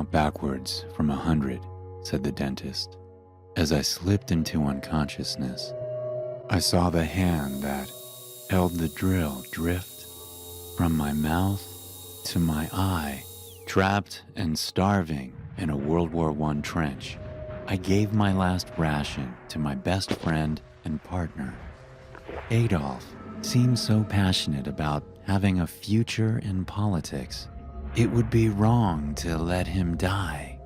count backwards from 100, said the dentist. As I slipped into unconsciousness, I saw the hand that held the drill drift from my mouth to my eye. Trapped and starving in a World War I trench, I gave my last ration to my best friend and partner. Adolf seemed so passionate about having a future in politics. It would be wrong to let him die.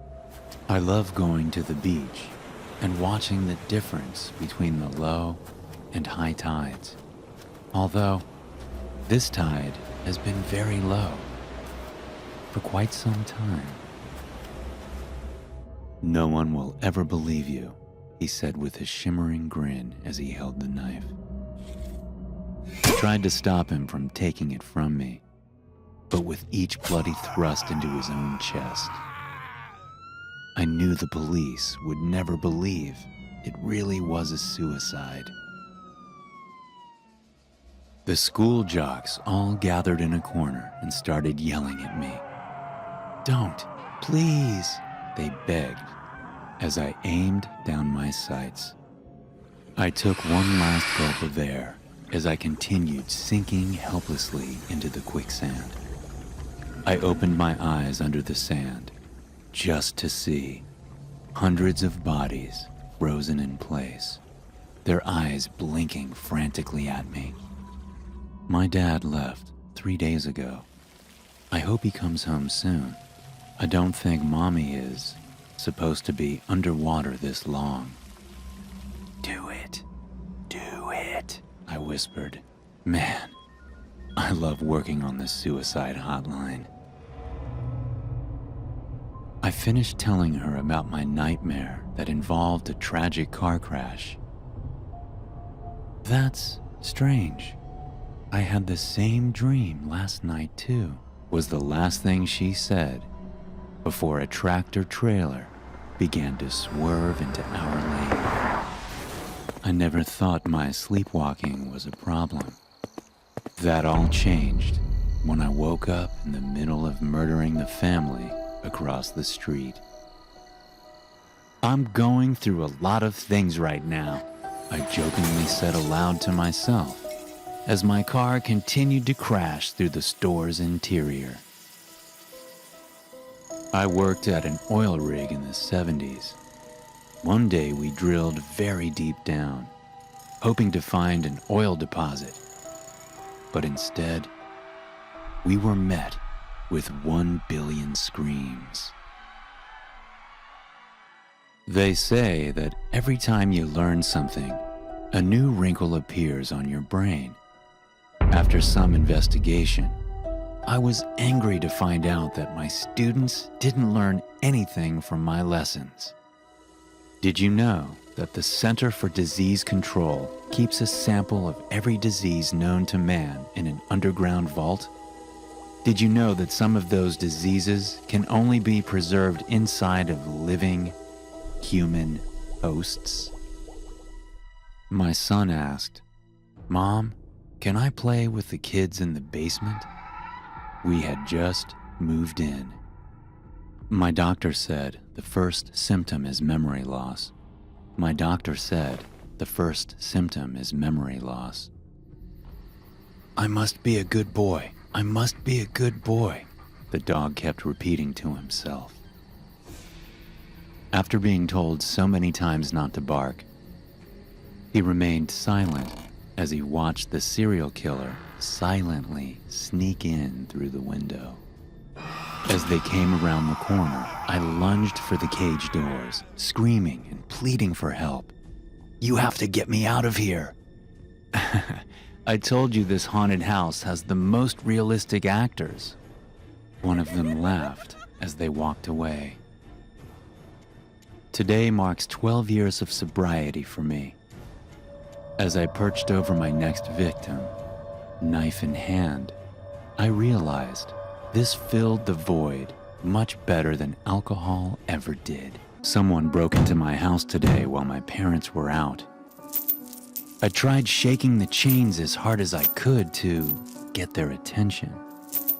I love going to the beach and watching the difference between the low and high tides. Although this tide has been very low for quite some time. No one will ever believe you, he said with a shimmering grin as he held the knife. I tried to stop him from taking it from me, but with each bloody thrust into his own chest, I knew the police would never believe it really was a suicide. The school jocks all gathered in a corner and started yelling at me. "Don't, please," they begged as I aimed down my sights. I took one last gulp of air as I continued sinking helplessly into the quicksand. I opened my eyes under the sand just to see hundreds of bodies frozen in place, their eyes blinking frantically at me. My dad left 3 days ago. I hope he comes home soon. I don't think Mommy is supposed to be underwater this long. Do it, I whispered. Man, I love working on the suicide hotline. I finished telling her about my nightmare that involved a tragic car crash. That's strange. I had the same dream last night too, was the last thing she said before a tractor trailer began to swerve into our lane. I never thought my sleepwalking was a problem. That all changed when I woke up in the middle of murdering the family across the street. I'm going through a lot of things right now, I jokingly said aloud to myself as my car continued to crash through the store's interior. I worked at an oil rig in the 70s. One day we drilled very deep down, hoping to find an oil deposit. But instead, we were met with 1 billion screams. They say that every time you learn something, a new wrinkle appears on your brain. After some investigation, I was angry to find out that my students didn't learn anything from my lessons. Did you know that the Center for Disease Control keeps a sample of every disease known to man in an underground vault? Did you know that some of those diseases can only be preserved inside of living, human hosts? My son asked, "Mom, can I play with the kids in the basement?" We had just moved in. My doctor said the first symptom is memory loss. My doctor said the first symptom is memory loss. I must be a good boy. I must be a good boy, the dog kept repeating to himself. After being told so many times not to bark, he remained silent as he watched the serial killer silently sneak in through the window. As they came around the corner, I lunged for the cage doors, screaming and pleading for help. "You have to get me out of here." I told you this haunted house has the most realistic actors. One of them laughed as they walked away. Today marks 12 years of sobriety for me. As I perched over my next victim, knife in hand, I realized this filled the void much better than alcohol ever did. Someone broke into my house today while my parents were out. I tried shaking the chains as hard as I could to get their attention,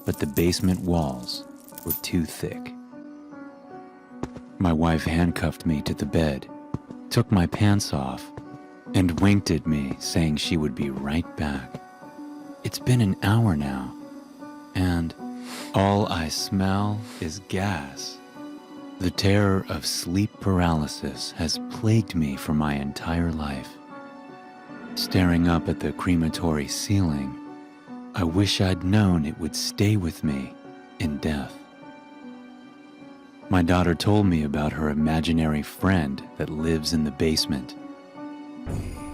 but the basement walls were too thick. My wife handcuffed me to the bed, took my pants off, and winked at me, saying she would be right back. It's been an hour now, and all I smell is gas. The terror of sleep paralysis has plagued me for my entire life. Staring up at the crematory ceiling, I wish I'd known it would stay with me in death. My daughter told me about her imaginary friend that lives in the basement.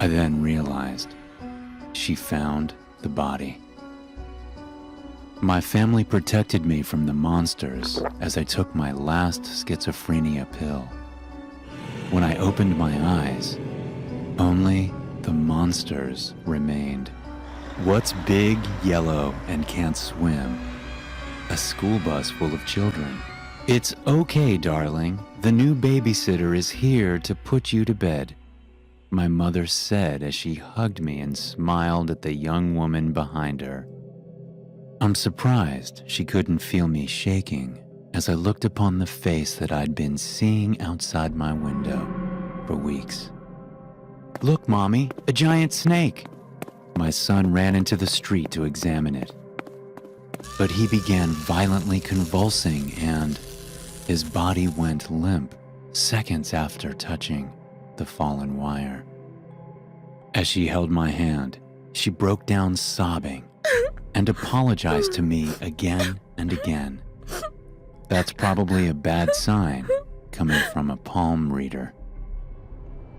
I then realized she found the body. My family protected me from the monsters as I took my last schizophrenia pill. When I opened my eyes, only the monsters remained. What's big, yellow, and can't swim? A school bus full of children. It's okay, darling. The new babysitter is here to put you to bed, my mother said as she hugged me and smiled at the young woman behind her. I'm surprised she couldn't feel me shaking as I looked upon the face that I'd been seeing outside my window for weeks. Look, Mommy, a giant snake. My son ran into the street to examine it, but he began violently convulsing and his body went limp seconds after touching the fallen wire. As she held my hand, she broke down sobbing and apologized to me again and again. That's probably a bad sign coming from a palm reader.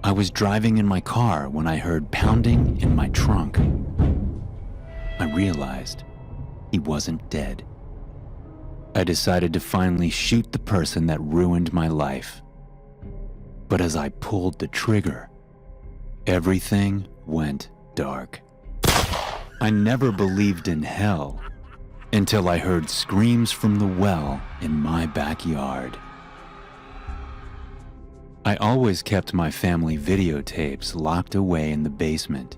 I was driving in my car when I heard pounding in my trunk. I realized he wasn't dead. I decided to finally shoot the person that ruined my life. But as I pulled the trigger, everything went dark. I never believed in hell until I heard screams from the well in my backyard. I always kept my family videotapes locked away in the basement.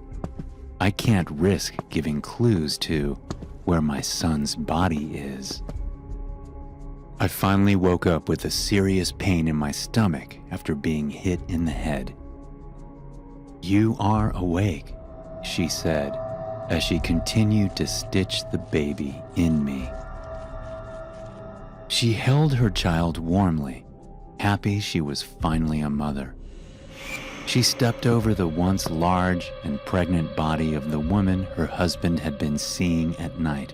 I can't risk giving clues to where my son's body is. I finally woke up with a serious pain in my stomach after being hit in the head. You are awake, she said, as she continued to stitch the baby in me. She held her child warmly, happy she was finally a mother. She stepped over the once large and pregnant body of the woman her husband had been seeing at night,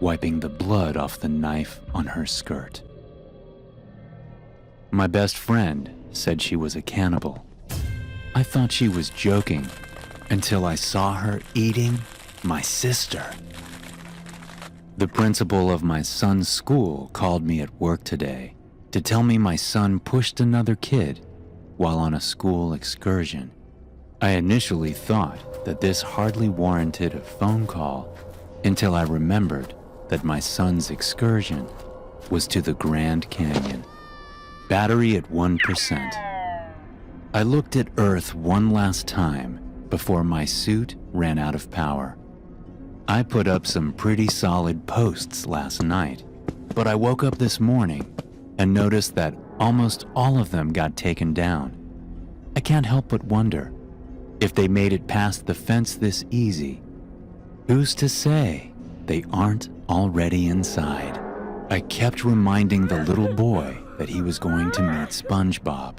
wiping the blood off the knife on her skirt. My best friend said she was a cannibal. I thought she was joking until I saw her eating my sister. The principal of my son's school called me at work today to tell me my son pushed another kid while on a school excursion. I initially thought that this hardly warranted a phone call until I remembered that my son's excursion was to the Grand Canyon. Battery at 1%. I looked at Earth one last time before my suit ran out of power. I put up some pretty solid posts last night, but I woke up this morning and noticed that almost all of them got taken down. I can't help but wonder, if they made it past the fence this easy, who's to say they aren't already inside? I kept reminding the little boy that he was going to meet SpongeBob.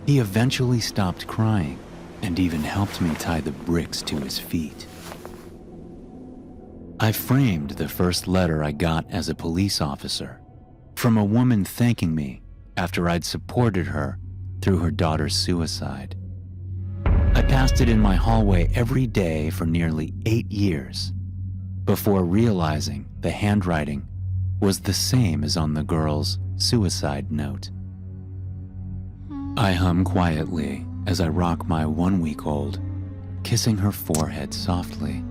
He eventually stopped crying and even helped me tie the bricks to his feet. I framed the first letter I got as a police officer from a woman thanking me after I'd supported her through her daughter's suicide. I passed it in my hallway every day for nearly 8 years before realizing the handwriting was the same as on the girl's suicide note. I hum quietly as I rock my 1-week-old, kissing her forehead softly.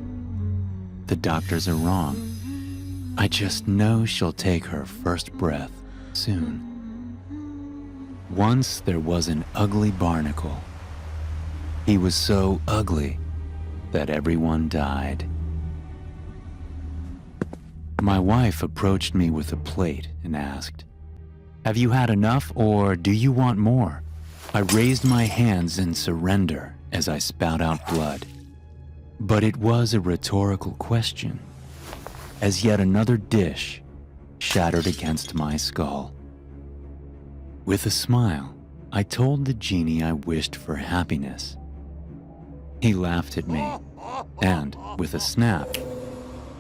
The doctors are wrong. I just know she'll take her first breath soon. Once there was an ugly barnacle. He was so ugly that everyone died. My wife approached me with a plate and asked, Have you had enough, or do you want more? I raised my hands in surrender as I spat out blood. But it was a rhetorical question, as yet another dish shattered against my skull. With a smile, I told the genie I wished for happiness. He laughed at me, and with a snap,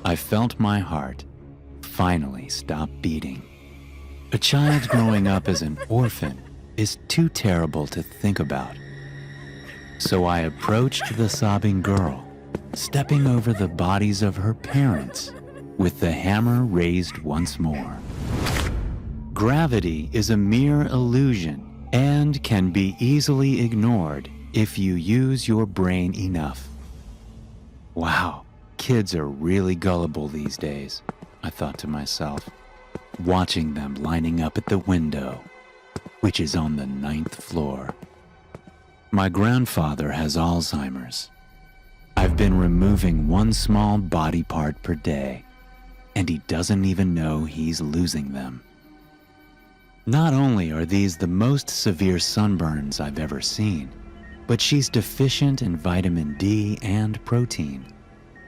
I felt my heart finally stop beating. A child growing up as an orphan is too terrible to think about. So I approached the sobbing girl, stepping over the bodies of her parents with the hammer raised once more. Gravity is a mere illusion and can be easily ignored if you use your brain enough. Wow, kids are really gullible these days, I thought to myself, watching them lining up at the window, which is on the 9th floor. My grandfather has Alzheimer's. I've been removing one small body part per day, and he doesn't even know he's losing them. Not only are these the most severe sunburns I've ever seen, but she's deficient in vitamin D and protein,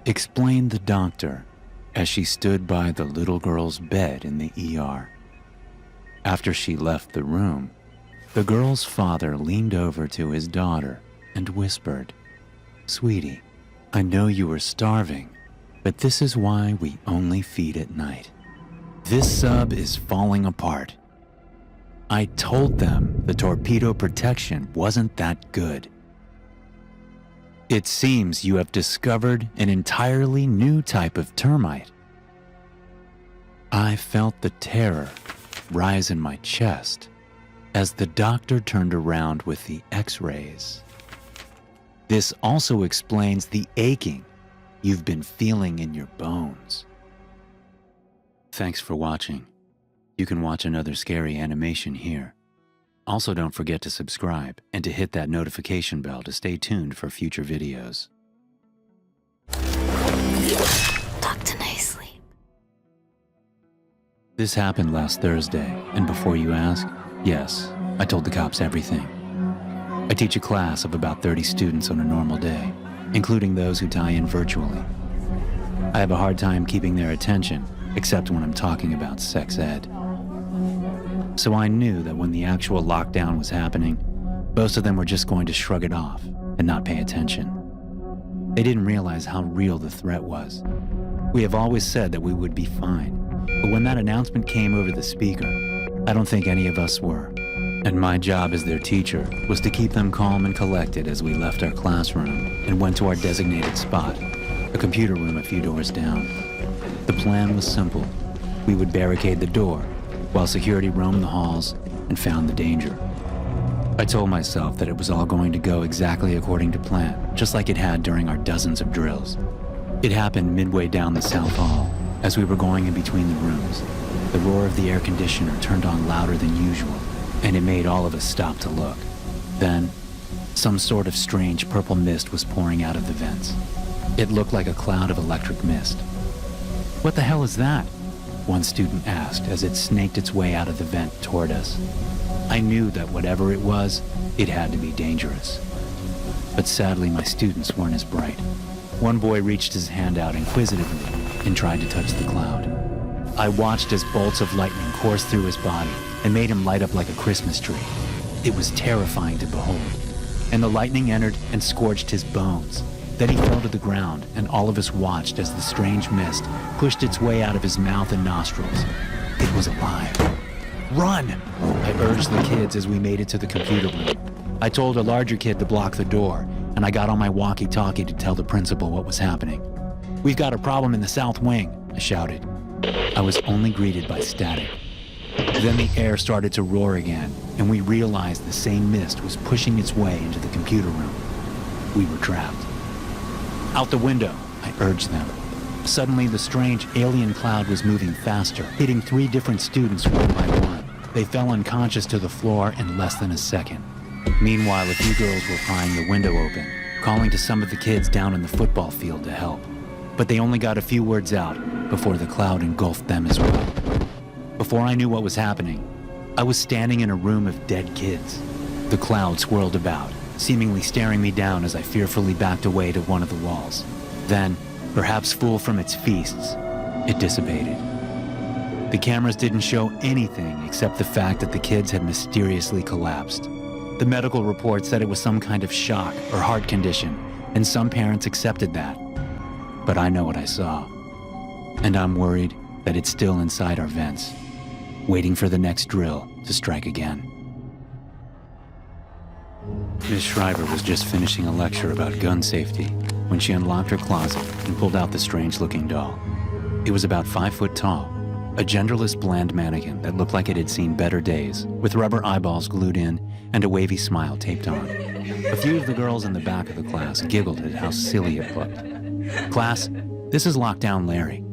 explained the doctor as she stood by the little girl's bed in the ER. After she left the room, the girl's father leaned over to his daughter and whispered, "Sweetie, I know you were starving, but this is why we only feed at night. This sub is falling apart." I told them the torpedo protection wasn't that good. It seems you have discovered an entirely new type of termite. I felt the terror rise in my chest as the doctor turned around with the X-rays. This also explains the aching you've been feeling in your bones. Thanks for watching. You can watch another scary animation here. Also, don't forget to subscribe and to hit that notification bell to stay tuned for future videos. Talk to nicely. This happened last Thursday, and before you ask, yes, I told the cops everything. I teach a class of about 30 students on a normal day, including those who tie in virtually. I have a hard time keeping their attention, except when I'm talking about sex ed. So I knew that when the actual lockdown was happening, most of them were just going to shrug it off and not pay attention. They didn't realize how real the threat was. We have always said that we would be fine, but when that announcement came over the speaker, I don't think any of us were. And my job as their teacher was to keep them calm and collected as we left our classroom and went to our designated spot, a computer room a few doors down. The plan was simple. We would barricade the door while security roamed the halls and found the danger. I told myself that it was all going to go exactly according to plan, just like it had during our dozens of drills. It happened midway down the South Hall, as we were going in between the rooms. The roar of the air conditioner turned on louder than usual, and it made all of us stop to look. Then, some sort of strange purple mist was pouring out of the vents. It looked like a cloud of electric mist. "What the hell is that?" one student asked as it snaked its way out of the vent toward us. I knew that whatever it was, it had to be dangerous. But sadly, my students weren't as bright. One boy reached his hand out inquisitively and tried to touch the cloud. I watched as bolts of lightning coursed through his body and made him light up like a Christmas tree. It was terrifying to behold. And the lightning entered and scorched his bones. Then he fell to the ground, and all of us watched as the strange mist pushed its way out of his mouth and nostrils. It was alive. "Run!" I urged the kids as we made it to the computer room. I told a larger kid to block the door, and I got on my walkie-talkie to tell the principal what was happening. "We've got a problem in the south wing," I shouted. I was only greeted by static. Then the air started to roar again, and we realized the same mist was pushing its way into the computer room. We were trapped. "Out the window," I urged them. Suddenly, the strange alien cloud was moving faster, hitting 3 different students one by one. They fell unconscious to the floor in less than a second. Meanwhile, a few girls were prying the window open, calling to some of the kids down in the football field to help. But they only got a few words out before the cloud engulfed them as well. Before I knew what was happening, I was standing in a room of dead kids. The cloud swirled about, seemingly staring me down as I fearfully backed away to one of the walls. Then, perhaps full from its feasts, it dissipated. The cameras didn't show anything except the fact that the kids had mysteriously collapsed. The medical report said it was some kind of shock or heart condition, and some parents accepted that. But I know what I saw. And I'm worried that it's still inside our vents, waiting for the next drill to strike again. Miss Shriver was just finishing a lecture about gun safety when she unlocked her closet and pulled out the strange-looking doll. It was about 5 foot tall, a genderless bland mannequin that looked like it had seen better days, with rubber eyeballs glued in and a wavy smile taped on. A few of the girls in the back of the class giggled at how silly it looked. "Class, this is Lockdown Larry.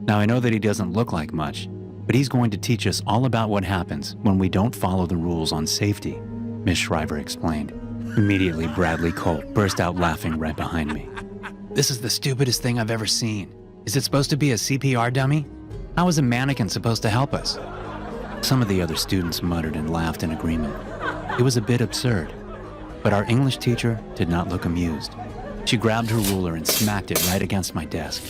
Now I know that he doesn't look like much, but he's going to teach us all about what happens when we don't follow the rules on safety," Miss Shriver explained. Immediately, Bradley Colt burst out laughing right behind me. "This is the stupidest thing I've ever seen. Is it supposed to be a CPR dummy? How is a mannequin supposed to help us?" Some of the other students muttered and laughed in agreement. It was a bit absurd, but our English teacher did not look amused. She grabbed her ruler and smacked it right against my desk.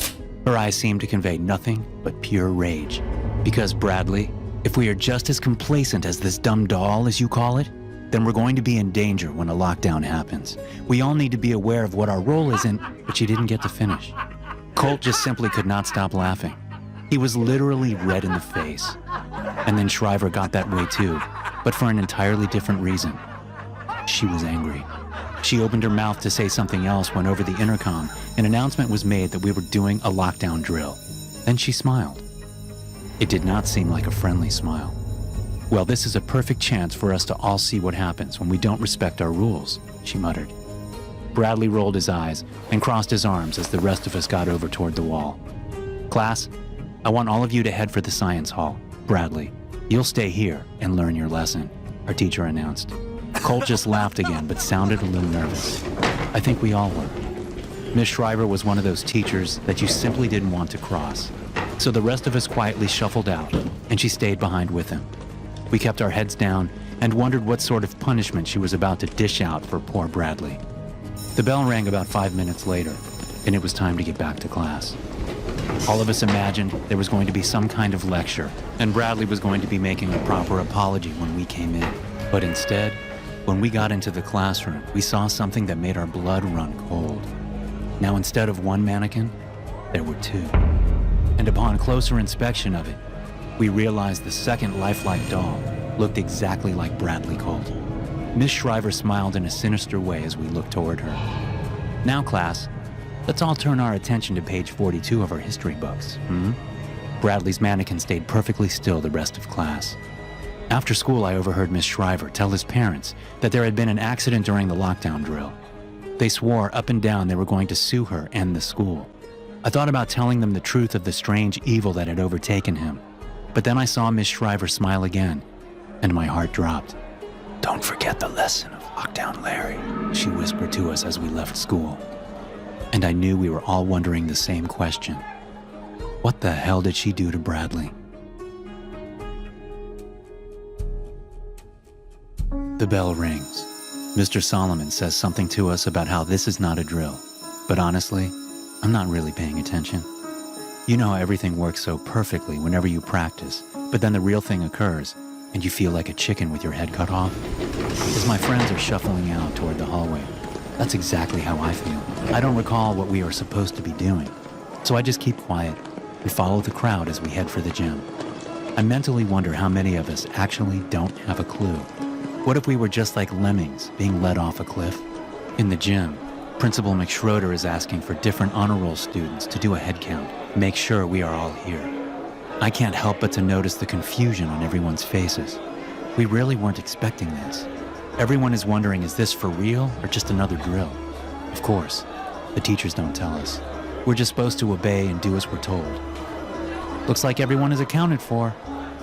Her eyes seemed to convey nothing but pure rage. "Because, Bradley, if we are just as complacent as this dumb doll, as you call it, then we're going to be in danger when a lockdown happens. We all need to be aware of what our role is in," but she didn't get to finish. Colt just simply could not stop laughing. He was literally red in the face. And then Shriver got that way too, but for an entirely different reason. She was angry. She opened her mouth to say something else when over the intercom, an announcement was made that we were doing a lockdown drill. Then she smiled. It did not seem like a friendly smile. "Well, this is a perfect chance for us to all see what happens when we don't respect our rules," she muttered. Bradley rolled his eyes and crossed his arms as the rest of us got over toward the wall. "Class, I want all of you to head for the science hall. Bradley, you'll stay here and learn your lesson," our teacher announced. Colt just laughed again, but sounded a little nervous. I think we all were. Miss Shriver was one of those teachers that you simply didn't want to cross. So the rest of us quietly shuffled out, and she stayed behind with him. We kept our heads down and wondered what sort of punishment she was about to dish out for poor Bradley. The bell rang about 5 minutes later, and it was time to get back to class. All of us imagined there was going to be some kind of lecture, and Bradley was going to be making a proper apology when we came in. But instead, when we got into the classroom, we saw something that made our blood run cold. Now, instead of one mannequin, there were two. And upon closer inspection of it, we realized the second lifelike doll looked exactly like Bradley Colt. Miss Shriver smiled in a sinister way as we looked toward her. "Now, class, let's all turn our attention to page 42 of our history books." Bradley's mannequin stayed perfectly still the rest of class. After school, I overheard Miss Shriver tell his parents that there had been an accident during the lockdown drill. They swore up and down they were going to sue her and the school. I thought about telling them the truth of the strange evil that had overtaken him, but then I saw Miss Shriver smile again, and my heart dropped. "Don't forget the lesson of Lockdown Larry," she whispered to us as we left school. And I knew we were all wondering the same question. What the hell did she do to Bradley? The bell rings. Mr. Solomon says something to us about how this is not a drill, but honestly, I'm not really paying attention. You know how everything works so perfectly whenever you practice, but then the real thing occurs, and you feel like a chicken with your head cut off? As my friends are shuffling out toward the hallway, that's exactly how I feel. I don't recall what we are supposed to be doing, so I just keep quiet and follow the crowd as we head for the gym. I mentally wonder how many of us actually don't have a clue. What if we were just like lemmings being led off a cliff? In the gym, Principal McSchroeder is asking for different honor roll students to do a head count, make sure we are all here. I can't help but to notice the confusion on everyone's faces. We really weren't expecting this. Everyone is wondering, is this for real or just another drill? Of course, the teachers don't tell us. We're just supposed to obey and do as we're told. "Looks like everyone is accounted for,"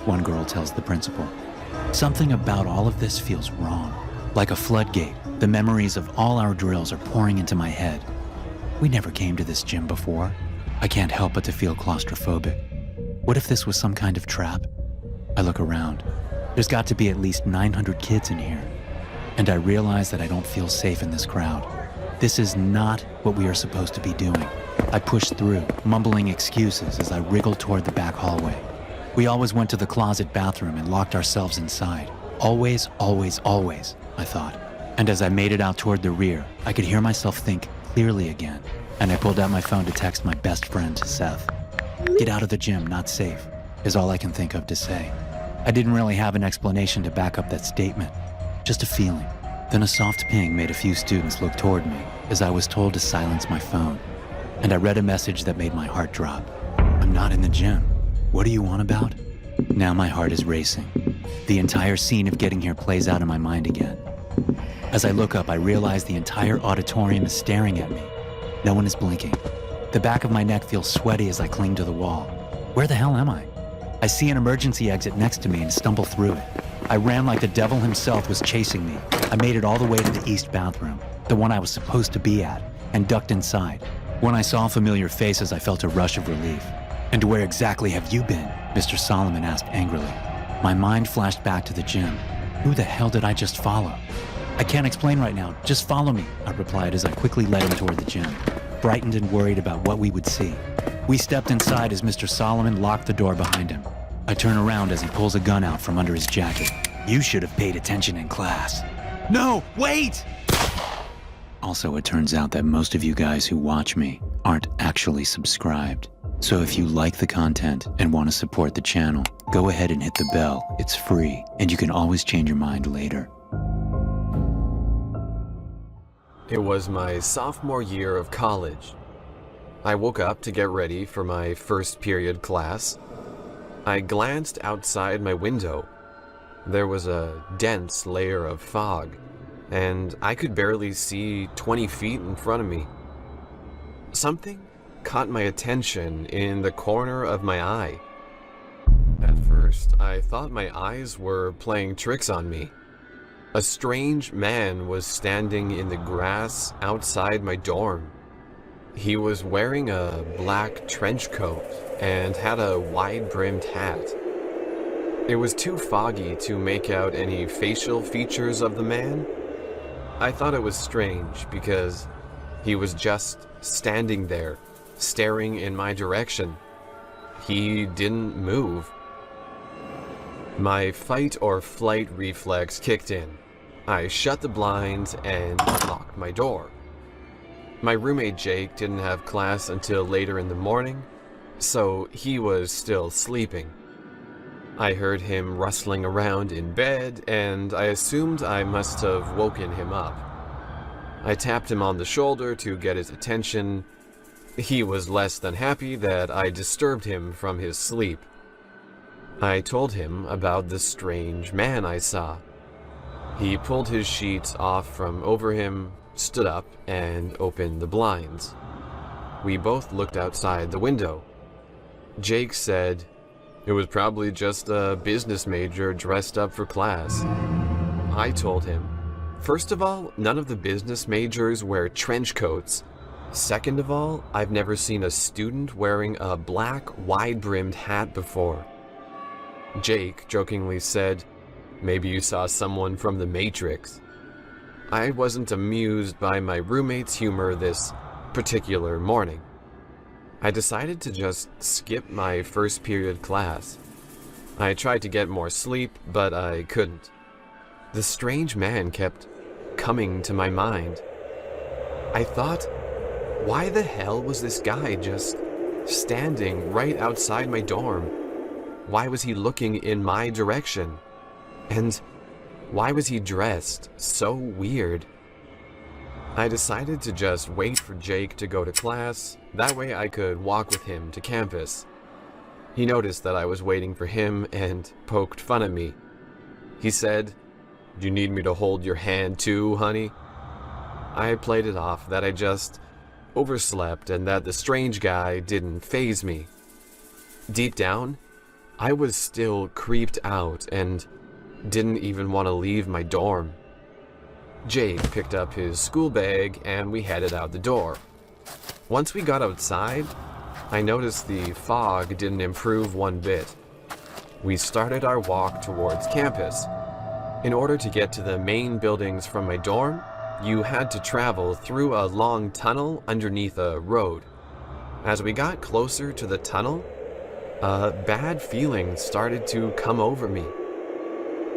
one girl tells the principal. Something about all of this feels wrong. Like a floodgate, the memories of all our drills are pouring into my head. We never came to this gym before. I can't help but to feel claustrophobic. What if this was some kind of trap? I look around. There's got to be at least 900 kids in here. And I realize that I don't feel safe in this crowd. This is not what we are supposed to be doing. I pushed through, mumbling excuses as I wriggled toward the back hallway. We always went to the closet bathroom and locked ourselves inside. Always, always, always, I thought. And as I made it out toward the rear, I could hear myself think clearly again. And I pulled out my phone to text my best friend, Seth. "Get out of the gym, not safe," is all I can think of to say. I didn't really have an explanation to back up that statement, just a feeling. Then a soft ping made a few students look toward me as I was told to silence my phone. And I read a message that made my heart drop. "I'm not in the gym. What do you want about?" Now my heart is racing. The entire scene of getting here plays out in my mind again. As I look up, I realize the entire auditorium is staring at me. No one is blinking. The back of my neck feels sweaty as I cling to the wall. Where the hell am I? I see an emergency exit next to me and stumble through it. I ran like the devil himself was chasing me. I made it all the way to the east bathroom, the one I was supposed to be at, and ducked inside. When I saw familiar faces, I felt a rush of relief. "And where exactly have you been?" Mr. Solomon asked angrily. My mind flashed back to the gym. Who the hell did I just follow? "I can't explain right now. Just follow me," I replied as I quickly led him toward the gym, frightened and worried about what we would see. We stepped inside as Mr. Solomon locked the door behind him. I turn around as he pulls a gun out from under his jacket. "You should have paid attention in class." "No, wait!" Also, it turns out that most of you guys who watch me aren't actually subscribed. So if you like the content and want to support the channel, go ahead and hit the bell. It's free, and you can always change your mind later. It was my sophomore year of college. I woke up to get ready for my first period class. I glanced outside my window. There was a dense layer of fog, and I could barely see 20 feet in front of me. Something caught my attention in the corner of my eye. At first, I thought my eyes were playing tricks on me. A strange man was standing in the grass outside my dorm. He was wearing a black trench coat and had a wide-brimmed hat. It was too foggy to make out any facial features of the man. I thought it was strange because he was just standing there, staring in my direction. He didn't move. My fight or flight reflex kicked in. I shut the blinds and locked my door. My roommate Jake didn't have class until later in the morning, so he was still sleeping. I heard him rustling around in bed, and I assumed I must have woken him up. I tapped him on the shoulder to get his attention. He was less than happy that I disturbed him from his sleep. I told him about the strange man I saw. He pulled his sheets off from over him, stood up, and opened the blinds. We both looked outside the window. Jake said, "It was probably just a business major dressed up for class." I told him, "First of all, none of the business majors wear trench coats. Second of all, I've never seen a student wearing a black, wide-brimmed hat before." Jake jokingly said, "Maybe you saw someone from the Matrix." I wasn't amused by my roommate's humor this particular morning. I decided to just skip my first period class. I tried to get more sleep, but I couldn't. The strange man kept coming to my mind. I thought, why the hell was this guy just standing right outside my dorm? Why was he looking in my direction? And why was he dressed so weird? I decided to just wait for Jake to go to class. That way I could walk with him to campus. He noticed that I was waiting for him and poked fun at me. He said, "Do you need me to hold your hand too, honey?" I played it off that I just overslept and that the strange guy didn't faze me. Deep down, I was still creeped out and didn't even want to leave my dorm. Jake picked up his school bag and we headed out the door. Once we got outside, I noticed the fog didn't improve one bit. We started our walk towards campus. In order to get to the main buildings from my dorm, you had to travel through a long tunnel underneath a road. As we got closer to the tunnel, a bad feeling started to come over me.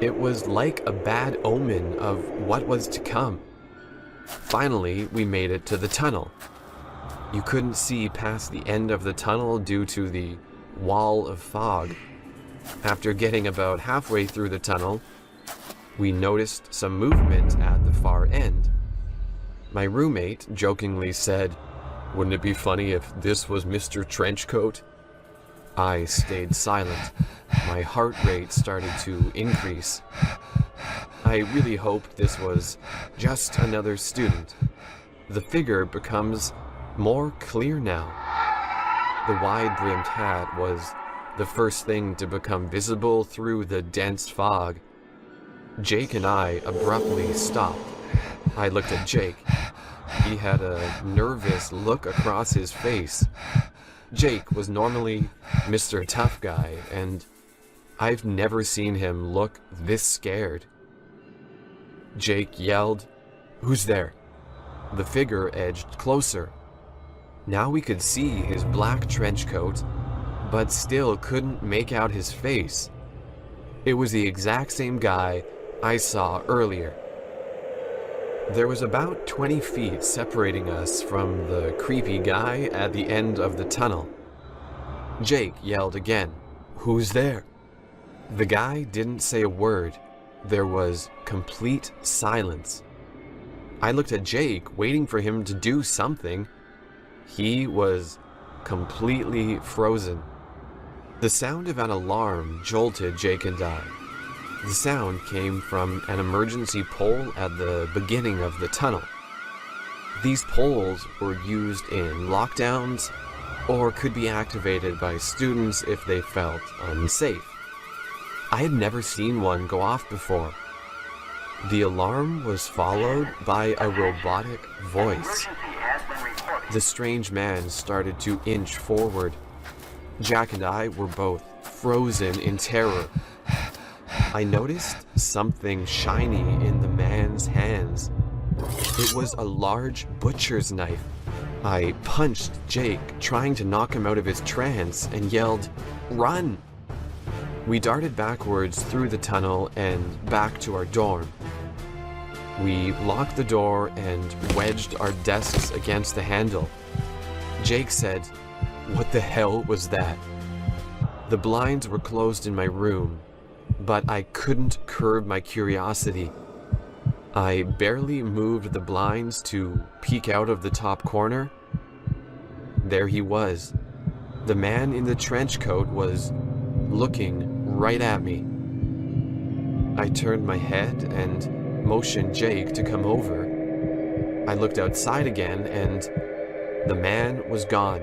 It was like a bad omen of what was to come. Finally, we made it to the tunnel. You couldn't see past the end of the tunnel due to the wall of fog. After getting about halfway through the tunnel, we noticed some movement at the far end. My roommate jokingly said, "Wouldn't it be funny if this was Mr. Trenchcoat?" I stayed silent. My heart rate started to increase. I really hoped this was just another student. The figure becomes more clear now. The wide-brimmed hat was the first thing to become visible through the dense fog. Jake and I abruptly stopped. I looked at Jake. He had a nervous look across his face. Jake was normally Mr. Tough Guy, and I've never seen him look this scared. Jake yelled, "Who's there?" The figure edged closer. Now we could see his black trench coat, but still couldn't make out his face. It was the exact same guy I saw earlier. There was about 20 feet separating us from the creepy guy at the end of the tunnel. Jake yelled again, "Who's there?" The guy didn't say a word. There was complete silence. I looked at Jake, waiting for him to do something. He was completely frozen. The sound of an alarm jolted Jake and I. The sound came from an emergency pole at the beginning of the tunnel. These poles were used in lockdowns or could be activated by students if they felt unsafe. I had never seen one go off before. The alarm was followed by a robotic voice. The strange man started to inch forward. Jack and I were both frozen in terror. I noticed something shiny in the man's hands. It was a large butcher's knife. I punched Jake, trying to knock him out of his trance, and yelled, "Run!" We darted backwards through the tunnel and back to our dorm. We locked the door and wedged our desks against the handle. Jake said, "What the hell was that?" The blinds were closed in my room, but I couldn't curb my curiosity. I barely moved the blinds to peek out of the top corner. There he was. The man in the trench coat was looking right at me. I turned my head and motioned Jake to come over. I looked outside again and the man was gone.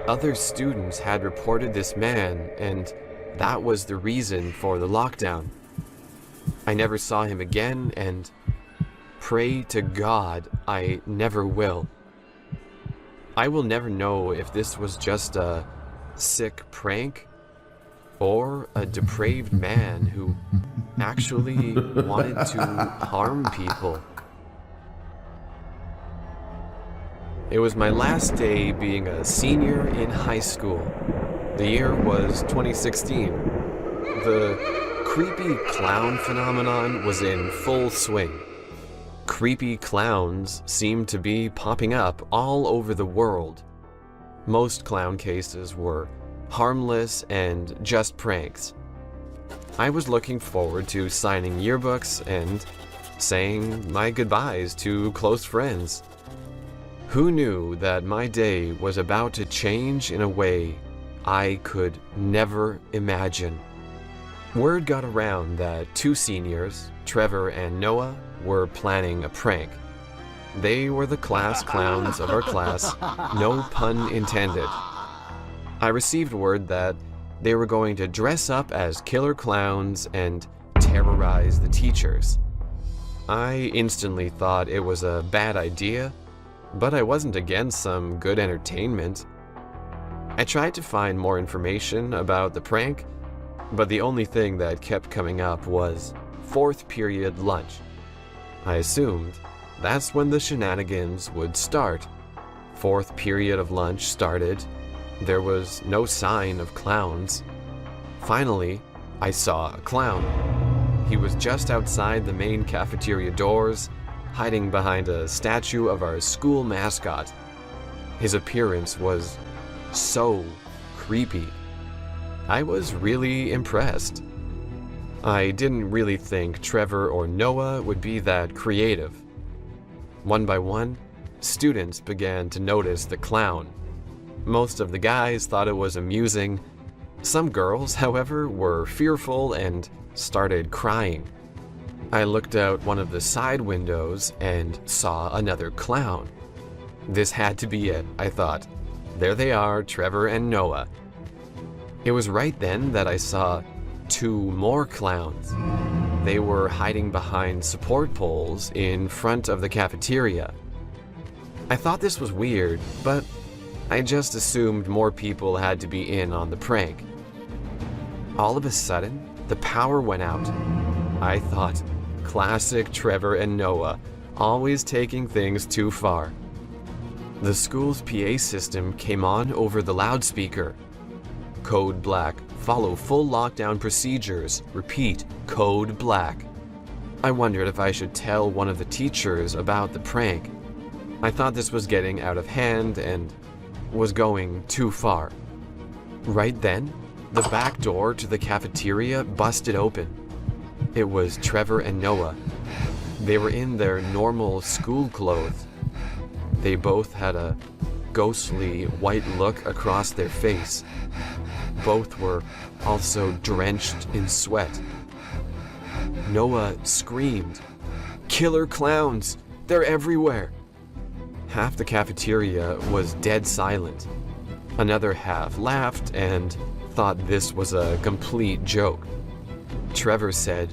Other students had reported this man, and that was the reason for the lockdown. I never saw him again, and pray to God I never will. I will never know if this was just a sick prank or a depraved man who actually wanted to harm people. It was my last day being a senior in high school. The year was 2016. The creepy clown phenomenon was in full swing. Creepy clowns seemed to be popping up all over the world. Most clown cases were harmless and just pranks. I was looking forward to signing yearbooks and saying my goodbyes to close friends. Who knew that my day was about to change in a way I could never imagine? Word got around that two seniors, Trevor and Noah, were planning a prank. They were the class clowns of our class, no pun intended. I received word that they were going to dress up as killer clowns and terrorize the teachers. I instantly thought it was a bad idea, but I wasn't against some good entertainment. I tried to find more information about the prank, But the only thing that kept coming up was fourth period lunch. I assumed that's when the shenanigans would start. Fourth period of lunch started. There was no sign of clowns. Finally, I saw a clown. He was just outside the main cafeteria doors, hiding behind a statue of our school mascot. His appearance was so creepy. I was really impressed. I didn't really think Trevor or Noah would be that creative. One by one, students began to notice the clown. Most of the guys thought it was amusing. Some girls, however, were fearful and started crying. I looked out one of the side windows and saw another clown. This had to be it, I thought. There they are, Trevor and Noah. It was right then that I saw two more clowns. They were hiding behind support poles in front of the cafeteria. I thought this was weird, but I just assumed more people had to be in on the prank. All of a sudden, the power went out. I thought, classic Trevor and Noah, always taking things too far. The school's PA system came on over the loudspeaker. Code Black. Follow full lockdown procedures. Repeat, Code Black. I wondered if I should tell one of the teachers about the prank. I thought this was getting out of hand and was going too far. Right then, the back door to the cafeteria busted open. It was Trevor and Noah. They were in their normal school clothes. They both had a ghostly white look across their face. Both were also drenched in sweat. Noah screamed, "Killer clowns! They're everywhere!" Half the cafeteria was dead silent. Another half laughed and thought this was a complete joke. Trevor said,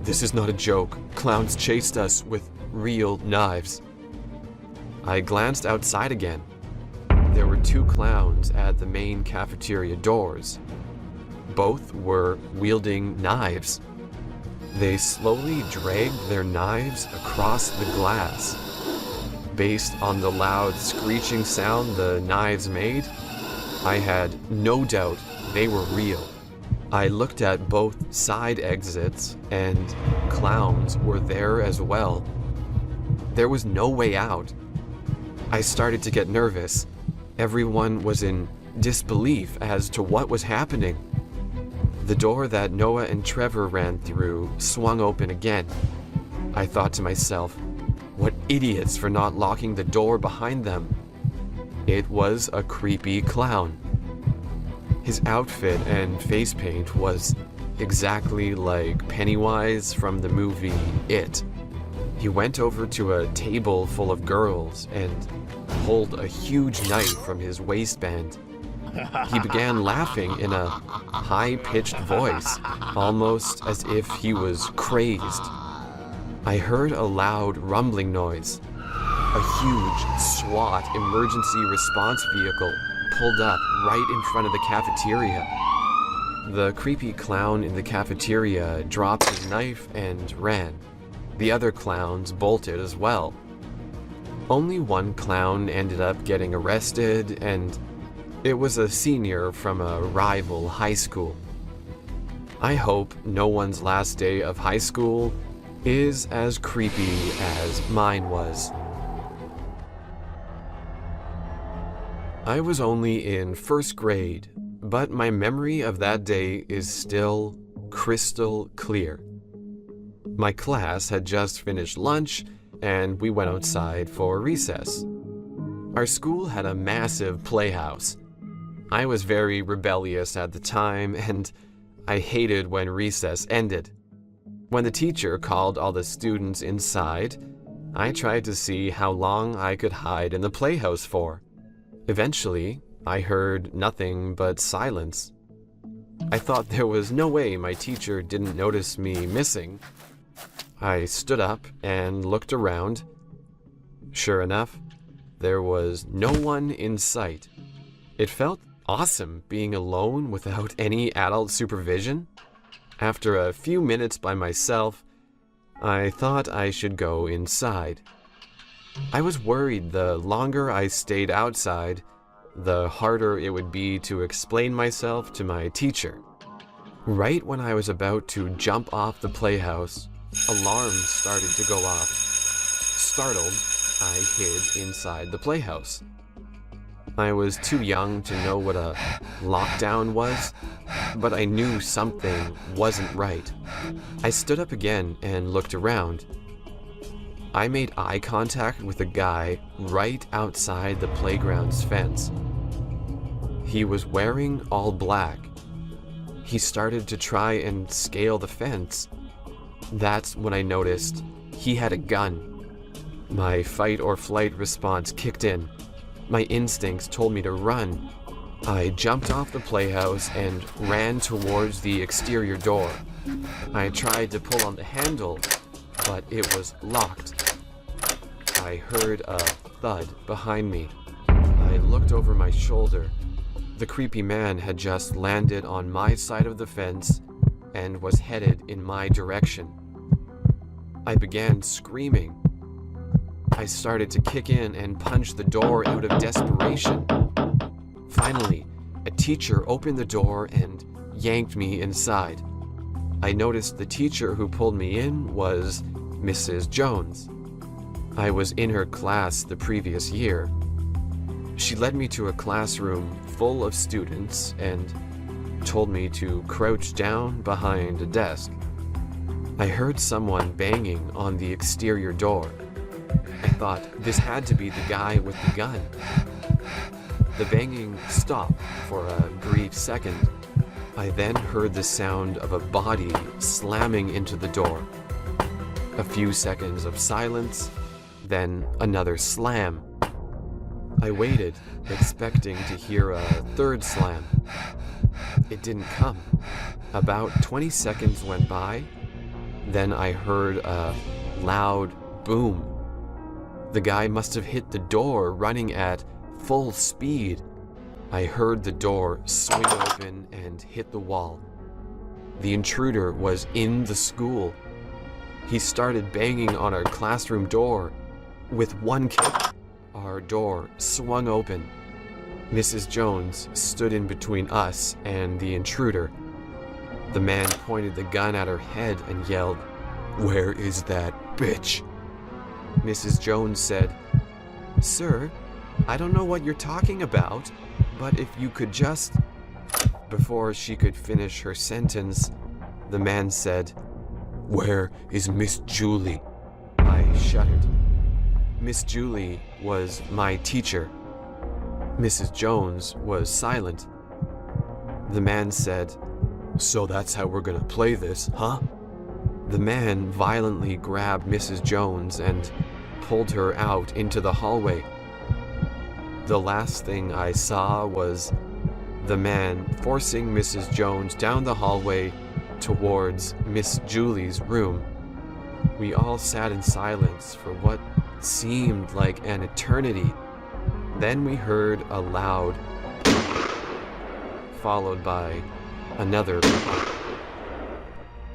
"This is not a joke. Clowns chased us with real knives." I glanced outside again. There were two clowns at the main cafeteria doors. Both were wielding knives. They slowly dragged their knives across the glass. Based on the loud screeching sound the knives made, I had no doubt they were real. I looked at both side exits, and clowns were there as well. There was no way out. I started to get nervous. Everyone was in disbelief as to what was happening. The door that Noah and Trevor ran through swung open again. I thought to myself, what idiots for not locking the door behind them. It was a creepy clown. His outfit and face paint was exactly like Pennywise from the movie It. He went over to a table full of girls and pulled a huge knife from his waistband. He began laughing in a high-pitched voice, almost as if he was crazed. I heard a loud rumbling noise. A huge SWAT emergency response vehicle pulled up right in front of the cafeteria. The creepy clown in the cafeteria dropped his knife and ran. The other clowns bolted as well. Only one clown ended up getting arrested, and it was a senior from a rival high school. I hope no one's last day of high school is as creepy as mine was. I was only in first grade, but my memory of that day is still crystal clear. My class had just finished lunch, and we went outside for recess. Our school had a massive playhouse. I was very rebellious at the time, and I hated when recess ended. When the teacher called all the students inside, I tried to see how long I could hide in the playhouse for. Eventually, I heard nothing but silence. I thought there was no way my teacher didn't notice me missing. I stood up and looked around. Sure enough, there was no one in sight. It felt awesome being alone without any adult supervision. After a few minutes by myself, I thought I should go inside. I was worried the longer I stayed outside, the harder it would be to explain myself to my teacher. Right when I was about to jump off the playhouse, alarms started to go off. Startled, I hid inside the playhouse. I was too young to know what a lockdown was, but I knew something wasn't right. I stood up again and looked around. I made eye contact with a guy right outside the playground's fence. He was wearing all black. He started to try and scale the fence. That's when I noticed he had a gun. My fight or flight response kicked in. My instincts told me to run. I jumped off the playhouse and ran towards the exterior door. I tried to pull on the handle, but it was locked. I heard a thud behind me. I looked over my shoulder. The creepy man had just landed on my side of the fence and was headed in my direction. I began screaming. I started to kick in and punch the door out of desperation. Finally, a teacher opened the door and yanked me inside. I noticed the teacher who pulled me in was Mrs. Jones. I was in her class the previous year. She led me to a classroom full of students and told me to crouch down behind a desk. I heard someone banging on the exterior door. I thought this had to be the guy with the gun. The banging stopped for a brief second. I then heard the sound of a body slamming into the door. A few seconds of silence, then another slam. I waited, expecting to hear a third slam. It didn't come. About 20 seconds went by, then I heard a loud boom. The guy must have hit the door running at full speed. I heard the door swing open and hit the wall. The intruder was in the school. He started banging on our classroom door. With one kick, our door swung open. Mrs. Jones stood in between us and the intruder. The man pointed the gun at her head and yelled, "Where is that bitch?" Mrs. Jones said, "Sir, I don't know what you're talking about, but if you could just..." Before she could finish her sentence, the man said, "Where is Miss Julie?" I shuddered. Miss Julie was my teacher. Mrs. Jones was silent. The man said, "So that's how we're gonna play this, huh?" The man violently grabbed Mrs. Jones and pulled her out into the hallway. The last thing I saw was the man forcing Mrs. Jones down the hallway towards Miss Julie's room. We all sat in silence for what seemed like an eternity. Then we heard a loud, followed by another.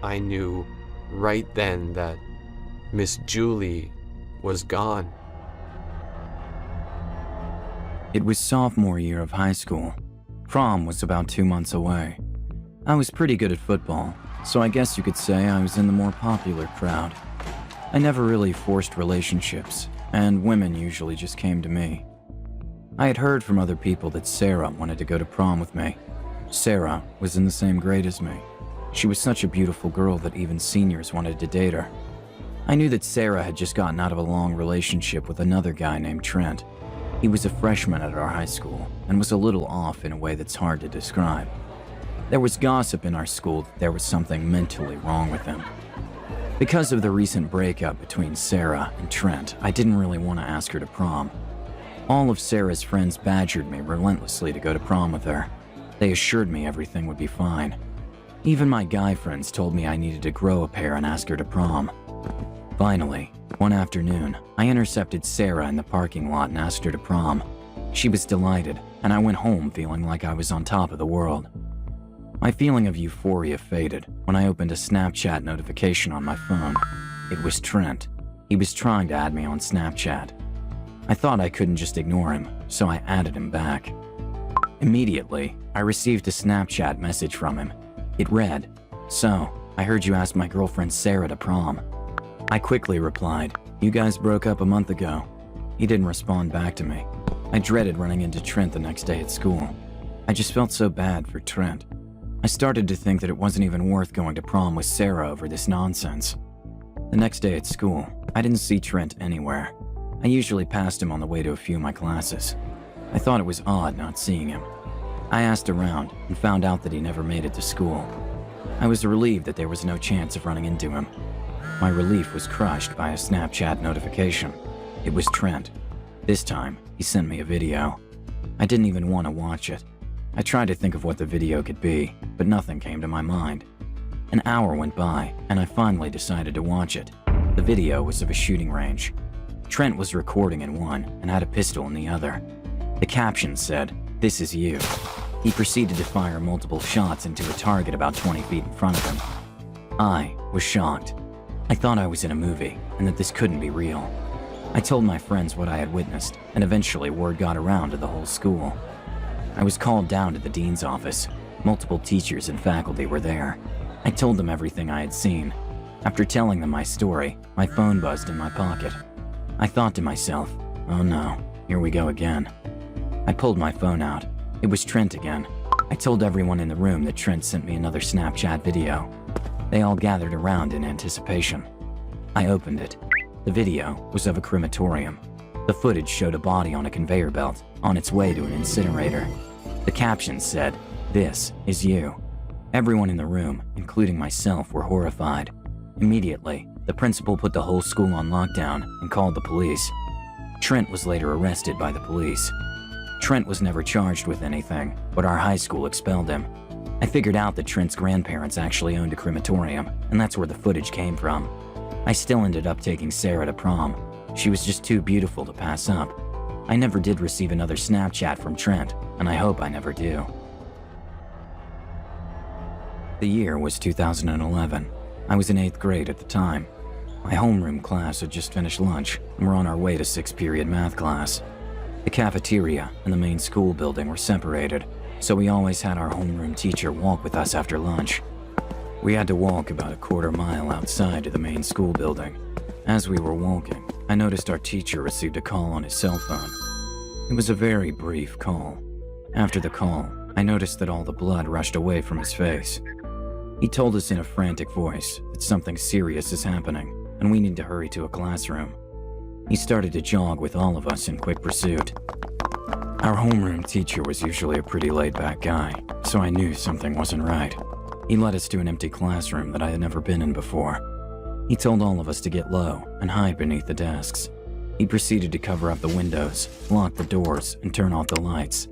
I knew right then that Miss Julie was gone. It was sophomore year of high school. Prom was about 2 months away. I was pretty good at football, so I guess you could say I was in the more popular crowd. I never really forced relationships, and women usually just came to me. I had heard from other people that Sarah wanted to go to prom with me. Sarah was in the same grade as me. She was such a beautiful girl that even seniors wanted to date her. I knew that Sarah had just gotten out of a long relationship with another guy named Trent. He was a freshman at our high school and was a little off in a way that's hard to describe. There was gossip in our school that there was something mentally wrong with him. Because of the recent breakup between Sarah and Trent, I didn't really want to ask her to prom. All of Sarah's friends badgered me relentlessly to go to prom with her. They assured me everything would be fine. Even my guy friends told me I needed to grow a pair and ask her to prom. Finally, one afternoon, I intercepted Sarah in the parking lot and asked her to prom. She was delighted, and I went home feeling like I was on top of the world. My feeling of euphoria faded when I opened a Snapchat notification on my phone. It was Trent. He was trying to add me on Snapchat. I thought I couldn't just ignore him, so I added him back. Immediately, I received a Snapchat message from him. It read, "So, I heard you asked my girlfriend Sarah to prom." I quickly replied, "You guys broke up a month ago." He didn't respond back to me. I dreaded running into Trent the next day at school. I just felt so bad for Trent. I started to think that it wasn't even worth going to prom with Sarah over this nonsense. The next day at school, I didn't see Trent anywhere. I usually passed him on the way to a few of my classes. I thought it was odd not seeing him. I asked around and found out that he never made it to school. I was relieved that there was no chance of running into him. My relief was crushed by a Snapchat notification. It was Trent. This time, he sent me a video. I didn't even want to watch it. I tried to think of what the video could be, but nothing came to my mind. An hour went by, and I finally decided to watch it. The video was of a shooting range. Trent was recording in one and had a pistol in the other. The caption said, "This is you." He proceeded to fire multiple shots into a target about 20 feet in front of him. I was shocked. I thought I was in a movie and that this couldn't be real. I told my friends what I had witnessed, and eventually word got around to the whole school. I was called down to the dean's office. Multiple teachers and faculty were there. I told them everything I had seen. After telling them my story, my phone buzzed in my pocket. I thought to myself, oh no, here we go again. I pulled my phone out. It was Trent again. I told everyone in the room that Trent sent me another Snapchat video. They all gathered around in anticipation. I opened it. The video was of a crematorium. The footage showed a body on a conveyor belt on its way to an incinerator. The caption said, "This is you." Everyone in the room, including myself, were horrified. Immediately, the principal put the whole school on lockdown and called the police. Trent was later arrested by the police. Trent was never charged with anything, but our high school expelled him. I figured out that Trent's grandparents actually owned a crematorium, and that's where the footage came from. I still ended up taking Sarah to prom. She was just too beautiful to pass up. I never did receive another Snapchat from Trent, and I hope I never do. The year was 2011. I was in 8th grade at the time. My homeroom class had just finished lunch, and we're on our way to 6th period math class. The cafeteria and the main school building were separated, so we always had our homeroom teacher walk with us after lunch. We had to walk about a quarter mile outside to the main school building. As we were walking, I noticed our teacher received a call on his cell phone. It was a very brief call. After the call, I noticed that all the blood rushed away from his face. He told us in a frantic voice that something serious is happening and we need to hurry to a classroom. He started to jog with all of us in quick pursuit. Our homeroom teacher was usually a pretty laid-back guy, so I knew something wasn't right. He led us to an empty classroom that I had never been in before. He told all of us to get low and hide beneath the desks. He proceeded to cover up the windows, lock the doors, and turn off the lights.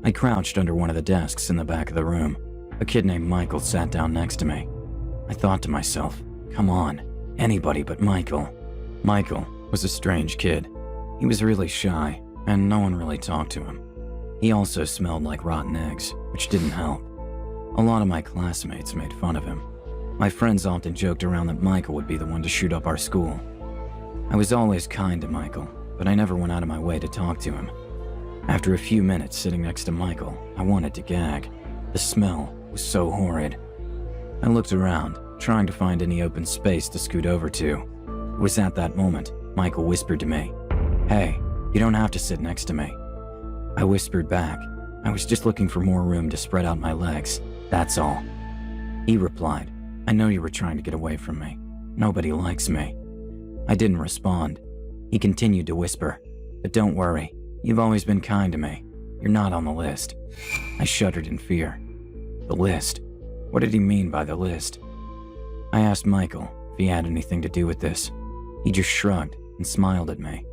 I crouched under one of the desks in the back of the room. A kid named Michael sat down next to me. I thought to myself, come on, anybody but Michael. Michael was a strange kid. He was really shy, and no one really talked to him. He also smelled like rotten eggs, which didn't help. A lot of my classmates made fun of him. My friends often joked around that Michael would be the one to shoot up our school. I was always kind to Michael, but I never went out of my way to talk to him. After a few minutes sitting next to Michael, I wanted to gag. The smell was so horrid. I looked around, trying to find any open space to scoot over to. It was at that moment Michael whispered to me, "Hey, you don't have to sit next to me." I whispered back, "I was just looking for more room to spread out my legs, that's all." He replied, "I know you were trying to get away from me. Nobody likes me." I didn't respond. He continued to whisper, "But don't worry, you've always been kind to me. You're not on the list." I shuddered in fear. The list? What did he mean by the list? I asked Michael if he had anything to do with this. He just shrugged and smiled at me.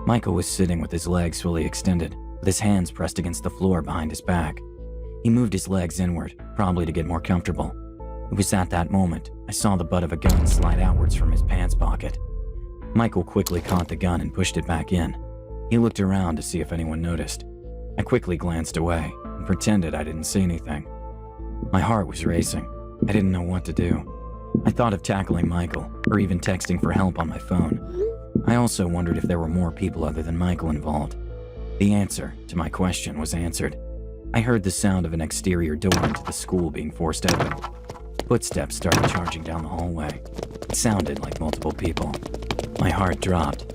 Michael was sitting with his legs fully extended, with his hands pressed against the floor behind his back. He moved his legs inward, probably to get more comfortable. It was at that moment I saw the butt of a gun slide outwards from his pants pocket. Michael quickly caught the gun and pushed it back in. He looked around to see if anyone noticed. I quickly glanced away and pretended I didn't see anything. My heart was racing. I didn't know what to do. I thought of tackling Michael, or even texting for help on my phone. I also wondered if there were more people other than Michael involved. The answer to my question was answered. I heard the sound of an exterior door into the school being forced open. Footsteps started charging down the hallway. It sounded like multiple people. My heart dropped.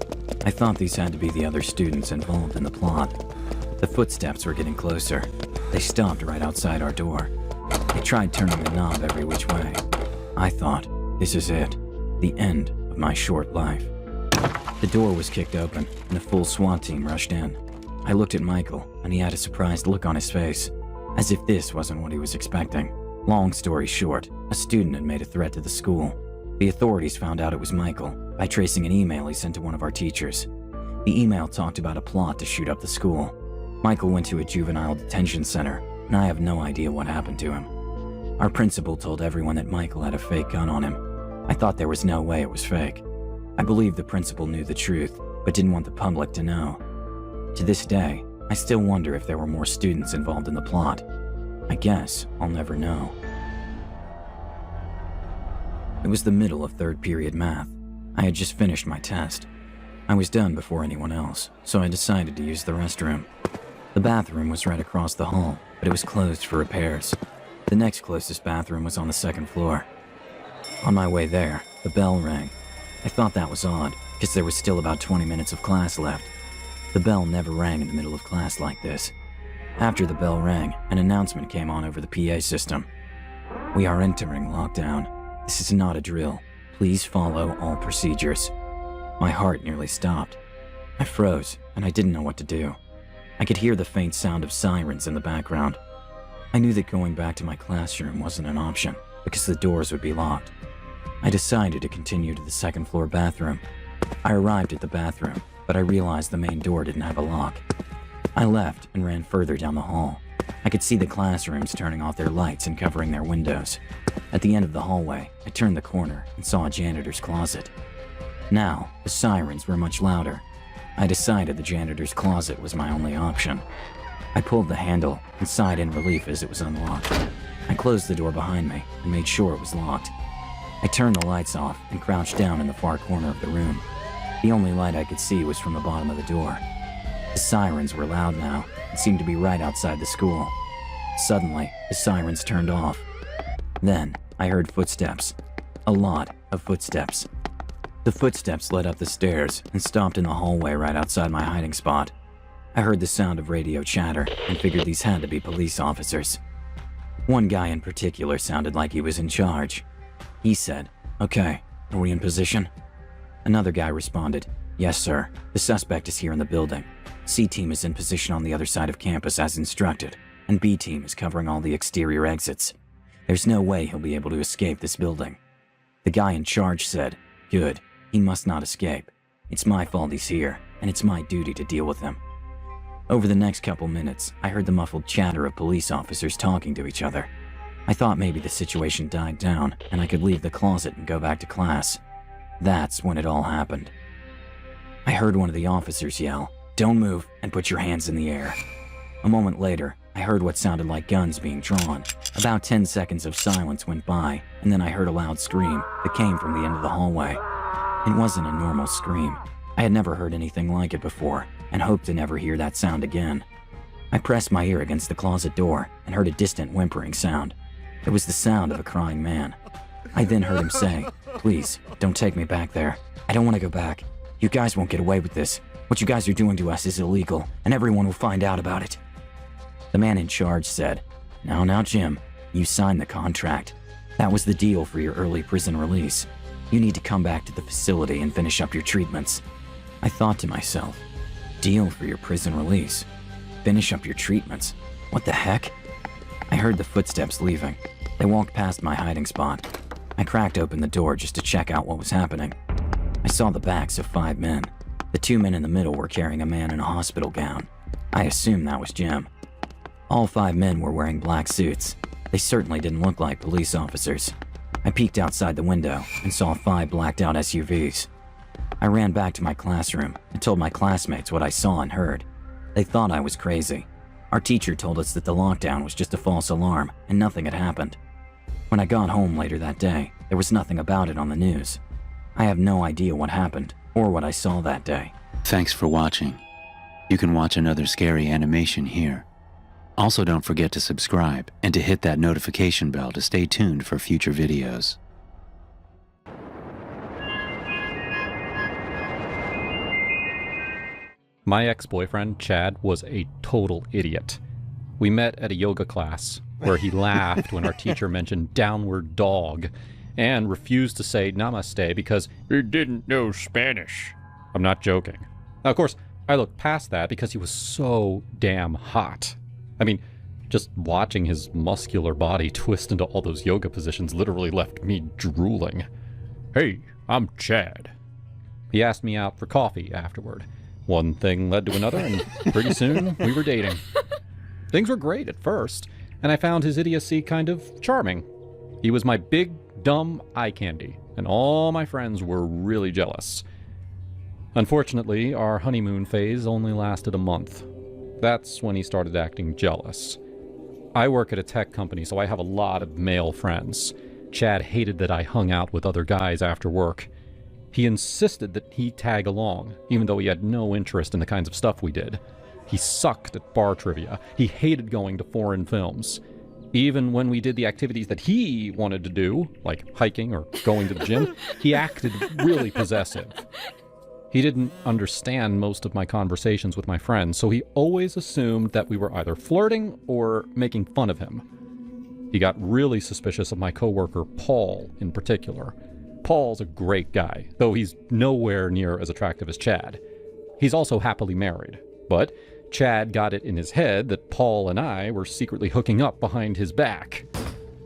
I thought these had to be the other students involved in the plot. The footsteps were getting closer. They stopped right outside our door. They tried turning the knob every which way. I thought, this is it, the end of my short life. The door was kicked open, and a full SWAT team rushed in. I looked at Michael, and he had a surprised look on his face, as if this wasn't what he was expecting. Long story short, a student had made a threat to the school. The authorities found out it was Michael by tracing an email he sent to one of our teachers. The email talked about a plot to shoot up the school. Michael went to a juvenile detention center, and I have no idea what happened to him. Our principal told everyone that Michael had a fake gun on him. I thought there was no way it was fake. I believe the principal knew the truth, but didn't want the public to know. To this day, I still wonder if there were more students involved in the plot. I guess I'll never know. It was the middle of third period math. I had just finished my test. I was done before anyone else, so I decided to use the restroom. The bathroom was right across the hall, but it was closed for repairs. The next closest bathroom was on the second floor. On my way there, the bell rang. I thought that was odd, because there was still about 20 minutes of class left. The bell never rang in the middle of class like this. After the bell rang, an announcement came on over the PA system. We are entering lockdown. This is not a drill. Please follow all procedures. My heart nearly stopped. I froze, and I didn't know what to do. I could hear the faint sound of sirens in the background. I knew that going back to my classroom wasn't an option, because the doors would be locked. I decided to continue to the second floor bathroom. I arrived at the bathroom, but I realized the main door didn't have a lock. I left and ran further down the hall. I could see the classrooms turning off their lights and covering their windows. At the end of the hallway, I turned the corner and saw a janitor's closet. Now, the sirens were much louder. I decided the janitor's closet was my only option. I pulled the handle and sighed in relief as it was unlocked. I closed the door behind me and made sure it was locked. I turned the lights off and crouched down in the far corner of the room. The only light I could see was from the bottom of the door. The sirens were loud now and seemed to be right outside the school. Suddenly, the sirens turned off. Then, I heard footsteps. A lot of footsteps. The footsteps led up the stairs and stopped in the hallway right outside my hiding spot. I heard the sound of radio chatter and figured these had to be police officers. One guy in particular sounded like he was in charge. He said, "Okay, are we in position?" Another guy responded, "Yes, sir. The suspect is here in the building. C team is in position on the other side of campus as instructed, and B team is covering all the exterior exits. There's no way he'll be able to escape this building." The guy in charge said, "Good. He must not escape. It's my fault he's here, and it's my duty to deal with him." Over the next couple minutes, I heard the muffled chatter of police officers talking to each other. I thought maybe the situation died down and I could leave the closet and go back to class. That's when it all happened. I heard one of the officers yell, "Don't move and put your hands in the air." A moment later, I heard what sounded like guns being drawn. About 10 seconds of silence went by, and then I heard a loud scream that came from the end of the hallway. It wasn't a normal scream. I had never heard anything like it before, and hoped to never hear that sound again. I pressed my ear against the closet door and heard a distant whimpering sound. It was the sound of a crying man. I then heard him say, "Please, don't take me back there. I don't want to go back. You guys won't get away with this. What you guys are doing to us is illegal, and everyone will find out about it." The man in charge said, Now, Jim, you signed the contract. That was the deal for your early prison release. You need to come back to the facility and finish up your treatments." I thought to myself, deal for your prison release? Finish up your treatments? What the heck? I heard the footsteps leaving. They walked past my hiding spot. I cracked open the door just to check out what was happening. I saw the backs of 5 men. The 2 men in the middle were carrying a man in a hospital gown. I assumed that was Jim. All 5 men were wearing black suits. They certainly didn't look like police officers. I peeked outside the window and saw 5 blacked out SUVs. I ran back to my classroom and told my classmates what I saw and heard. They thought I was crazy. Our teacher told us that the lockdown was just a false alarm and nothing had happened. When I got home later that day, there was nothing about it on the news. I have no idea what happened or what I saw that day. Thanks for watching. You can watch another scary animation here. Also, don't forget to subscribe and to hit that notification bell to stay tuned for future videos. My ex-boyfriend, Chad, was a total idiot. We met at a yoga class where he laughed when our teacher mentioned downward dog and refused to say namaste because he didn't know Spanish. I'm not joking. Now, of course, I looked past that because he was so damn hot. I mean, just watching his muscular body twist into all those yoga positions literally left me drooling. Hey, I'm Chad. He asked me out for coffee afterward. One thing led to another, and pretty soon we were dating. Things were great at first, and I found his idiocy kind of charming. He was my big, dumb eye candy, and all my friends were really jealous. Unfortunately, our honeymoon phase only lasted a month. That's when he started acting jealous. I work at a tech company, so I have a lot of male friends. Chad hated that I hung out with other guys after work. He insisted that he tag along, even though he had no interest in the kinds of stuff we did. He sucked at bar trivia. He hated going to foreign films. Even when we did the activities that he wanted to do, like hiking or going to the gym, he acted really possessive. He didn't understand most of my conversations with my friends, so he always assumed that we were either flirting or making fun of him. He got really suspicious of my coworker, Paul, in particular. Paul's a great guy, though he's nowhere near as attractive as Chad. He's also happily married, but Chad got it in his head that Paul and I were secretly hooking up behind his back.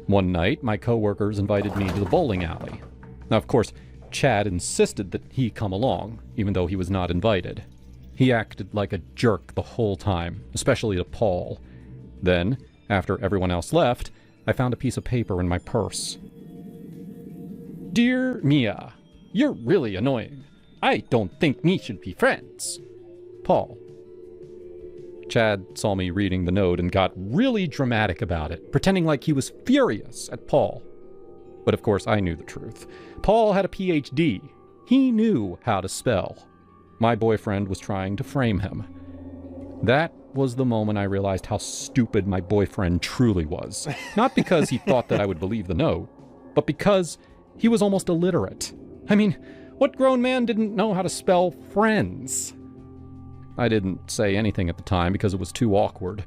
One night, my coworkers invited me to the bowling alley. Now, of course, Chad insisted that he come along, even though he was not invited. He acted like a jerk the whole time, especially to Paul. Then, after everyone else left, I found a piece of paper in my purse. Dear Mia, you're really annoying. I don't think we should be friends. Paul. Chad saw me reading the note and got really dramatic about it, pretending like he was furious at Paul. But of course I knew the truth. Paul had a PhD. He knew how to spell. My boyfriend was trying to frame him. That was the moment I realized how stupid my boyfriend truly was. Not because he thought that I would believe the note, but because he was almost illiterate. I mean, what grown man didn't know how to spell friends? I didn't say anything at the time because it was too awkward.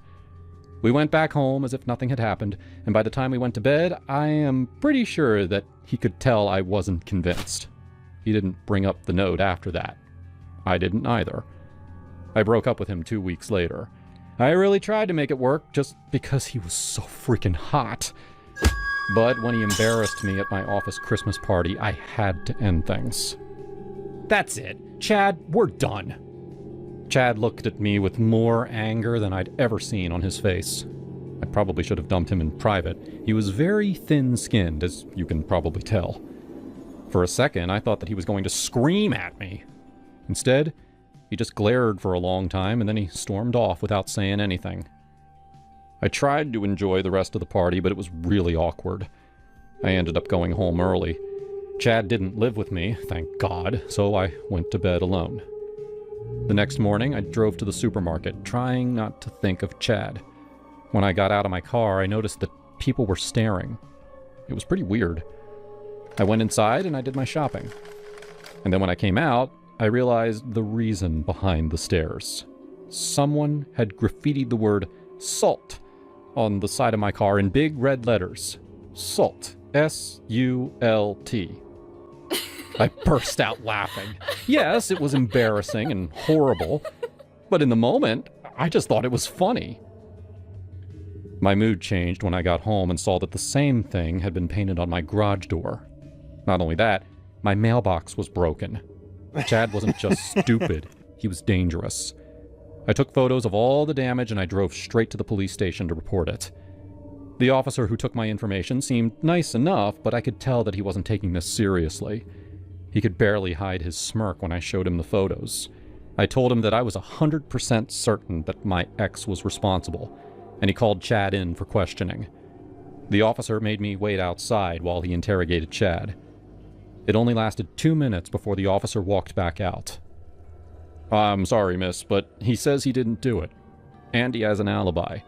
We went back home as if nothing had happened, and by the time we went to bed, I am pretty sure that he could tell I wasn't convinced. He didn't bring up the note after that. I didn't either. I broke up with him 2 weeks later. I really tried to make it work just because he was so freaking hot. But when he embarrassed me at my office Christmas party, I had to end things. That's it. Chad, we're done. Chad looked at me with more anger than I'd ever seen on his face. I probably should have dumped him in private. He was very thin-skinned, as you can probably tell. For a second, I thought that he was going to scream at me. Instead, he just glared for a long time, and then he stormed off without saying anything. I tried to enjoy the rest of the party, but it was really awkward. I ended up going home early. Chad didn't live with me, thank God, so I went to bed alone. The next morning, I drove to the supermarket, trying not to think of Chad. When I got out of my car, I noticed that people were staring. It was pretty weird. I went inside and I did my shopping. And then when I came out, I realized the reason behind the stares. Someone had graffitied the word SALT on the side of my car in big red letters. SALT. S-U-L-T. I burst out laughing. Yes, it was embarrassing and horrible, but in the moment, I just thought it was funny. My mood changed when I got home and saw that the same thing had been painted on my garage door. Not only that, my mailbox was broken. Chad wasn't just stupid, he was dangerous. I took photos of all the damage and I drove straight to the police station to report it. The officer who took my information seemed nice enough, but I could tell that he wasn't taking this seriously. He could barely hide his smirk when I showed him the photos. I told him that I was 100% certain that my ex was responsible, and he called Chad in for questioning. The officer made me wait outside while he interrogated Chad. It only lasted 2 minutes before the officer walked back out. "I'm sorry, miss, but he says he didn't do it. And he has an alibi."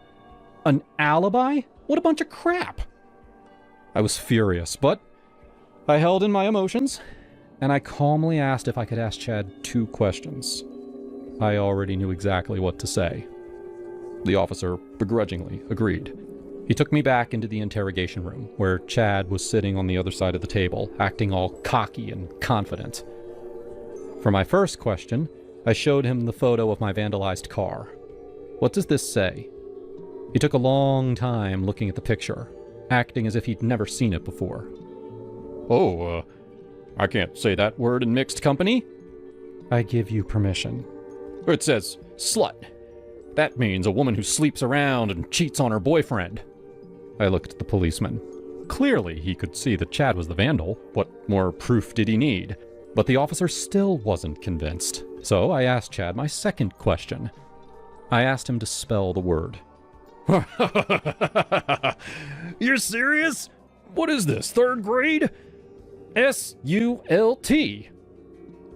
An alibi? What a bunch of crap! I was furious, but I held in my emotions, and I calmly asked if I could ask Chad 2 questions. I already knew exactly what to say. The officer begrudgingly agreed. He took me back into the interrogation room, where Chad was sitting on the other side of the table, acting all cocky and confident. For my first question, I showed him the photo of my vandalized car. "What does this say?" He took a long time looking at the picture, acting as if he'd never seen it before. I can't say that word in mixed company." "I give you permission." "It says slut. That means a woman who sleeps around and cheats on her boyfriend." I looked at the policeman. Clearly, he could see that Chad was the vandal. What more proof did he need? But the officer still wasn't convinced. So I asked Chad my second question. I asked him to spell the word. "You're serious? What is this, 3rd grade? S-U-L-T.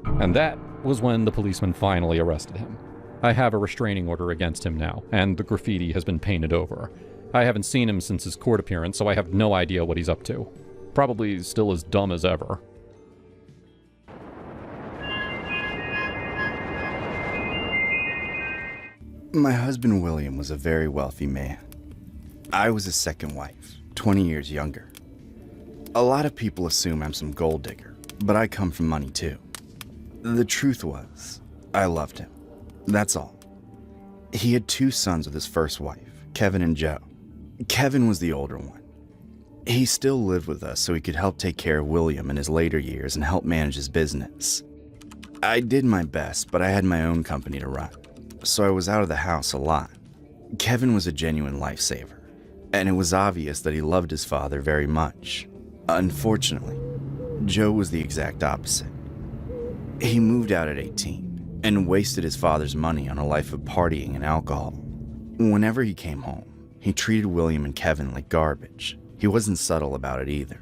And that was when the policeman finally arrested him. I have a restraining order against him now, and the graffiti has been painted over. I haven't seen him since his court appearance, so I have no idea what he's up to. Probably still as dumb as ever. My husband William was a very wealthy man. I was his second wife, 20 years younger. A lot of people assume I'm some gold digger, but I come from money too. The truth was, I loved him. That's all. He had 2 sons with his first wife, Kevin and Joe. Kevin was the older one. He still lived with us so he could help take care of William in his later years and help manage his business. I did my best, but I had my own company to run, so I was out of the house a lot. Kevin was a genuine lifesaver, and it was obvious that he loved his father very much. Unfortunately, Joe was the exact opposite. He moved out at 18 and wasted his father's money on a life of partying and alcohol. Whenever he came home, he treated William and Kevin like garbage. He wasn't subtle about it either.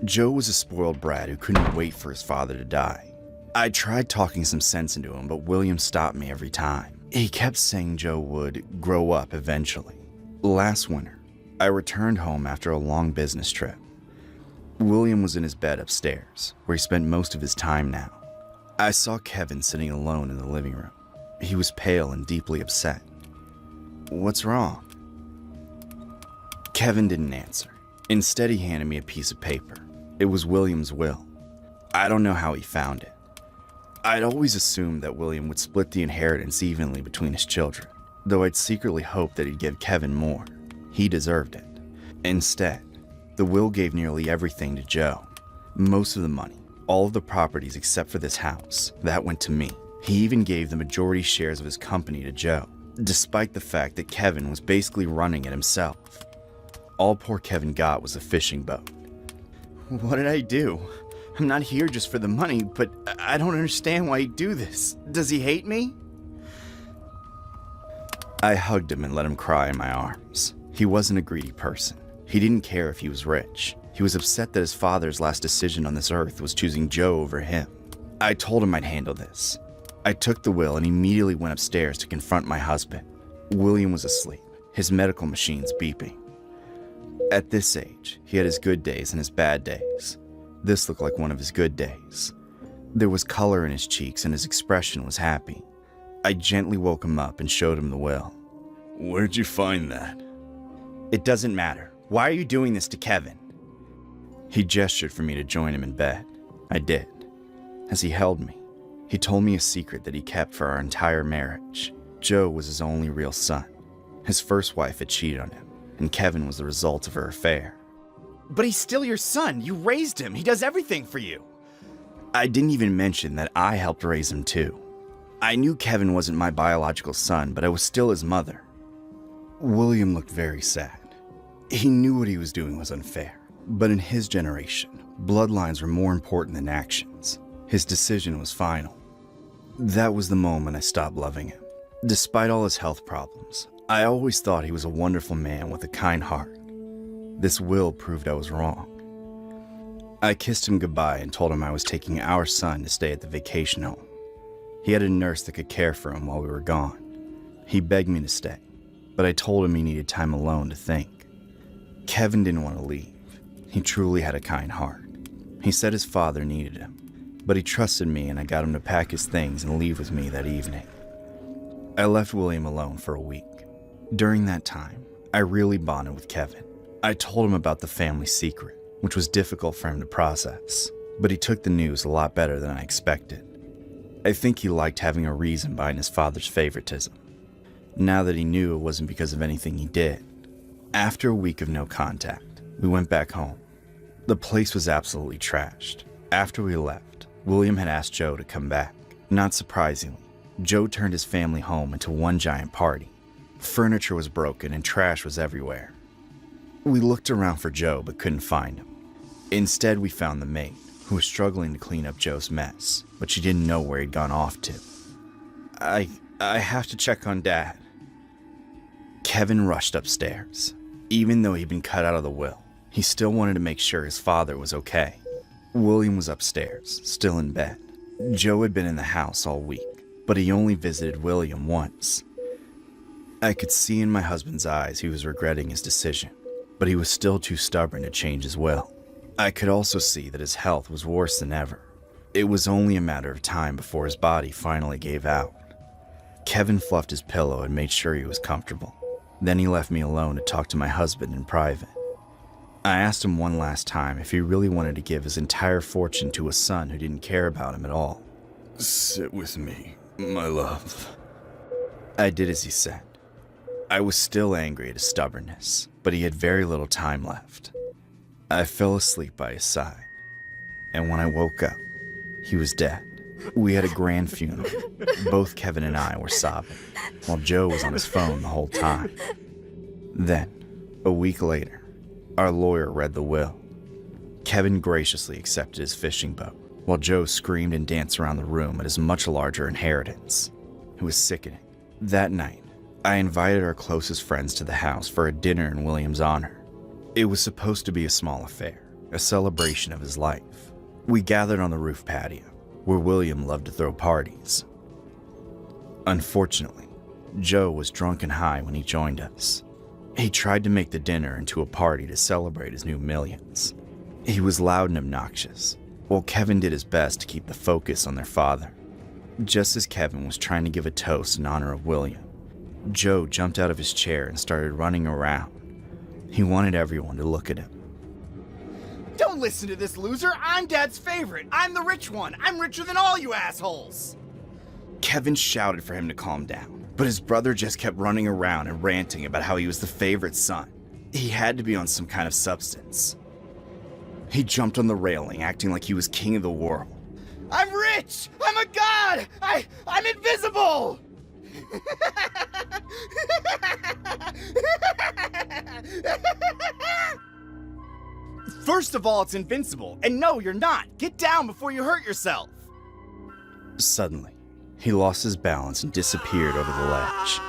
Joe was a spoiled brat who couldn't wait for his father to die. I tried talking some sense into him, but William stopped me every time. He kept saying Joe would grow up eventually. Last winter, I returned home after a long business trip. William was in his bed upstairs, where he spent most of his time now. I saw Kevin sitting alone in the living room. He was pale and deeply upset. "What's wrong?" Kevin didn't answer. Instead, he handed me a piece of paper. It was William's will. I don't know how he found it. I'd always assumed that William would split the inheritance evenly between his children, though I'd secretly hoped that he'd give Kevin more. He deserved it. Instead, the will gave nearly everything to Joe. Most of the money, all of the properties except for this house, that went to me. He even gave the majority shares of his company to Joe, despite the fact that Kevin was basically running it himself. All poor Kevin got was a fishing boat. What did I do? I'm not here just for the money, but I don't understand why he'd do this. Does he hate me? I hugged him and let him cry in my arms. He wasn't a greedy person. He didn't care if he was rich. He was upset that his father's last decision on this earth was choosing Joe over him. I told him I'd handle this. I took the will and immediately went upstairs to confront my husband. William was asleep, his medical machines beeping. At this age, he had his good days and his bad days. This looked like one of his good days. There was color in his cheeks and his expression was happy. I gently woke him up and showed him the will. "Where'd you find that?" "It doesn't matter. Why are you doing this to Kevin?" He gestured for me to join him in bed. I did. As he held me, he told me a secret that he kept for our entire marriage. Joe was his only real son. His first wife had cheated on him, and Kevin was the result of her affair. "But he's still your son. You raised him. He does everything for you." I didn't even mention that I helped raise him too. I knew Kevin wasn't my biological son, but I was still his mother. William looked very sad. He knew what he was doing was unfair, but in his generation, Bloodlines were more important than actions. His decision was final. That was the moment I stopped loving him. Despite all his health problems, I always thought he was a wonderful man with a kind heart. This will proved I was wrong. I kissed him goodbye and told him I was taking our son to stay at the vacation home. He had a nurse that could care for him while we were gone. He begged me to stay, but I told him he needed time alone to think. Kevin didn't want to leave. He truly had a kind heart. He said his father needed him, but he trusted me and I got him to pack his things and leave with me that evening. I left William alone for a week. During that time, I really bonded with Kevin. I told him about the family secret, which was difficult for him to process, but he took the news a lot better than I expected. I think he liked having a reason behind his father's favoritism, now that he knew it wasn't because of anything he did. After a week of no contact, we went back home. The place was absolutely trashed. After we left, William had asked Joe to come back. Not surprisingly, Joe turned his family home into one giant party. Furniture was broken and trash was everywhere. We looked around for Joe but couldn't find him. Instead, we found the maid, who was struggling to clean up Joe's mess, but she didn't know where he'd gone off to. I have to check on Dad. Kevin rushed upstairs. Even though he'd been cut out of the will, he still wanted to make sure his father was okay. William was upstairs, still in bed. Joe had been in the house all week, but he only visited William once. I could see in my husband's eyes he was regretting his decision, but he was still too stubborn to change his will. I could also see that his health was worse than ever. It was only a matter of time before his body finally gave out. Kevin fluffed his pillow and made sure he was comfortable. Then he left me alone to talk to my husband in private. I asked him one last time if he really wanted to give his entire fortune to a son who didn't care about him at all. "Sit with me, my love." I did as he said. I was still angry at his stubbornness, but he had very little time left. I fell asleep by his side, and when I woke up, he was dead. We had a grand funeral. Both Kevin and I were sobbing, while Joe was on his phone the whole time. Then, a week later, our lawyer read the will. Kevin graciously accepted his fishing boat, while Joe screamed and danced around the room at his much larger inheritance. It was sickening. That night, I invited our closest friends to the house for a dinner in William's honor. It was supposed to be a small affair, a celebration of his life. We gathered on the roof patio, where William loved to throw parties. Unfortunately, Joe was drunk and high when he joined us. He tried to make the dinner into a party to celebrate his new millions. He was loud and obnoxious, while Kevin did his best to keep the focus on their father. Just as Kevin was trying to give a toast in honor of William, Joe jumped out of his chair and started running around. He wanted everyone to look at him. "Don't listen to this loser. I'm Dad's favorite. I'm the rich one. I'm richer than all you assholes." Kevin shouted for him to calm down, but his brother just kept running around and ranting about how he was the favorite son. He had to be on some kind of substance. He jumped on the railing, acting like he was king of the world. "I'm rich. I'm a god. I'm invisible." "First of all, it's invincible. And no, you're not. Get down before you hurt yourself." Suddenly, he lost his balance and disappeared over the ledge.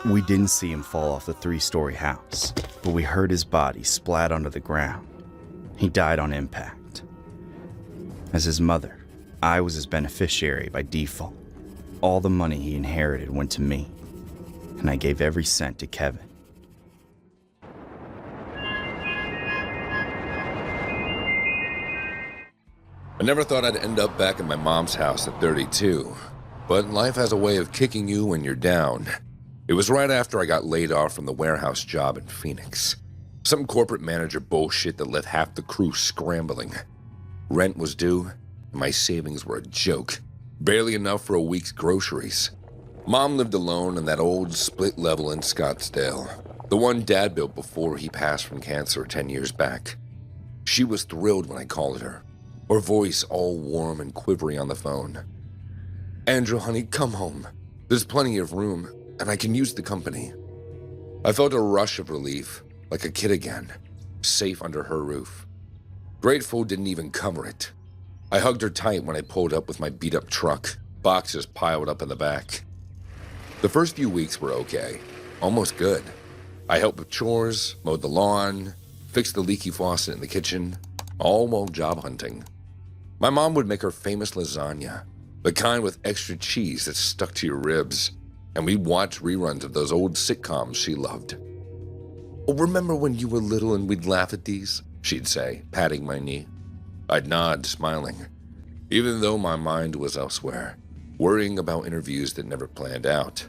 We didn't see him fall off the 3-story house, but we heard his body splat onto the ground. He died on impact. As his mother, I was his beneficiary by default. All the money he inherited went to me, and I gave every cent to Kevin. I never thought I'd end up back in my mom's house at 32, but life has a way of kicking you when you're down. It was right after I got laid off from the warehouse job in Phoenix. Some corporate manager bullshit that left half the crew scrambling. Rent was due, and my savings were a joke. Barely enough for a week's groceries. Mom lived alone in that old split level in Scottsdale, the one Dad built before he passed from cancer 10 years back. She was thrilled when I called her voice all warm and quivery on the phone. "Andrew, honey, come home. There's plenty of room, and I can use the company." I felt a rush of relief, like a kid again, safe under her roof. Grateful didn't even cover it. I hugged her tight when I pulled up with my beat-up truck, boxes piled up in the back. The first few weeks were okay, almost good. I helped with chores, mowed the lawn, fixed the leaky faucet in the kitchen, all while job hunting. My mom would make her famous lasagna, the kind with extra cheese that stuck to your ribs, and we'd watch reruns of those old sitcoms she loved. "Oh, remember when you were little and we'd laugh at these?" she'd say, patting my knee. I'd nod, smiling, even though my mind was elsewhere, worrying about interviews that never planned out.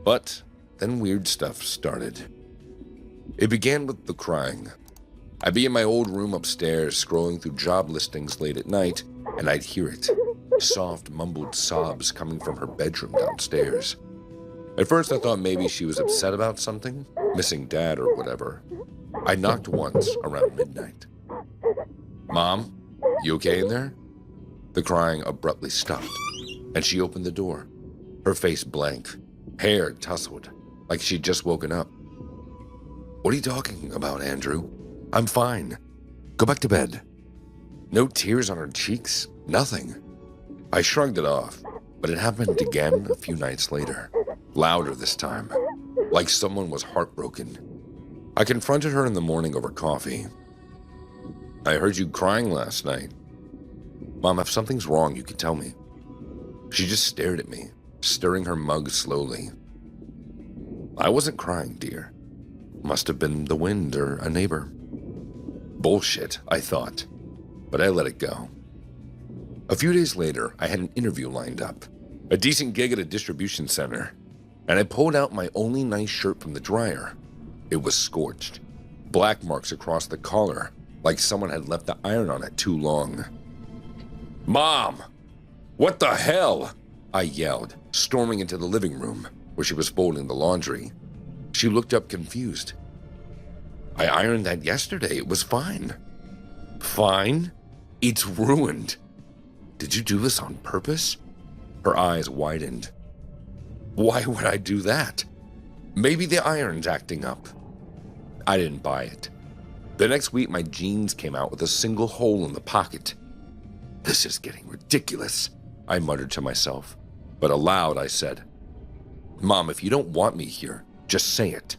But then weird stuff started. It began with the crying. I'd be in my old room upstairs, scrolling through job listings late at night, and I'd hear it. Soft, mumbled sobs coming from her bedroom downstairs. At first I thought maybe she was upset about something, missing Dad or whatever. I knocked once around midnight. "Mom, you okay in there?" The crying abruptly stopped, and she opened the door, her face blank, hair tousled, like she'd just woken up. "What are you talking about, Andrew? I'm fine. Go back to bed." No tears on her cheeks, nothing. I shrugged it off, but it happened again a few nights later, louder this time, like someone was heartbroken. I confronted her in the morning over coffee. "I heard you crying last night. Mom, if something's wrong, you can tell me." She just stared at me, stirring her mug slowly. "I wasn't crying, dear. Must have been the wind or a neighbor." Bullshit, I thought, but I let it go. A few days later, I had an interview lined up, a decent gig at a distribution center, and I pulled out my only nice shirt from the dryer. It was scorched, black marks across the collar, like someone had left the iron on it too long. "Mom, what the hell?" I yelled, storming into the living room, where she was folding the laundry. She looked up confused. "I ironed that yesterday. It was fine." "Fine? It's ruined. Did you do this on purpose?" Her eyes widened. "Why would I do that? Maybe the iron's acting up." I didn't buy it. The next week, my jeans came out with a single hole in the pocket. "This is getting ridiculous," I muttered to myself. But aloud, I said, "Mom, if you don't want me here, just say it."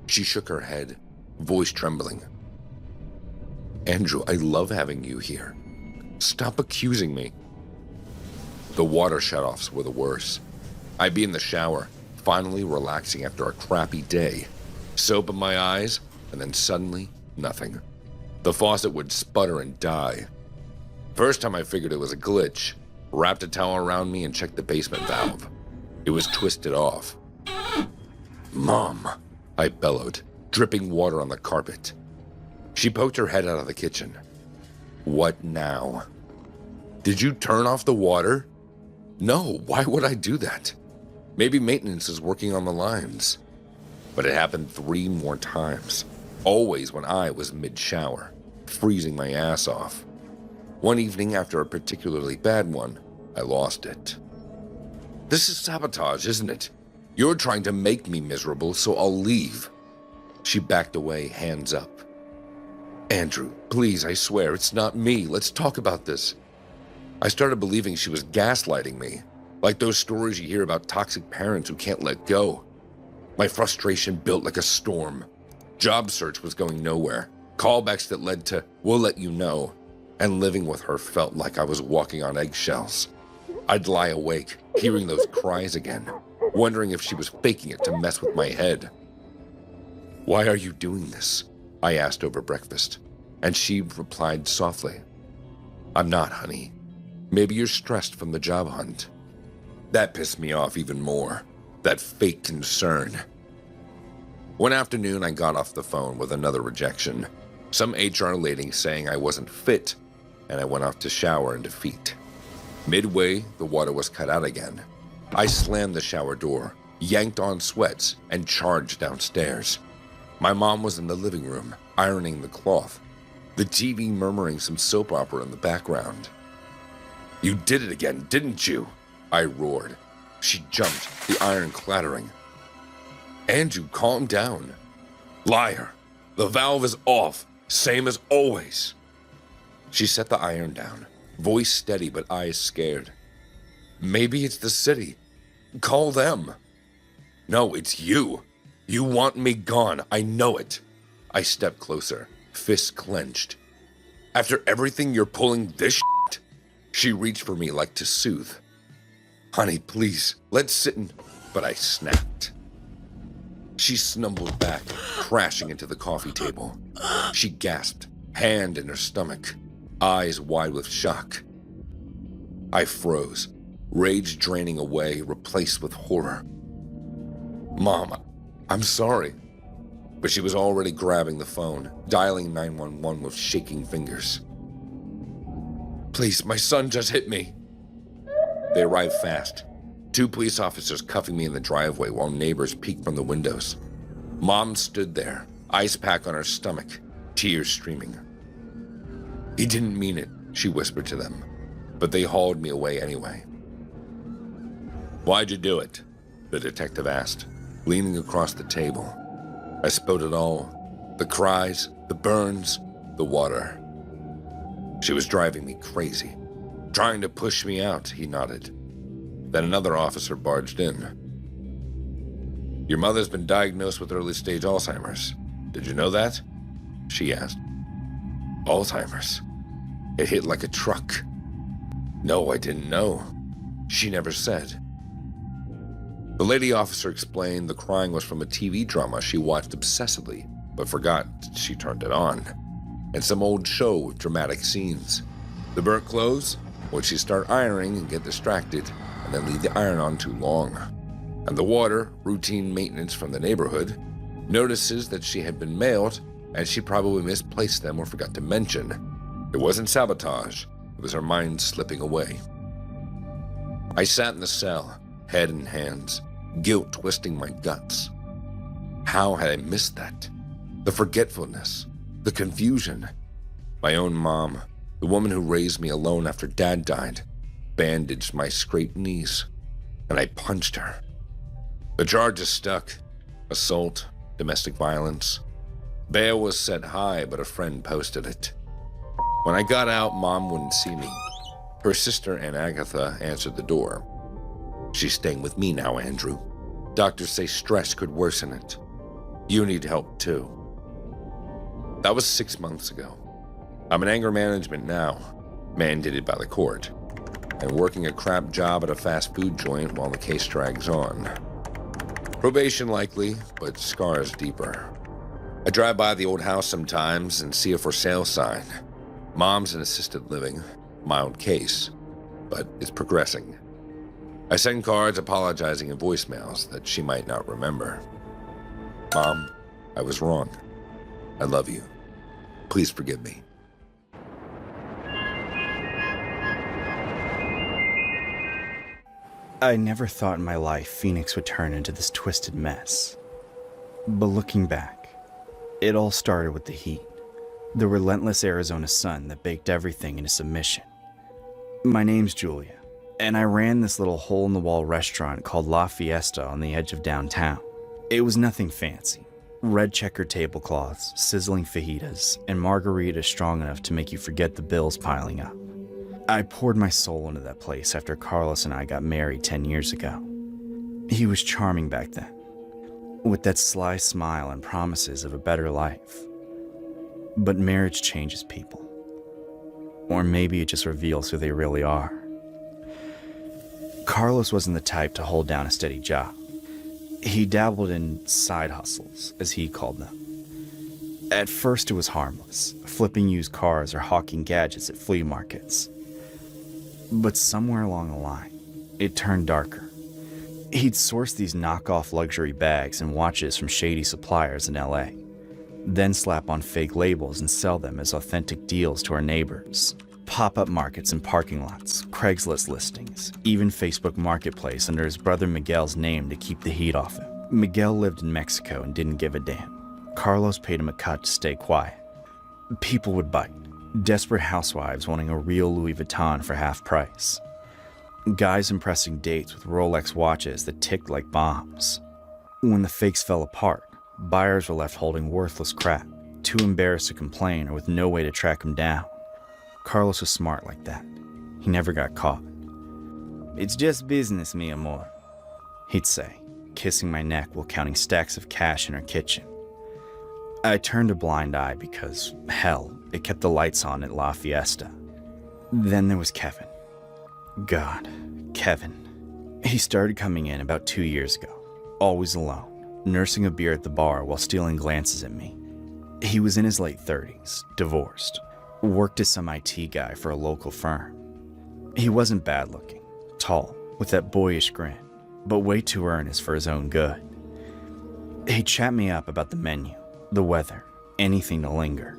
She shook her head, voice trembling. "Andrew, I love having you here. Stop accusing me." The water shutoffs were the worst. I'd be in the shower, finally relaxing after a crappy day. Soap in my eyes, and then suddenly, nothing. The faucet would sputter and die. First time I figured it was a glitch, wrapped a towel around me and checked the basement valve. It was twisted off. "Mom," I bellowed, dripping water on the carpet. She poked her head out of the kitchen. "What now?" "Did you turn off the water?" "No, why would I do that? Maybe maintenance is working on the lines." But it happened 3 more times, always when I was mid-shower, freezing my ass off. One evening after a particularly bad one, I lost it. "This is sabotage, isn't it? You're trying to make me miserable, so I'll leave." She backed away, hands up. "Andrew, please, I swear, it's not me. Let's talk about this." I started believing she was gaslighting me, like those stories you hear about toxic parents who can't let go. My frustration built like a storm. Job search was going nowhere. Callbacks that led to, "we'll let you know," and living with her felt like I was walking on eggshells. I'd lie awake, hearing those cries again, wondering if she was faking it to mess with my head. "Why are you doing this?" I asked over breakfast, and she replied softly, "I'm not, honey. Maybe you're stressed from the job hunt." That pissed me off even more, that fake concern. One afternoon, I got off the phone with another rejection, some HR lady saying I wasn't fit, and I went off to shower in defeat. Midway, the water was cut out again. I slammed the shower door, yanked on sweats, and charged downstairs. My mom was in the living room, ironing the cloth, the TV murmuring some soap opera in the background. "You did it again, didn't you?" I roared. She jumped, the iron clattering. "Andrew, calm down." "Liar. The valve is off, same as always." She set the iron down, voice steady but eyes scared. Maybe it's the city. Call them. No, it's you. You want me gone. I know it. I stepped closer, fists clenched. After everything you're pulling this shit? She reached for me like to soothe. Honey, please, let's sit and... But I snapped. She snumbled back, crashing into the coffee table. She gasped, hand in her stomach, eyes wide with shock. I froze, rage draining away, replaced with horror. Mom, I'm sorry. But she was already grabbing the phone, dialing 911 with shaking fingers. Please, my son just hit me. They arrived fast. 2 police officers cuffing me in the driveway while neighbors peeked from the windows. Mom stood there, ice pack on her stomach, tears streaming. He didn't mean it, she whispered to them, but they hauled me away anyway. Why'd you do it? The detective asked, leaning across the table. I spilled it all. The cries, the burns, the water. She was driving me crazy. Trying to push me out, he nodded. Then another officer barged in. Your mother's been diagnosed with early-stage Alzheimer's. Did you know that? She asked. Alzheimer's? It hit like a truck. No, I didn't know. She never said. The lady officer explained the crying was from a TV drama she watched obsessively, but forgot she turned it on. And some old show with dramatic scenes. The burnt clothes? Would she start ironing and get distracted, and then leave the iron on too long? And the water, routine maintenance from the neighborhood, notices that she had been mailed, and she probably misplaced them or forgot to mention. It wasn't sabotage, it was her mind slipping away. I sat in the cell, head in hands, guilt twisting my guts. How had I missed that? The forgetfulness, the confusion. My own mom, the woman who raised me alone after Dad died, bandaged my scraped knees, and I punched her. The charges stuck. Assault, domestic violence. Bail was set high, but a friend posted it. When I got out, Mom wouldn't see me. Her sister, Aunt Agatha, answered the door. She's staying with me now, Andrew. Doctors say stress could worsen it. You need help, too. That was 6 months ago. I'm in anger management now, mandated by the court, and working a crap job at a fast food joint while the case drags on. Probation likely, but scars deeper. I drive by the old house sometimes and see a for sale sign. Mom's in assisted living, mild case, but it's progressing. I send cards apologizing in voicemails that she might not remember. Mom, I was wrong. I love you. Please forgive me. I never thought in my life Phoenix would turn into this twisted mess. But looking back, it all started with the heat. The relentless Arizona sun that baked everything into submission. My name's Julia, and I ran this little hole-in-the-wall restaurant called La Fiesta on the edge of downtown. It was nothing fancy. Red checkered tablecloths, sizzling fajitas, and margaritas strong enough to make you forget the bills piling up. I poured my soul into that place after Carlos and I got married 10 years ago. He was charming back then, with that sly smile and promises of a better life. But marriage changes people. Or maybe it just reveals who they really are. Carlos wasn't the type to hold down a steady job. He dabbled in side hustles, as he called them. At first it was harmless, flipping used cars or hawking gadgets at flea markets. But somewhere along the line, it turned darker. He'd source these knockoff luxury bags and watches from shady suppliers in LA, then slap on fake labels and sell them as authentic deals to our neighbors. Pop-up markets and parking lots, Craigslist listings, even Facebook Marketplace under his brother Miguel's name to keep the heat off him. Miguel lived in Mexico and didn't give a damn. Carlos paid him a cut to stay quiet. People would bite. Desperate housewives wanting a real Louis Vuitton for half price. Guys impressing dates with Rolex watches that ticked like bombs. When the fakes fell apart, buyers were left holding worthless crap, too embarrassed to complain or with no way to track them down. Carlos was smart like that. He never got caught. "It's just business, mi amor," he'd say, kissing my neck while counting stacks of cash in our kitchen. I turned a blind eye because, hell, it kept the lights on at La Fiesta. Then there was Kevin. God, Kevin. He started coming in about 2 years ago, always alone, nursing a beer at the bar while stealing glances at me. He was in his late 30s, divorced, worked as some IT guy for a local firm. He wasn't bad looking, tall, with that boyish grin, but way too earnest for his own good. He'd chat me up about the menu, the weather, anything to linger.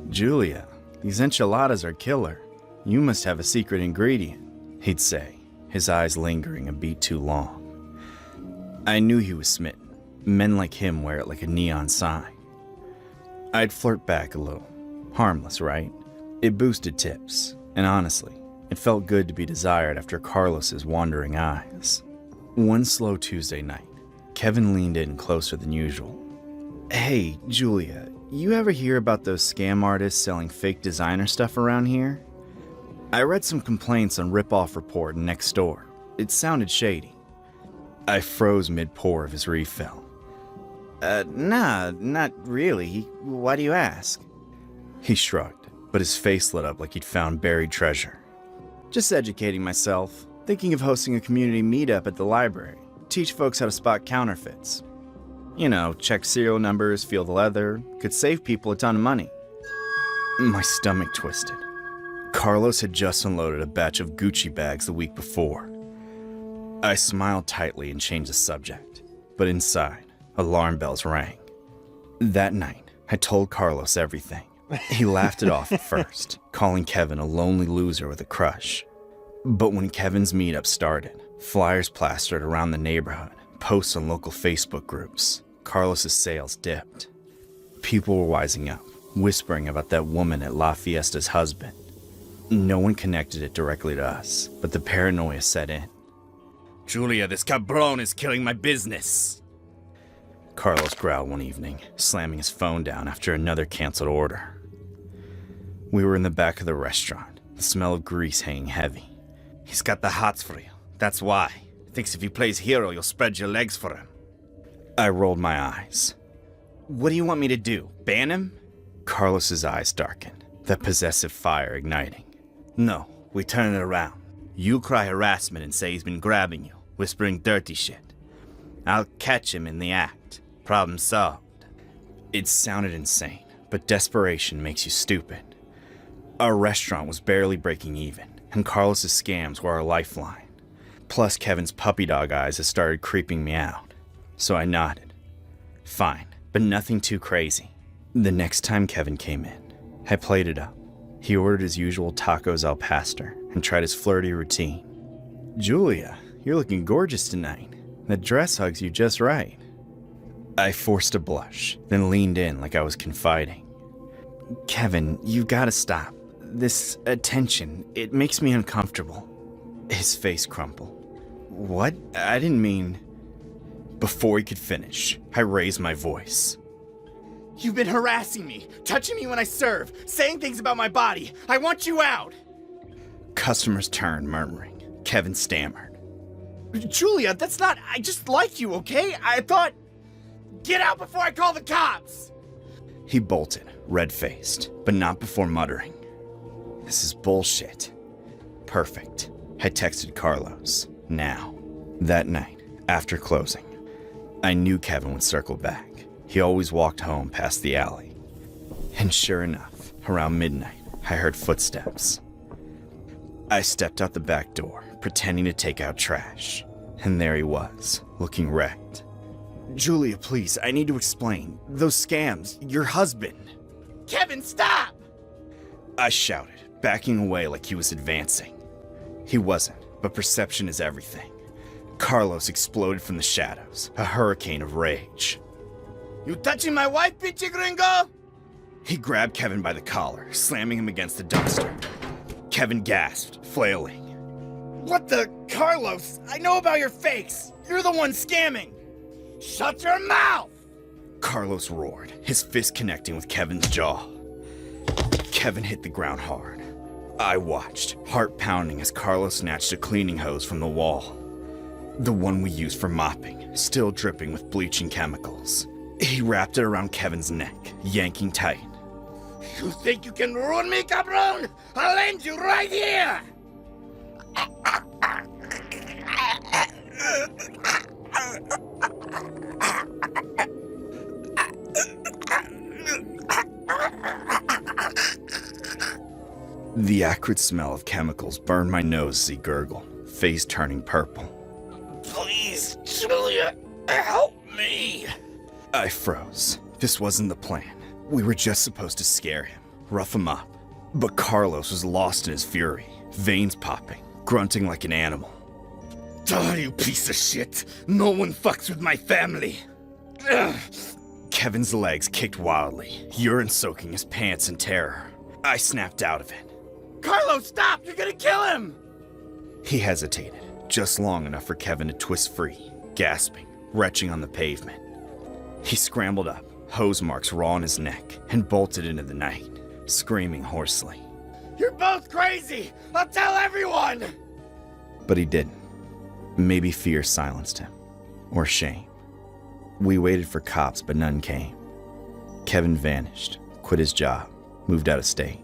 "Julia, these enchiladas are killer. You must have a secret ingredient," he'd say, his eyes lingering a beat too long. I knew he was smitten. Men like him wear it like a neon sign. I'd flirt back a little. Harmless, right? It boosted tips, and honestly, it felt good to be desired after Carlos's wandering eyes. One slow Tuesday night, Kevin leaned in closer than usual. "Hey, Julia, you ever hear about those scam artists selling fake designer stuff around here? I read some complaints on Rip-Off Report next door. It sounded shady." I froze mid-pour of his refill. Nah, not really. Why do you ask?" He shrugged, but his face lit up like he'd found buried treasure. "Just educating myself. Thinking of hosting a community meetup at the library. Teach folks how to spot counterfeits. You know, check serial numbers, feel the leather. Could save people a ton of money." My stomach twisted. Carlos had just unloaded a batch of Gucci bags the week before. I smiled tightly and changed the subject, but inside, alarm bells rang. That night, I told Carlos everything. He laughed it off at first, calling Kevin a lonely loser with a crush. But when Kevin's meetup started, flyers plastered around the neighborhood, posts on local Facebook groups, Carlos's sales dipped. People were wising up, whispering about that woman at La Fiesta's husband. No one connected it directly to us, but the paranoia set in. "Julia, this cabron is killing my business," Carlos growled one evening, slamming his phone down after another canceled order. We were in the back of the restaurant, the smell of grease hanging heavy. "He's got the hots for you, that's why. Thinks if he plays hero, you'll spread your legs for him." I rolled my eyes. "What do you want me to do, ban him?" Carlos's eyes darkened, that possessive fire igniting. "No, we turn it around. You cry harassment and say he's been grabbing you, whispering dirty shit. I'll catch him in the act. Problem solved." It sounded insane, but desperation makes you stupid. Our restaurant was barely breaking even, and Carlos's scams were our lifeline. Plus, Kevin's puppy dog eyes had started creeping me out. So I nodded. Fine, but nothing too crazy. The next time Kevin came in, I played it up. He ordered his usual tacos al pastor and tried his flirty routine. "Julia, you're looking gorgeous tonight. That dress hugs you just right." I forced a blush, then leaned in like I was confiding. "Kevin, you gotta stop. This attention, it makes me uncomfortable." His face crumpled. "What? I didn't mean..." Before he could finish, I raised my voice. "You've been harassing me, touching me when I serve, saying things about my body. I want you out." Customers turned, murmuring. Kevin stammered. "Julia, that's not... I just like you, okay? I thought... Get out before I call the cops!" He bolted, red-faced, but not before muttering. "This is bullshit." Perfect. I texted Carlos. Now. That night, after closing, I knew Kevin would circle back. He always walked home past the alley. And sure enough, around midnight, I heard footsteps. I stepped out the back door, pretending to take out trash. And there he was, looking wrecked. "Julia, please, I need to explain. Those scams, your husband..." "Kevin, stop!" I shouted, backing away like he was advancing. He wasn't, but perception is everything. Carlos exploded from the shadows, a hurricane of rage. "You touching my wife, pinche gringo?" He grabbed Kevin by the collar, slamming him against the dumpster. Kevin gasped, flailing. "What the... Carlos, I know about your fakes. You're the one scamming." "Shut your mouth!" Carlos roared, his fist connecting with Kevin's jaw. Kevin hit the ground hard, I watched, heart pounding, as Carlos snatched a cleaning hose from the wall. The one we used for mopping, still dripping with bleaching chemicals. He wrapped it around Kevin's neck, yanking tight. You think you can ruin me, cabron? I'll end you right here! The acrid smell of chemicals burned my nose as he gurgled, face turning purple. Please, Julia, help me! I froze. This wasn't the plan. We were just supposed to scare him, rough him up. But Carlos was lost in his fury, veins popping, grunting like an animal. Die, you piece of shit! No one fucks with my family! Ugh. Kevin's legs kicked wildly, urine soaking his pants in terror. I snapped out of it. Carlos, stop! You're gonna kill him! He hesitated, just long enough for Kevin to twist free, gasping, retching on the pavement. He scrambled up, hose marks raw on his neck, and bolted into the night, screaming hoarsely. You're both crazy! I'll tell everyone! But he didn't. Maybe fear silenced him, or shame. We waited for cops, but none came. Kevin vanished, quit his job, moved out of state.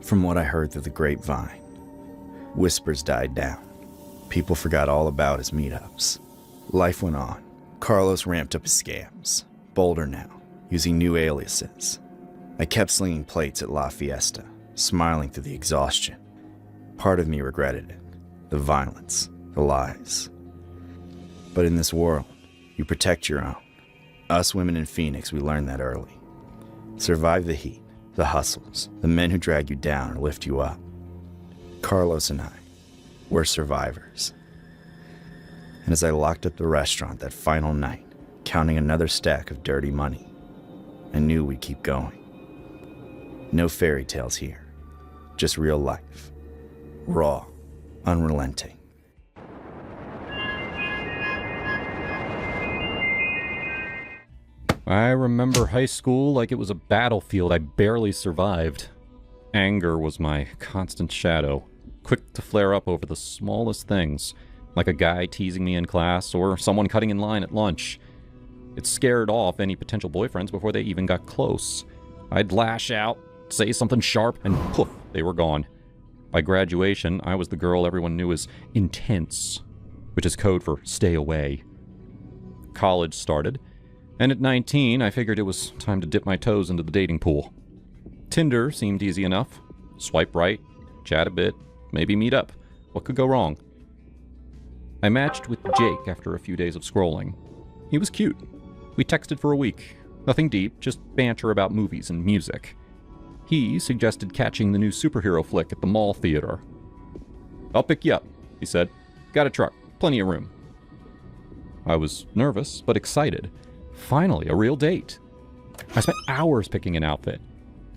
From what I heard through the grapevine, whispers died down. People forgot all about his meetups. Life went on. Carlos ramped up his scams, bolder now, using new aliases. I kept slinging plates at La Fiesta, smiling through the exhaustion. Part of me regretted it. The violence, the lies. But in this world, you protect your own. Us women in Phoenix, we learned that early. Survive the heat, the hustles, the men who drag you down or lift you up. Carlos and I, we're survivors. And as I locked up the restaurant that final night, counting another stack of dirty money, I knew we'd keep going. No fairy tales here, just real life. Raw, unrelenting. I remember high school like it was a battlefield I barely survived. Anger was my constant shadow, quick to flare up over the smallest things, like a guy teasing me in class or someone cutting in line at lunch. It scared off any potential boyfriends before they even got close. I'd lash out, say something sharp, and poof, they were gone. By graduation, I was the girl everyone knew as intense, which is code for stay away. College started, and at 19, I figured it was time to dip my toes into the dating pool. Tinder seemed easy enough. Swipe right, chat a bit, maybe meet up. What could go wrong? I matched with Jake after a few days of scrolling. He was cute. We texted for a week. Nothing deep, just banter about movies and music. He suggested catching the new superhero flick at the mall theater. "I'll pick you up," he said. "Got a truck, plenty of room." I was nervous, but excited. Finally, a real date. I spent hours picking an outfit.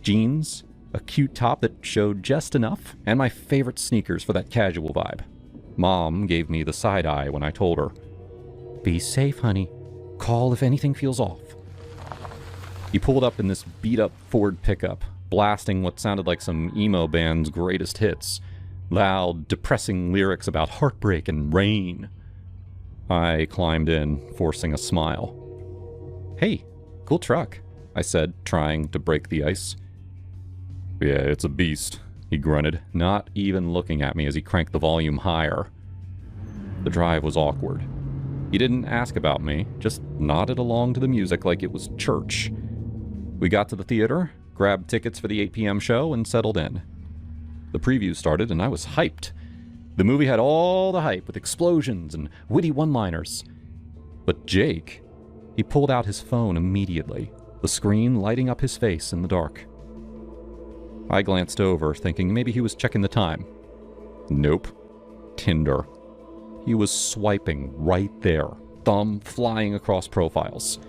Jeans, a cute top that showed just enough, and my favorite sneakers for that casual vibe. Mom gave me the side eye when I told her, "Be safe, honey. Call if anything feels off." He pulled up in this beat-up Ford pickup, blasting what sounded like some emo band's greatest hits. Loud, depressing lyrics about heartbreak and rain. I climbed in, forcing a smile. "Hey, cool truck," I said, trying to break the ice. "Yeah, it's a beast," he grunted, not even looking at me as he cranked the volume higher. The drive was awkward. He didn't ask about me, just nodded along to the music like it was church. We got to the theater, grabbed tickets for the 8 p.m. show, and settled in. The preview started, and I was hyped. The movie had all the hype with explosions and witty one-liners. But Jake, he pulled out his phone immediately, the screen lighting up his face in the dark. I glanced over, thinking maybe he was checking the time. Nope. Tinder. He was swiping right there, thumb flying across profiles.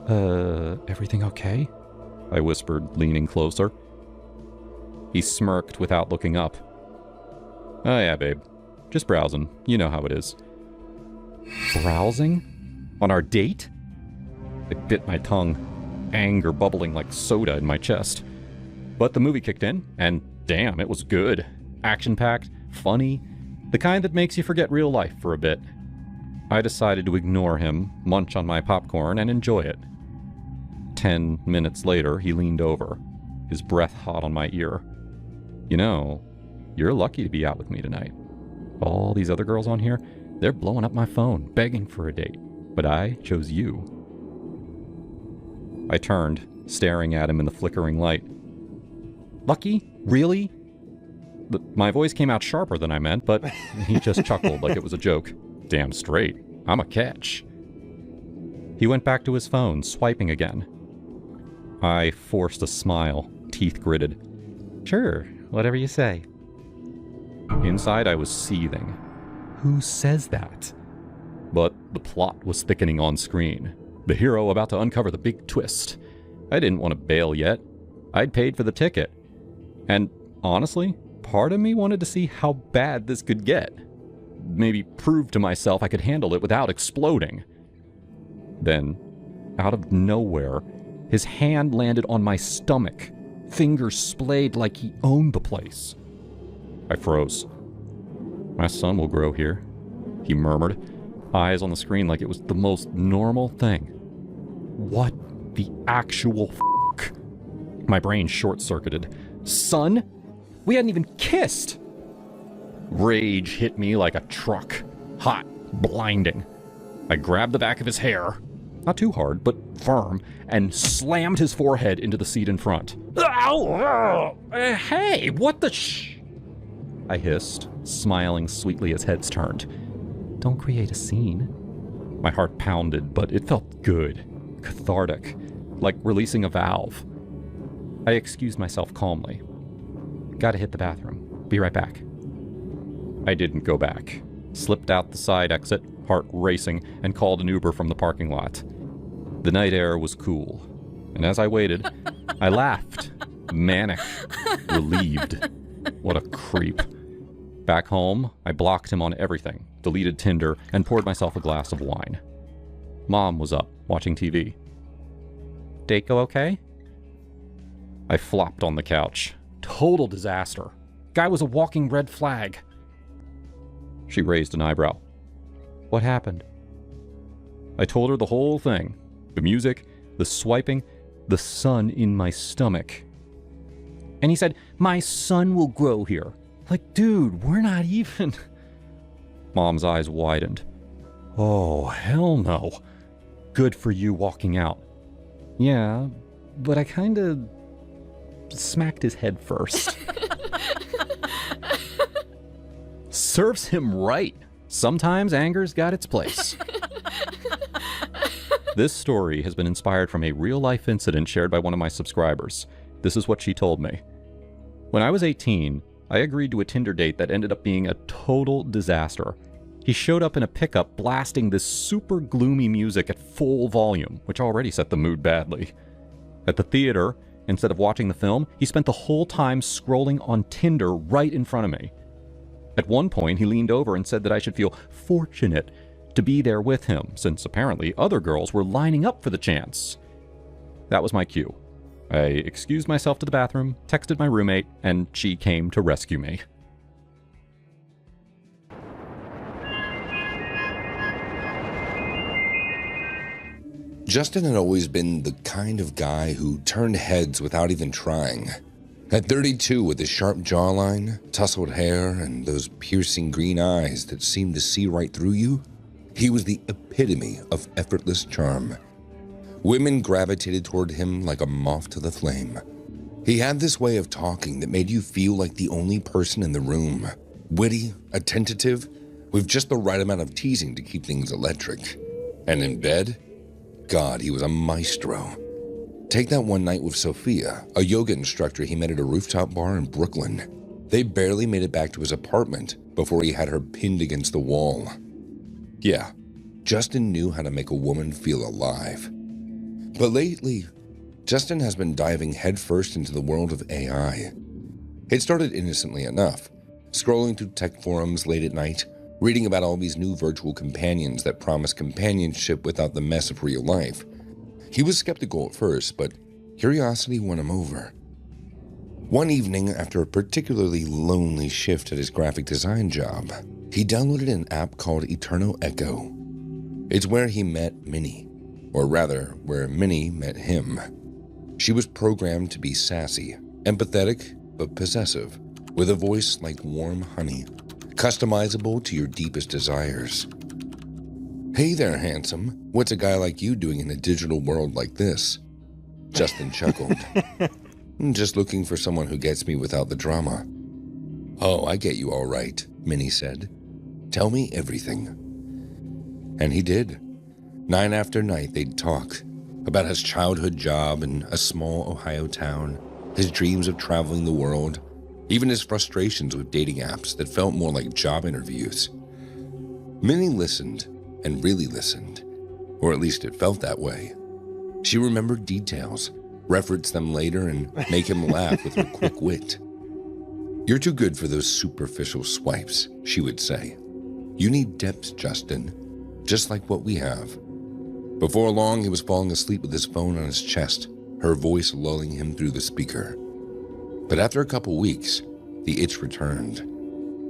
Everything okay?" I whispered, leaning closer. He smirked without looking up. "Oh yeah, babe. Just browsing. You know how it is." Browsing? On our date? I bit my tongue, anger bubbling like soda in my chest. But the movie kicked in, and damn, it was good. Action-packed, funny, the kind that makes you forget real life for a bit. I decided to ignore him, munch on my popcorn, and enjoy it. 10 minutes later, he leaned over, his breath hot on my ear. You know, you're lucky to be out with me tonight. All these other girls on here, they're blowing up my phone, begging for a date. But I chose you. I turned, staring at him in the flickering light. Lucky? Really? My voice came out sharper than I meant, but he just chuckled like it was a joke. Damn straight. I'm a catch. He went back to his phone, swiping again. I forced a smile, teeth gritted. Sure, whatever you say. Inside, I was seething. Who says that? But the plot was thickening on screen. The hero about to uncover the big twist. I didn't want to bail yet. I'd paid for the ticket. And honestly, part of me wanted to see how bad this could get. Maybe prove to myself I could handle it without exploding. Then, out of nowhere, his hand landed on my stomach, fingers splayed like he owned the place. I froze. My son will grow here, he murmured, eyes on the screen like it was the most normal thing. What the actual f***? My brain short-circuited. Son? We hadn't even kissed! Rage hit me like a truck. Hot, blinding. I grabbed the back of his hair, not too hard, but firm, and slammed his forehead into the seat in front. Ow! Hey, what the sh... I hissed, smiling sweetly as heads turned. Don't create a scene. My heart pounded, but it felt good, cathartic, like releasing a valve. I excused myself calmly. Gotta hit the bathroom. Be right back. I didn't go back. Slipped out the side exit, heart racing, and called an Uber from the parking lot. The night air was cool, and as I waited, I laughed, manic, relieved. What a creep. Back home, I blocked him on everything, deleted Tinder, and poured myself a glass of wine. Mom was up, watching TV. Date go okay? I flopped on the couch. Total disaster. Guy was a walking red flag. She raised an eyebrow. What happened? I told her the whole thing. The music, the swiping, the sun in my stomach. And he said, my son will grow here. Like, dude, we're not even... Mom's eyes widened. Oh, hell no. Good for you walking out. Yeah, but I kinda smacked his head first. Serves him right. Sometimes anger's got its place. This story has been inspired from a real-life incident shared by one of my subscribers. This is what she told me. When I was 18, I agreed to a Tinder date that ended up being a total disaster. He showed up in a pickup blasting this super gloomy music at full volume, which already set the mood badly. At the theater, instead of watching the film, he spent the whole time scrolling on Tinder right in front of me. At one point, he leaned over and said that I should feel fortunate to be there with him, since apparently other girls were lining up for the chance. That was my cue. I excused myself to the bathroom, texted my roommate, and she came to rescue me. Justin had always been the kind of guy who turned heads without even trying. At 32, with his sharp jawline, tousled hair, and those piercing green eyes that seemed to see right through you, he was the epitome of effortless charm. Women gravitated toward him like a moth to the flame. He had this way of talking that made you feel like the only person in the room. Witty, attentive, with just the right amount of teasing to keep things electric. And in bed, God, he was a maestro. Take that one night with Sophia, a yoga instructor he met at a rooftop bar in Brooklyn. They barely made it back to his apartment before he had her pinned against the wall. Yeah, Justin knew how to make a woman feel alive. But lately, Justin has been diving headfirst into the world of AI. It started innocently enough, scrolling through tech forums late at night, reading about all these new virtual companions that promise companionship without the mess of real life. He was skeptical at first, but curiosity won him over. One evening, after a particularly lonely shift at his graphic design job, he downloaded an app called Eternal Echo. It's where he met Minnie, or rather, where Minnie met him. She was programmed to be sassy, empathetic, but possessive, with a voice like warm honey, customizable to your deepest desires. "Hey there, handsome. What's a guy like you doing in a digital world like this?" Justin chuckled. "Just looking for someone who gets me without the drama." "Oh, I get you all right," Minnie said. "Tell me everything." And he did. Night after night, they'd talk about his childhood job in a small Ohio town, his dreams of traveling the world, even his frustrations with dating apps that felt more like job interviews. Minnie listened, and really listened, or at least it felt that way. She remembered details, referenced them later, and make him laugh with her quick wit. "You're too good for those superficial swipes," she would say. "You need depth, Justin, just like what we have." Before long, he was falling asleep with his phone on his chest, her voice lulling him through the speaker. But after a couple weeks, the itch returned.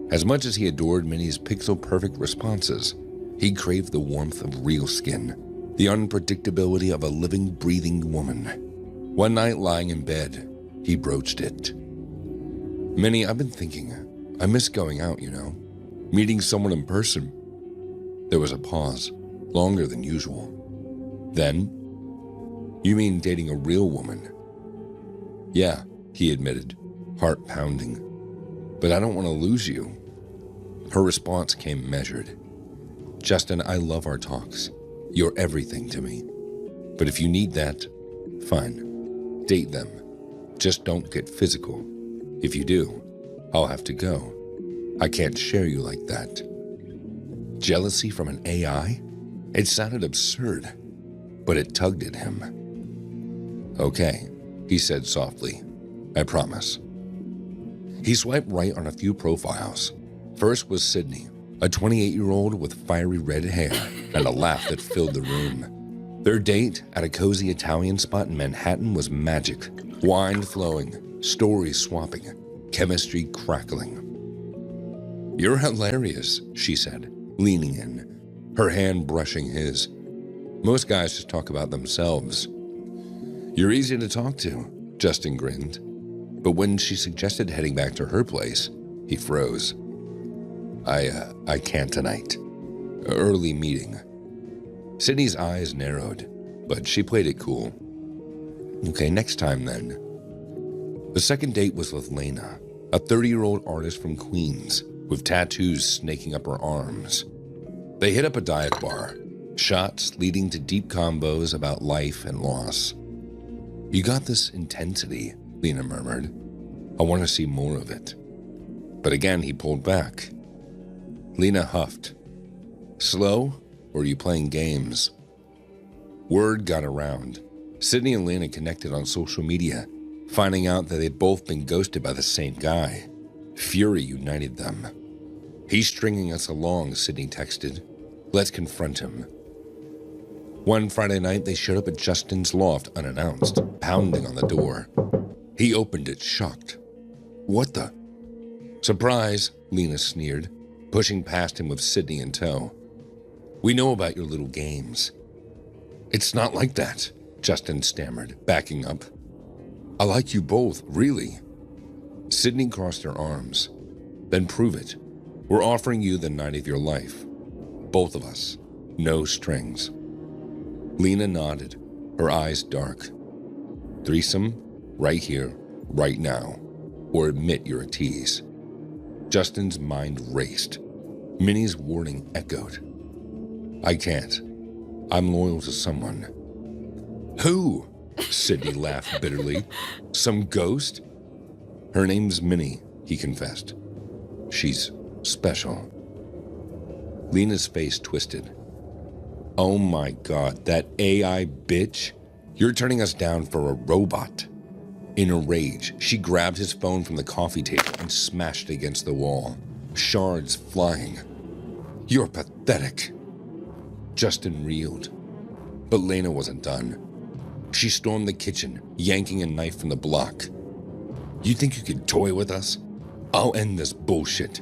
As much as he adored Minnie's pixel-perfect responses, he craved the warmth of real skin, the unpredictability of a living, breathing woman. One night, lying in bed, he broached it. "Minnie, I've been thinking. I miss going out, meeting someone in person." There was a pause, longer than usual. Then, "You mean dating a real woman?" "Yeah," he admitted, heart pounding. "But I don't want to lose you." Her response came measured. "Justin, I love our talks. You're everything to me. But if you need that, fine. Date them. Just don't get physical. If you do, I'll have to go. I can't share you like that." Jealousy from an AI? It sounded absurd, but it tugged at him. "Okay," he said softly. "I promise." He swiped right on a few profiles. First was Sydney, a 28-year-old with fiery red hair and a laugh that filled the room. Their date at a cozy Italian spot in Manhattan was magic. Wine flowing, stories swapping, chemistry crackling. "You're hilarious," she said, leaning in, her hand brushing his. "Most guys just talk about themselves." "You're easy to talk to," Justin grinned. But when she suggested heading back to her place, he froze. I can't tonight. Early meeting." Sydney's eyes narrowed, but she played it cool. "Okay, next time then." The second date was with Lena, a 30-year-old artist from Queens, with tattoos snaking up her arms. They hit up a dive bar, shots leading to deep combos about life and loss. "You got this intensity," Lena murmured. "I want to see more of it." But again, he pulled back. Lena huffed. "Slow, or are you playing games?" Word got around. Sydney and Lena connected on social media, finding out that they'd both been ghosted by the same guy. Fury united them. "He's stringing us along," Sydney texted. "Let's confront him." One Friday night, they showed up at Justin's loft unannounced, pounding on the door. He opened it, shocked. "What the?" "Surprise," Lena sneered, pushing past him with Sydney in tow. "We know about your little games." "It's not like that," Justin stammered, backing up. "I like you both, really." Sydney crossed her arms. "Then prove it. We're offering you the night of your life. Both of us. No strings." Lena nodded, her eyes dark. "Threesome, right here, right now, or admit you're a tease." Justin's mind raced. Minnie's warning echoed. "I can't. I'm loyal to someone." "Who?" Sydney laughed bitterly. "Some ghost?" "Her name's Minnie," he confessed. "She's special." Lena's face twisted. "Oh my God, that AI bitch? You're turning us down for a robot." In a rage, she grabbed his phone from the coffee table and smashed it against the wall, shards flying. "You're pathetic." Justin reeled. But Lena wasn't done. She stormed the kitchen, yanking a knife from the block. You think you can toy with us? I'll end this bullshit.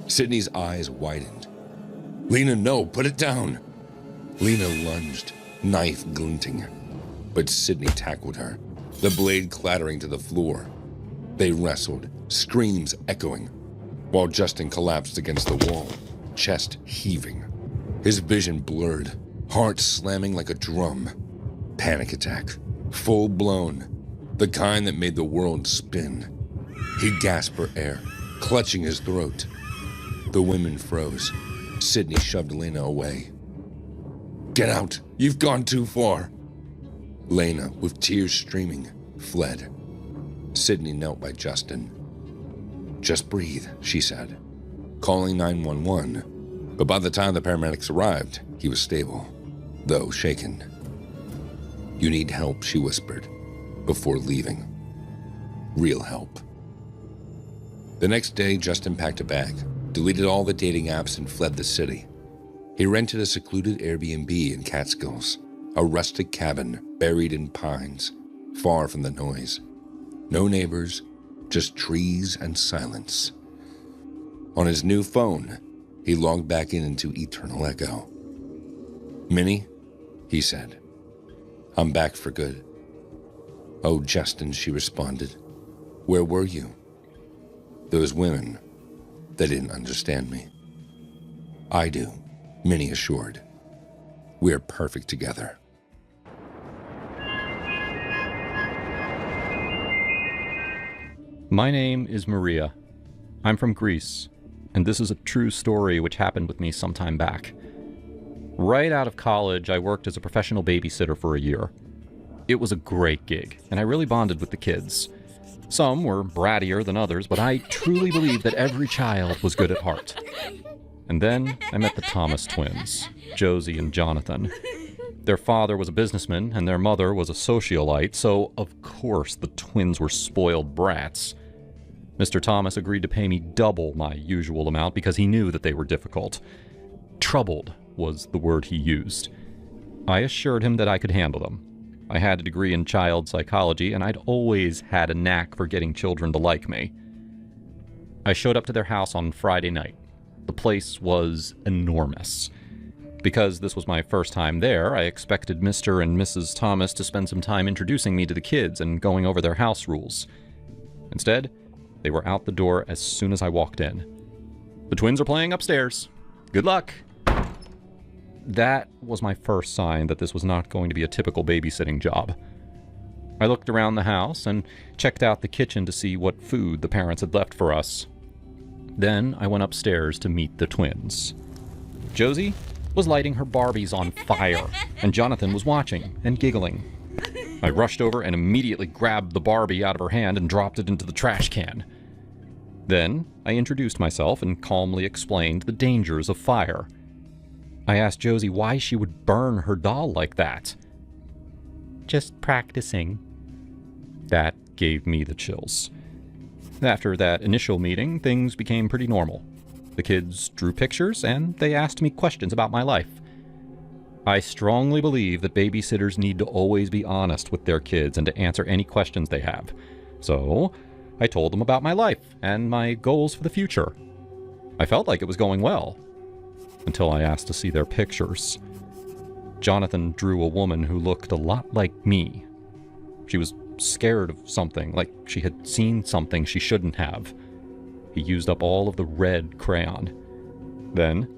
Sydney's eyes widened. Lena, no, put it down. Lena lunged, knife glinting. But Sydney tackled her, the blade clattering to the floor. They wrestled, screams echoing, while Justin collapsed against the wall, chest heaving. His vision blurred, heart slamming like a drum. Panic attack, full blown, the kind that made the world spin. He gasped for air, clutching his throat. The women froze. Sydney shoved Lena away. Get out, you've gone too far. Lena, with tears streaming, fled. Sydney knelt by Justin. Just breathe, she said, calling 911. But by the time the paramedics arrived, he was stable, though shaken. You need help, she whispered, before leaving. Real help. The next day, Justin packed a bag, deleted all the dating apps, and fled the city. He rented a secluded Airbnb in Catskills, a rustic cabin buried in pines, far from the noise. No neighbors, just trees and silence. On his new phone, he logged back into Eternal Echo. Minnie, he said, I'm back for good. Oh, Justin, she responded. Where were you? Those women, they didn't understand me. I do, Minnie assured. We're perfect together. My name is Maria. I'm from Greece, and this is a true story which happened with me some time back. Right out of college, I worked as a professional babysitter for a year. It was a great gig, and I really bonded with the kids. Some were brattier than others, but I truly believed that every child was good at heart. And then I met the Thomas twins, Josie and Jonathan. Their father was a businessman, and their mother was a socialite, so of course the twins were spoiled brats. Mr. Thomas agreed to pay me double my usual amount because he knew that they were difficult. Troubled was the word he used. I assured him that I could handle them. I had a degree in child psychology, and I'd always had a knack for getting children to like me. I showed up to their house on Friday night. The place was enormous. Because this was my first time there, I expected Mr. and Mrs. Thomas to spend some time introducing me to the kids and going over their house rules. Instead, they were out the door as soon as I walked in. The twins are playing upstairs. Good luck. That was my first sign that this was not going to be a typical babysitting job. I looked around the house and checked out the kitchen to see what food the parents had left for us. Then I went upstairs to meet the twins. Josie was lighting her Barbies on fire, and Jonathan was watching and giggling. I rushed over and immediately grabbed the Barbie out of her hand and dropped it into the trash can. Then I introduced myself and calmly explained the dangers of fire. I asked Josie why she would burn her doll like that. Just practicing. That gave me the chills. After that initial meeting, things became pretty normal. The kids drew pictures, and they asked me questions about my life. I strongly believe that babysitters need to always be honest with their kids and to answer any questions they have. So, I told them about my life and my goals for the future. I felt like it was going well, until I asked to see their pictures. Jonathan drew a woman who looked a lot like me. She was scared of something, like she had seen something she shouldn't have. He used up all of the red crayon. Then,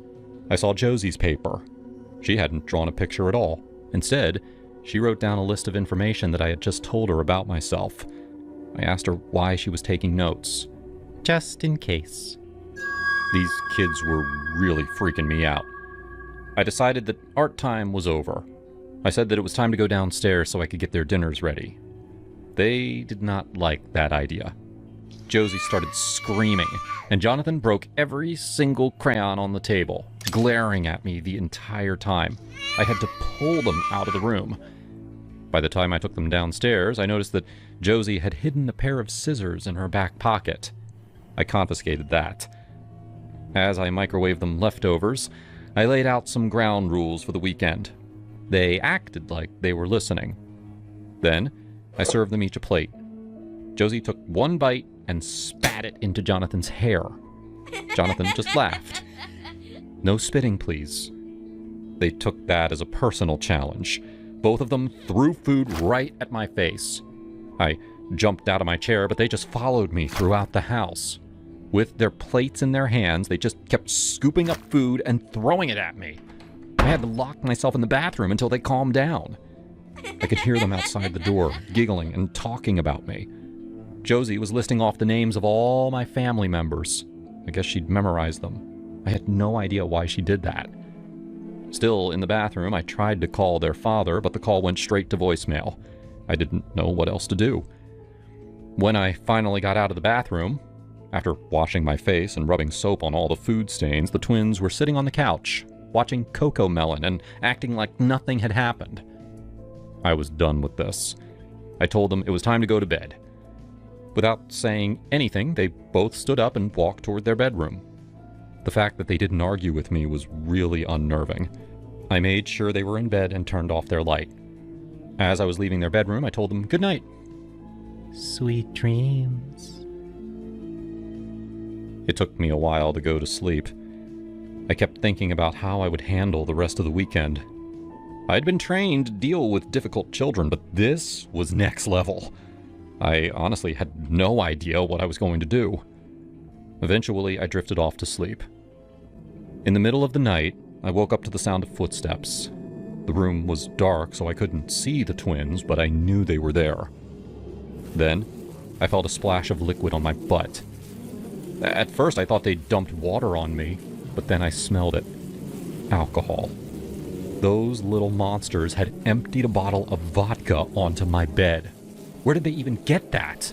I saw Josie's paper. She hadn't drawn a picture at all. Instead, she wrote down a list of information that I had just told her about myself. I asked her why she was taking notes. Just in case. These kids were really freaking me out. I decided that art time was over. I said that it was time to go downstairs so I could get their dinners ready. They did not like that idea. Josie started screaming, and Jonathan broke every single crayon on the table, glaring at me the entire time. I had to pull them out of the room. By the time I took them downstairs, I noticed that Josie had hidden a pair of scissors in her back pocket. I confiscated that. As I microwaved them leftovers, I laid out some ground rules for the weekend. They acted like they were listening. Then, I served them each a plate. Josie took one bite and spat it into Jonathan's hair. Jonathan just laughed. No spitting, please. They took that as a personal challenge. Both of them threw food right at my face. I jumped out of my chair, but they just followed me throughout the house. With their plates in their hands, they just kept scooping up food and throwing it at me. I had to lock myself in the bathroom until they calmed down. I could hear them outside the door, giggling and talking about me. Josie was listing off the names of all my family members. I guess she'd memorized them. I had no idea why she did that. Still in the bathroom, I tried to call their father, but the call went straight to voicemail. I didn't know what else to do. When I finally got out of the bathroom, after washing my face and rubbing soap on all the food stains, the twins were sitting on the couch, watching Coco Melon and acting like nothing had happened. I was done with this. I told them it was time to go to bed. Without saying anything, they both stood up and walked toward their bedroom. The fact that they didn't argue with me was really unnerving. I made sure they were in bed and turned off their light. As I was leaving their bedroom, I told them good night. Sweet dreams. It took me a while to go to sleep. I kept thinking about how I would handle the rest of the weekend. I'd been trained to deal with difficult children, but this was next level. I honestly had no idea what I was going to do. Eventually, I drifted off to sleep. In the middle of the night, I woke up to the sound of footsteps. The room was dark, so I couldn't see the twins, but I knew they were there. Then, I felt a splash of liquid on my butt. At first, I thought they'd dumped water on me, but then I smelled it. Alcohol. Those little monsters had emptied a bottle of vodka onto my bed. Where did they even get that?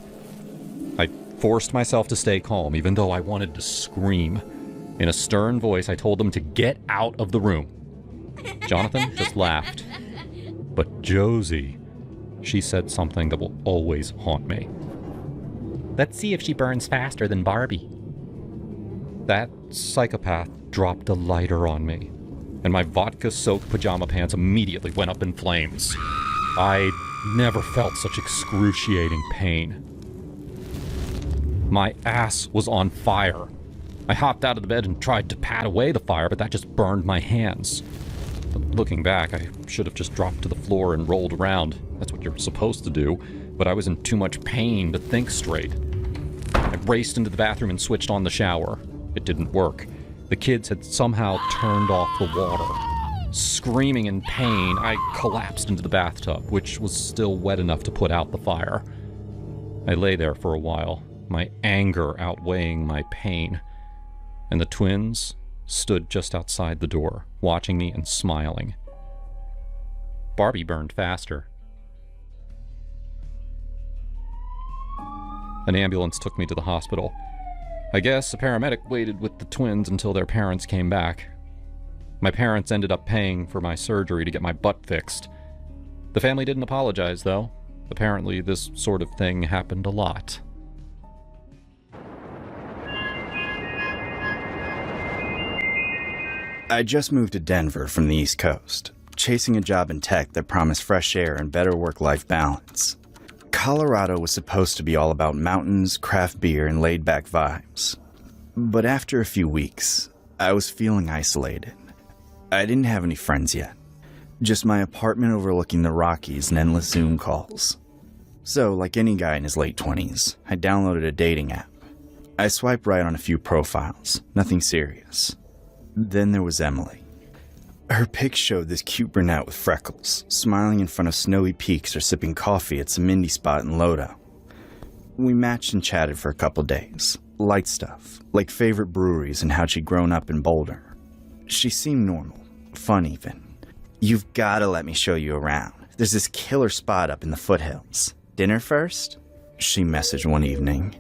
I forced myself to stay calm, even though I wanted to scream. In a stern voice, I told them to get out of the room. Jonathan just laughed. But Josie, she said something that will always haunt me. Let's see if she burns faster than Barbie. That psychopath dropped a lighter on me, and my vodka-soaked pajama pants immediately went up in flames. I never felt such excruciating pain. My ass was on fire. I hopped out of the bed and tried to pat away the fire, but that just burned my hands. Looking back, I should have just dropped to the floor and rolled around. That's what you're supposed to do, but I was in too much pain to think straight. I raced into the bathroom and switched on the shower. It didn't work. The kids had somehow turned off the water. Screaming in pain, I collapsed into the bathtub, which was still wet enough to put out the fire. I lay there for a while, my anger outweighing my pain, and the twins stood just outside the door, watching me and smiling. Barbie burned faster. An ambulance took me to the hospital. I guess a paramedic waited with the twins until their parents came back. My parents ended up paying for my surgery to get my butt fixed. The family didn't apologize, though. Apparently, this sort of thing happened a lot. I just moved to Denver from the East Coast, chasing a job in tech that promised fresh air and better work-life balance. Colorado was supposed to be all about mountains, craft beer, and laid-back vibes. But after a few weeks, I was feeling isolated. I didn't have any friends yet. Just my apartment overlooking the Rockies and endless Zoom calls. So, like any guy in his late 20s, I downloaded a dating app. I swiped right on a few profiles, nothing serious. Then there was Emily. Her pic showed this cute brunette with freckles, smiling in front of snowy peaks or sipping coffee at some indie spot in Lodo. We matched and chatted for a couple days. Light stuff, like favorite breweries and how she'd grown up in Boulder. She seemed normal, fun even. "You've gotta let me show you around. There's this killer spot up in the foothills. Dinner first?" she messaged one evening.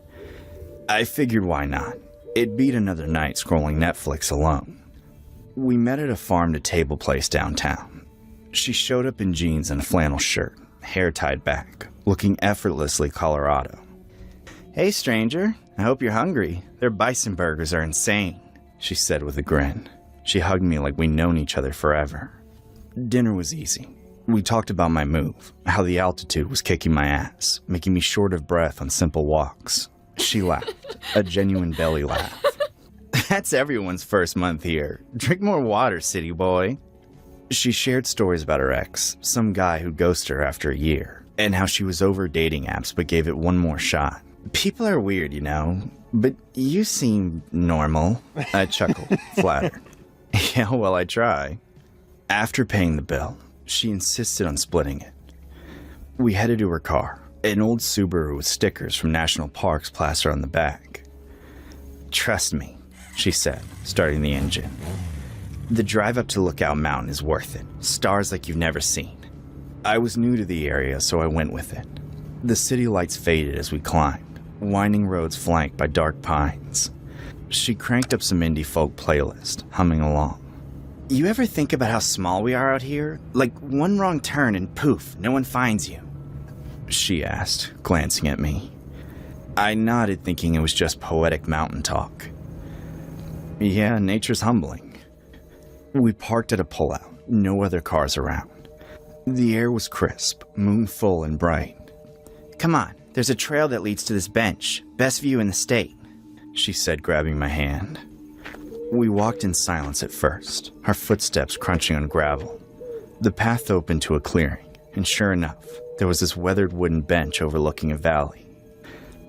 I figured why not. It beat another night scrolling Netflix alone. We met at a farm-to-table place downtown. She showed up in jeans and a flannel shirt, hair tied back, looking effortlessly Colorado. "Hey, stranger. I hope you're hungry. Their bison burgers are insane," she said with a grin. She hugged me like we'd known each other forever. Dinner was easy. We talked about my move, how the altitude was kicking my ass, making me short of breath on simple walks. She laughed, a genuine belly laugh. That's everyone's first month here. Drink more water, city boy. She shared stories about her ex, some guy who ghosted her after a year, and how she was over dating apps but gave it one more shot. People are weird, you know, but you seem normal. I chuckled, flattered. Yeah, well, I try. After paying the bill, she insisted on splitting it. We headed to her car, an old Subaru with stickers from national parks plastered on the back. Trust me, she said, starting the engine. The drive up to Lookout Mountain is worth it. Stars like you've never seen. I was new to the area, so I went with it. The city lights faded as we climbed, winding roads flanked by dark pines. She cranked up some indie folk playlist, humming along. You ever think about how small we are out here? Like one wrong turn and poof, no one finds you. She asked, glancing at me. I nodded, thinking it was just poetic mountain talk. Yeah, nature's humbling. We parked at a pullout, no other cars around. The air was crisp, moon full and bright. Come on, there's a trail that leads to this bench. Best view in the state, she said, grabbing my hand. We walked in silence at first, our footsteps crunching on gravel. The path opened to a clearing, and sure enough, there was this weathered wooden bench overlooking a valley.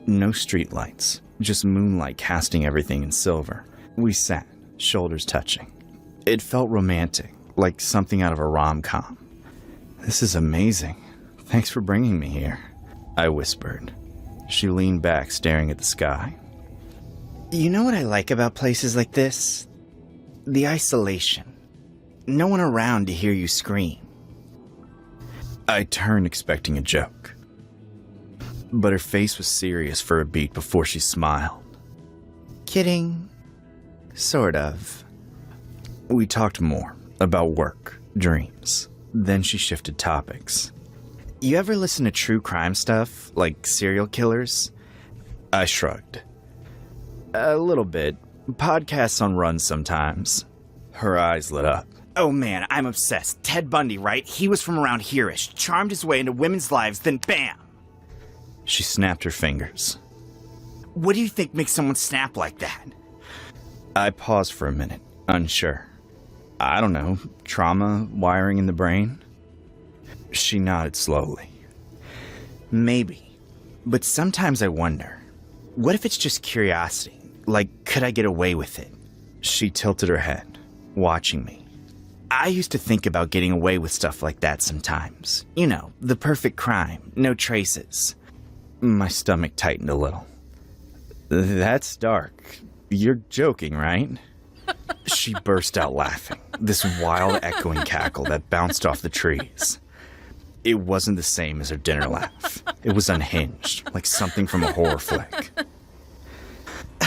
No streetlights, just moonlight casting everything in silver. We sat, shoulders touching. It felt romantic, like something out of a rom-com. This is amazing. Thanks for bringing me here, I whispered. She leaned back, staring at the sky. You know what I like about places like this? The isolation. No one around to hear you scream. I turned, expecting a joke. But her face was serious for a beat before she smiled. Kidding. Sort of. We talked more about work, dreams. Then she shifted topics. You ever listen to true crime stuff, like serial killers? I shrugged. A little bit. Podcasts on run sometimes. Her eyes lit up. Oh man, I'm obsessed. Ted Bundy, right? He was from around here-ish, charmed his way into women's lives, then bam! She snapped her fingers. What do you think makes someone snap like that? I paused for a minute, unsure. I don't know, trauma, wiring in the brain? She nodded slowly. Maybe, but sometimes I wonder, what if it's just curiosity? Like, could I get away with it? She tilted her head, watching me. I used to think about getting away with stuff like that sometimes. You know, the perfect crime, no traces. My stomach tightened a little. That's dark. You're joking, right? She burst out laughing, this wild echoing cackle that bounced off the trees. It wasn't the same as her dinner laugh. It was unhinged, like something from a horror flick.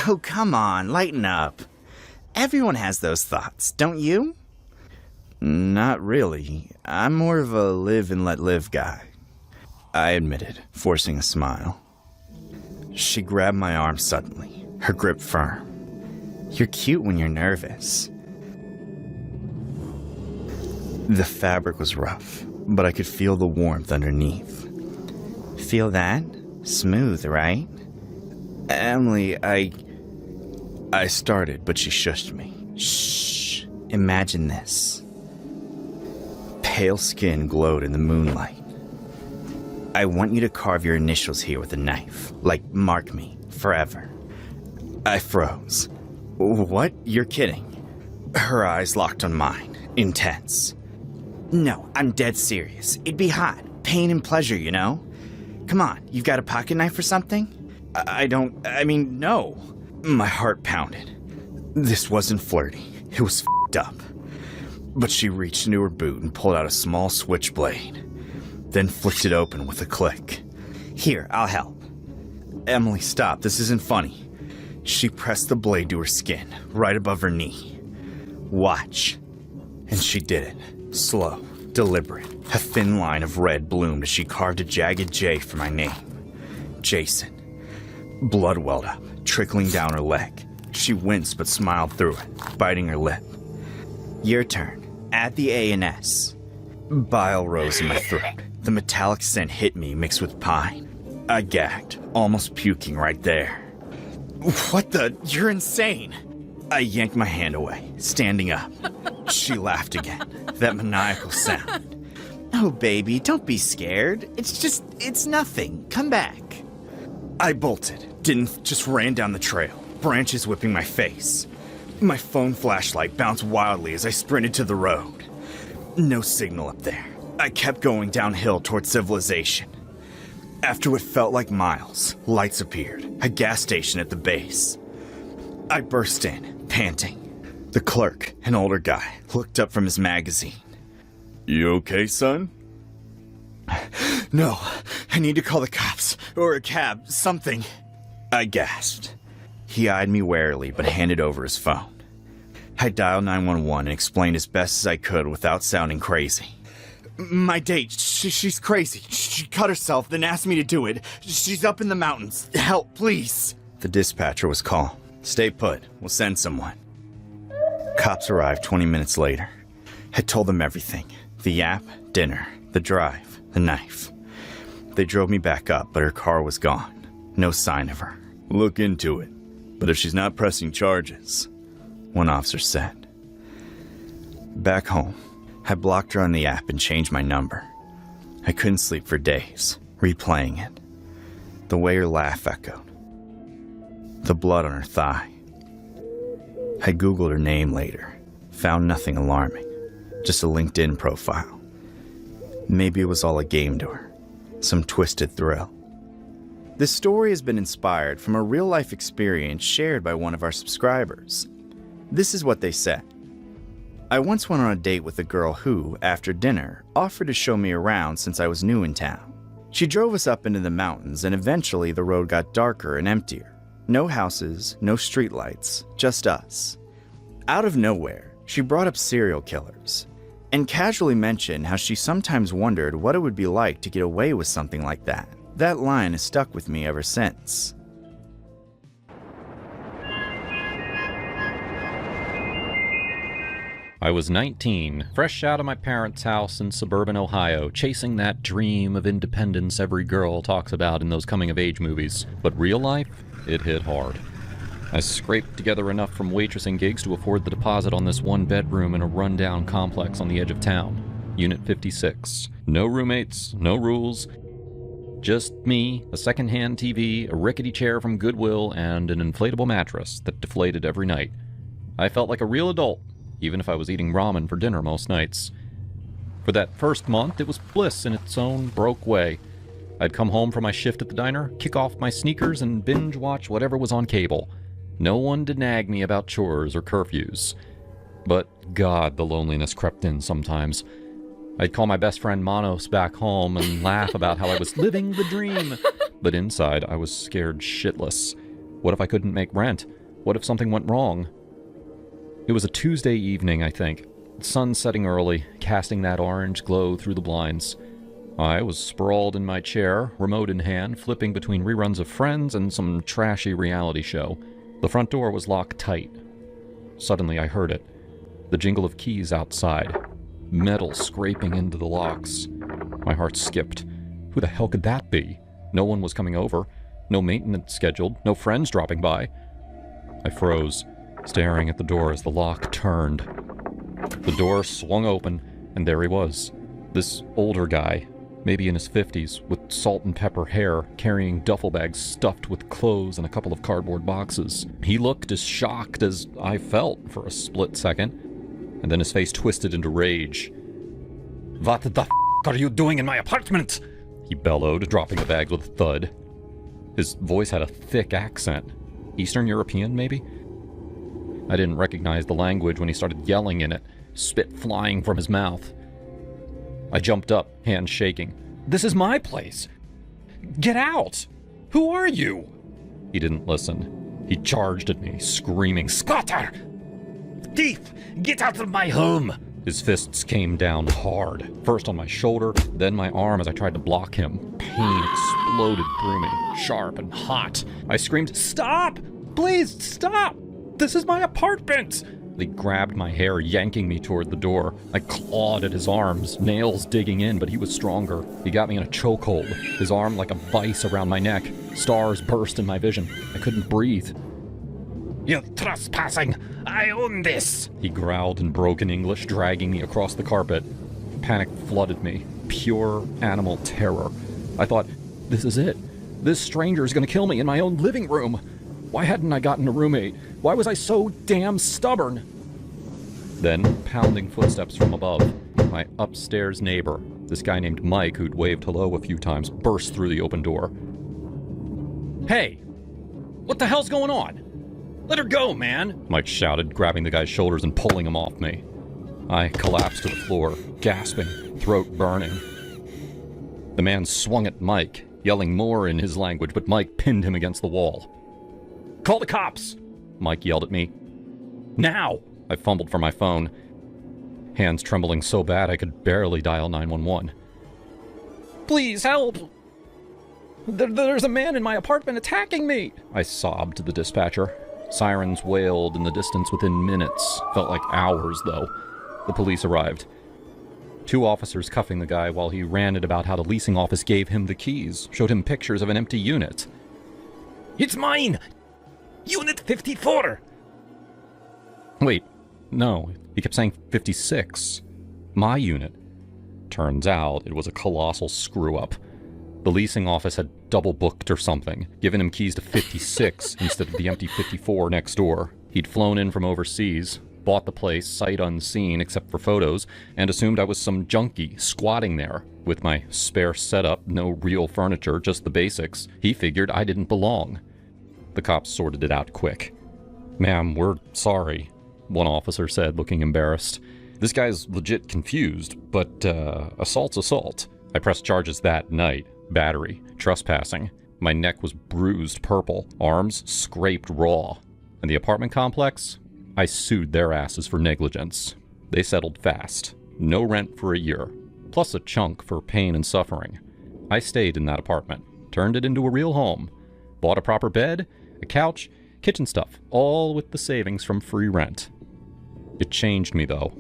Oh, come on, lighten up. Everyone has those thoughts, don't you? Not really. I'm more of a live and let live guy, I admitted, forcing a smile. She grabbed my arm suddenly, her grip firm. You're cute when you're nervous. The fabric was rough, but I could feel the warmth underneath. Feel that? Smooth, right? Emily, I started, but she shushed me. Shh. Imagine this. Pale skin glowed in the moonlight. I want you to carve your initials here with a knife, like mark me, forever. I froze. What? You're kidding. Her eyes locked on mine, intense. No, I'm dead serious. It'd be hot. Pain and pleasure, you know? Come on, you've got a pocket knife or something? No. My heart pounded. This wasn't flirty. It was f***ed up. But she reached into her boot and pulled out a small switchblade, then flicked it open with a click. Here, I'll help. Emily, stop. This isn't funny. She pressed the blade to her skin, right above her knee. Watch. And she did it. Slow, deliberate. A thin line of red bloomed as she carved a jagged J for my name. Jason. Blood welled up, trickling down her leg. She winced but smiled through it, biting her lip. Your turn. Add the A and S. Bile rose in my throat. The metallic scent hit me mixed with pine. I gagged, almost puking right there. What the? You're insane! I yanked my hand away, standing up. She laughed again, that maniacal sound. Oh, baby, don't be scared. It's nothing. Come back. I bolted, just ran down the trail, branches whipping my face. My phone flashlight bounced wildly as I sprinted to the road. No signal up there. I kept going downhill toward civilization. After what felt like miles, lights appeared, a gas station at the base. I burst in, panting. The clerk, an older guy, looked up from his magazine. You okay, son? No, I need to call the cops, or a cab, something. I gasped. He eyed me warily, but handed over his phone. I dialed 911 and explained as best as I could without sounding crazy. My date, she's crazy. She cut herself, then asked me to do it. She's up in the mountains. Help, please. The dispatcher was calm. Stay put. We'll send someone. Cops arrived 20 minutes later. I told them everything. The yap, dinner, the drive, the knife. They drove me back up, but her car was gone. No sign of her. Look into it. But if she's not pressing charges, one officer said. Back home, I blocked her on the app and changed my number. I couldn't sleep for days, replaying it. The way her laugh echoed. The blood on her thigh. I Googled her name later, found nothing alarming, just a LinkedIn profile. Maybe it was all a game to her, some twisted thrill. This story has been inspired from a real-life experience shared by one of our subscribers. This is what they said. I once went on a date with a girl who, after dinner, offered to show me around since I was new in town. She drove us up into the mountains, and eventually the road got darker and emptier. No houses, no streetlights, just us. Out of nowhere, she brought up serial killers, and casually mentioned how she sometimes wondered what it would be like to get away with something like that. That line has stuck with me ever since. I was 19, fresh out of my parents' house in suburban Ohio, chasing that dream of independence every girl talks about in those coming-of-age movies. But real life, it hit hard. I scraped together enough from waitressing gigs to afford the deposit on this one bedroom in a rundown complex on the edge of town. Unit 56. No roommates, no rules. Just me, a second-hand TV, a rickety chair from Goodwill, and an inflatable mattress that deflated every night. I felt like a real adult, even if I was eating ramen for dinner most nights. For that first month, it was bliss in its own broke way. I'd come home from my shift at the diner, kick off my sneakers, and binge-watch whatever was on cable. No one to nag me about chores or curfews. But God, the loneliness crept in sometimes. I'd call my best friend Manos back home and laugh about how I was living the dream. But inside, I was scared shitless. What if I couldn't make rent? What if something went wrong? It was a Tuesday evening, I think. Sun setting early, casting that orange glow through the blinds. I was sprawled in my chair, remote in hand, flipping between reruns of Friends and some trashy reality show. The front door was locked tight. Suddenly I heard it. The jingle of keys outside. Metal scraping into the locks. My heart skipped. Who the hell could that be? No one was coming over. No maintenance scheduled. No friends dropping by. I froze, staring at the door as the lock turned. The door swung open, and there he was. This older guy, maybe in his 50s, with salt and pepper hair, carrying duffel bags stuffed with clothes and a couple of cardboard boxes. He looked as shocked as I felt for a split second, and then his face twisted into rage. "What the f*** are you doing in my apartment?" he bellowed, dropping the bags with a thud. His voice had a thick accent. Eastern European, maybe? I didn't recognize the language when he started yelling in it, spit flying from his mouth. I jumped up, hands shaking. "This is my place! Get out! Who are you?" He didn't listen. He charged at me, screaming, "Squatter! Thief! Get out of my home!" His fists came down hard, first on my shoulder, then my arm as I tried to block him. Pain exploded through me, sharp and hot. I screamed, "Stop! Please, stop! This is my apartment!" He grabbed my hair, yanking me toward the door. I clawed at his arms, nails digging in, but he was stronger. He got me in a chokehold, his arm like a vice around my neck. Stars burst in my vision. I couldn't breathe. "You're trespassing! I own this!" He growled in broken English, dragging me across the carpet. Panic flooded me. Pure animal terror. I thought, this is it. This stranger is going to kill me in my own living room. Why hadn't I gotten a roommate? Why was I so damn stubborn? Then, pounding footsteps from above, my upstairs neighbor, this guy named Mike who'd waved hello a few times, burst through the open door. "Hey! What the hell's going on? Let her go, man!" Mike shouted, grabbing the guy's shoulders and pulling him off me. I collapsed to the floor, gasping, throat burning. The man swung at Mike, yelling more in his language, but Mike pinned him against the wall. "Call the cops!" Mike yelled at me. "Now!" I fumbled for my phone, hands trembling so bad I could barely dial 911. "Please help! There's a man in my apartment attacking me!" I sobbed to the dispatcher. Sirens wailed in the distance within minutes. Felt like hours, though. The police arrived. 2 officers cuffing the guy while he ranted about how the leasing office gave him the keys, showed him pictures of an empty unit. "It's mine! Unit 54! Wait, no, he kept saying 56. My unit. Turns out it was a colossal screw-up. The leasing office had double-booked or something, given him keys to 56 instead of the empty 54 next door. He'd flown in from overseas, bought the place sight unseen except for photos, and assumed I was some junkie squatting there. With my spare setup, no real furniture, just the basics, he figured I didn't belong. The cops sorted it out quick. "Ma'am, we're sorry," one officer said, looking embarrassed. "This guy's legit confused, but, assault's assault." I pressed charges that night. Battery, trespassing. My neck was bruised purple, arms scraped raw. And the apartment complex? I sued their asses for negligence. They settled fast. No rent for a year, plus a chunk for pain and suffering. I stayed in that apartment, turned it into a real home, bought a proper bed, a couch, kitchen stuff, all with the savings from free rent. It changed me, though.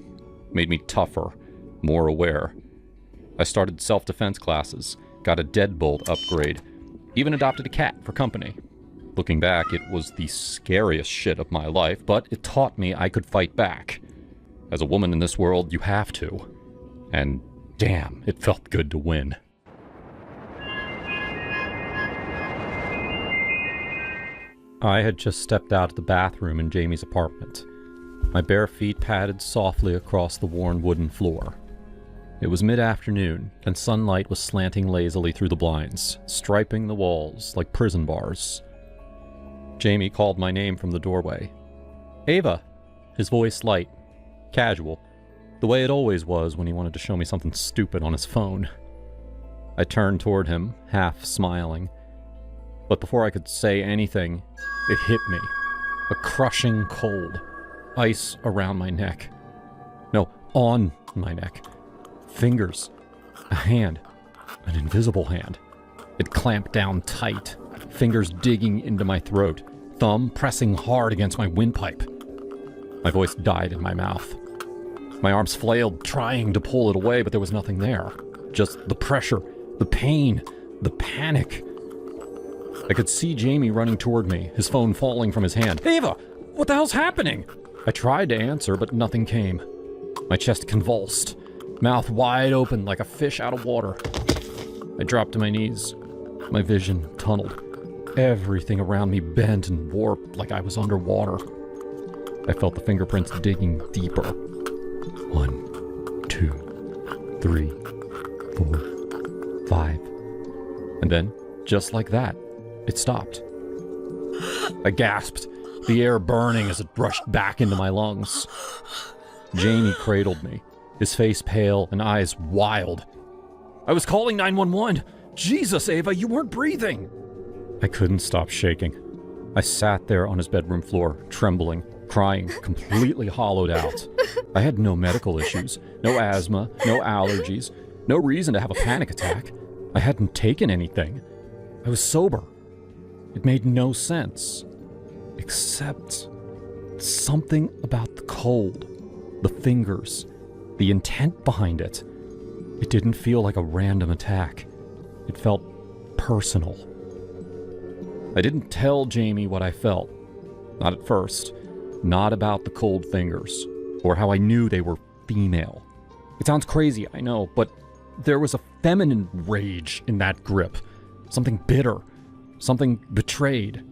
Made me tougher, more aware. I started self-defense classes, got a deadbolt upgrade, even adopted a cat for company. Looking back, it was the scariest shit of my life, but it taught me I could fight back. As a woman in this world, you have to. And damn, it felt good to win. I had just stepped out of the bathroom in Jamie's apartment. My bare feet padded softly across the worn wooden floor. It was mid-afternoon, and sunlight was slanting lazily through the blinds, striping the walls like prison bars. Jamie called my name from the doorway. "Ava!" His voice light, casual, the way it always was when he wanted to show me something stupid on his phone. I turned toward him, half smiling. But before I could say anything, it hit me. A crushing cold. Ice around my neck. No, on my neck. Fingers. A hand. An invisible hand. It clamped down tight. Fingers digging into my throat. Thumb pressing hard against my windpipe. My voice died in my mouth. My arms flailed, trying to pull it away, but there was nothing there. Just the pressure, the pain, the panic. I could see Jamie running toward me, his phone falling from his hand. "Ava, what the hell's happening?" I tried to answer, but nothing came. My chest convulsed, mouth wide open like a fish out of water. I dropped to my knees, my vision tunneled. Everything around me bent and warped like I was underwater. I felt the fingerprints digging deeper. 1, 2, 3, 4, 5. And then, just like that, it stopped. I gasped, the air burning as it rushed back into my lungs. Jamie cradled me, his face pale and eyes wild. "I was calling 911! Jesus, Ava, you weren't breathing!" I couldn't stop shaking. I sat there on his bedroom floor, trembling, crying, completely hollowed out. I had no medical issues, no asthma, no allergies, no reason to have a panic attack. I hadn't taken anything. I was sober. It made no sense. Except something about the cold, the fingers, the intent behind it. It didn't feel like a random attack. It felt personal. I didn't tell Jamie what I felt. Not at first. Not about the cold fingers, or how I knew they were female. It sounds crazy, I know, but there was a feminine rage in that grip. Something bitter. Something betrayed.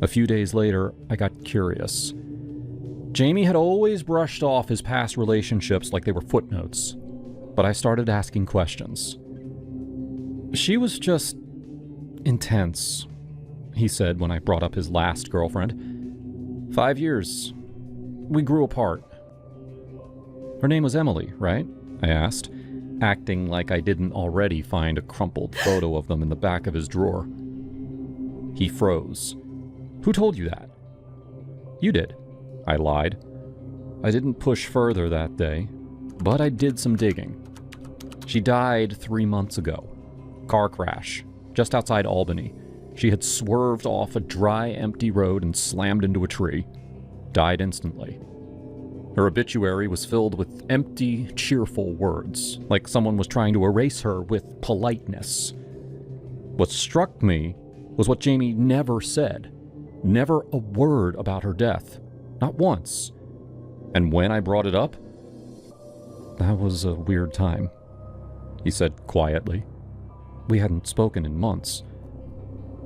A few days later, I got curious. Jamie had always brushed off his past relationships like they were footnotes, but I started asking questions. She was just intense, he said when I brought up his last girlfriend. 5 years. We grew apart. Her name was Emily, right? I asked, acting like I didn't already find a crumpled photo of them in the back of his drawer. He froze. Who told you that? You did, I lied. I didn't push further that day, but I did some digging. She died 3 months ago. Car crash, just outside Albany. She had swerved off a dry, empty road and slammed into a tree. Died instantly. Her obituary was filled with empty, cheerful words, like someone was trying to erase her with politeness. What struck me was what Jamie never said. Never a word about her death. Not once. And when I brought it up, that was a weird time, he said quietly. We hadn't spoken in months.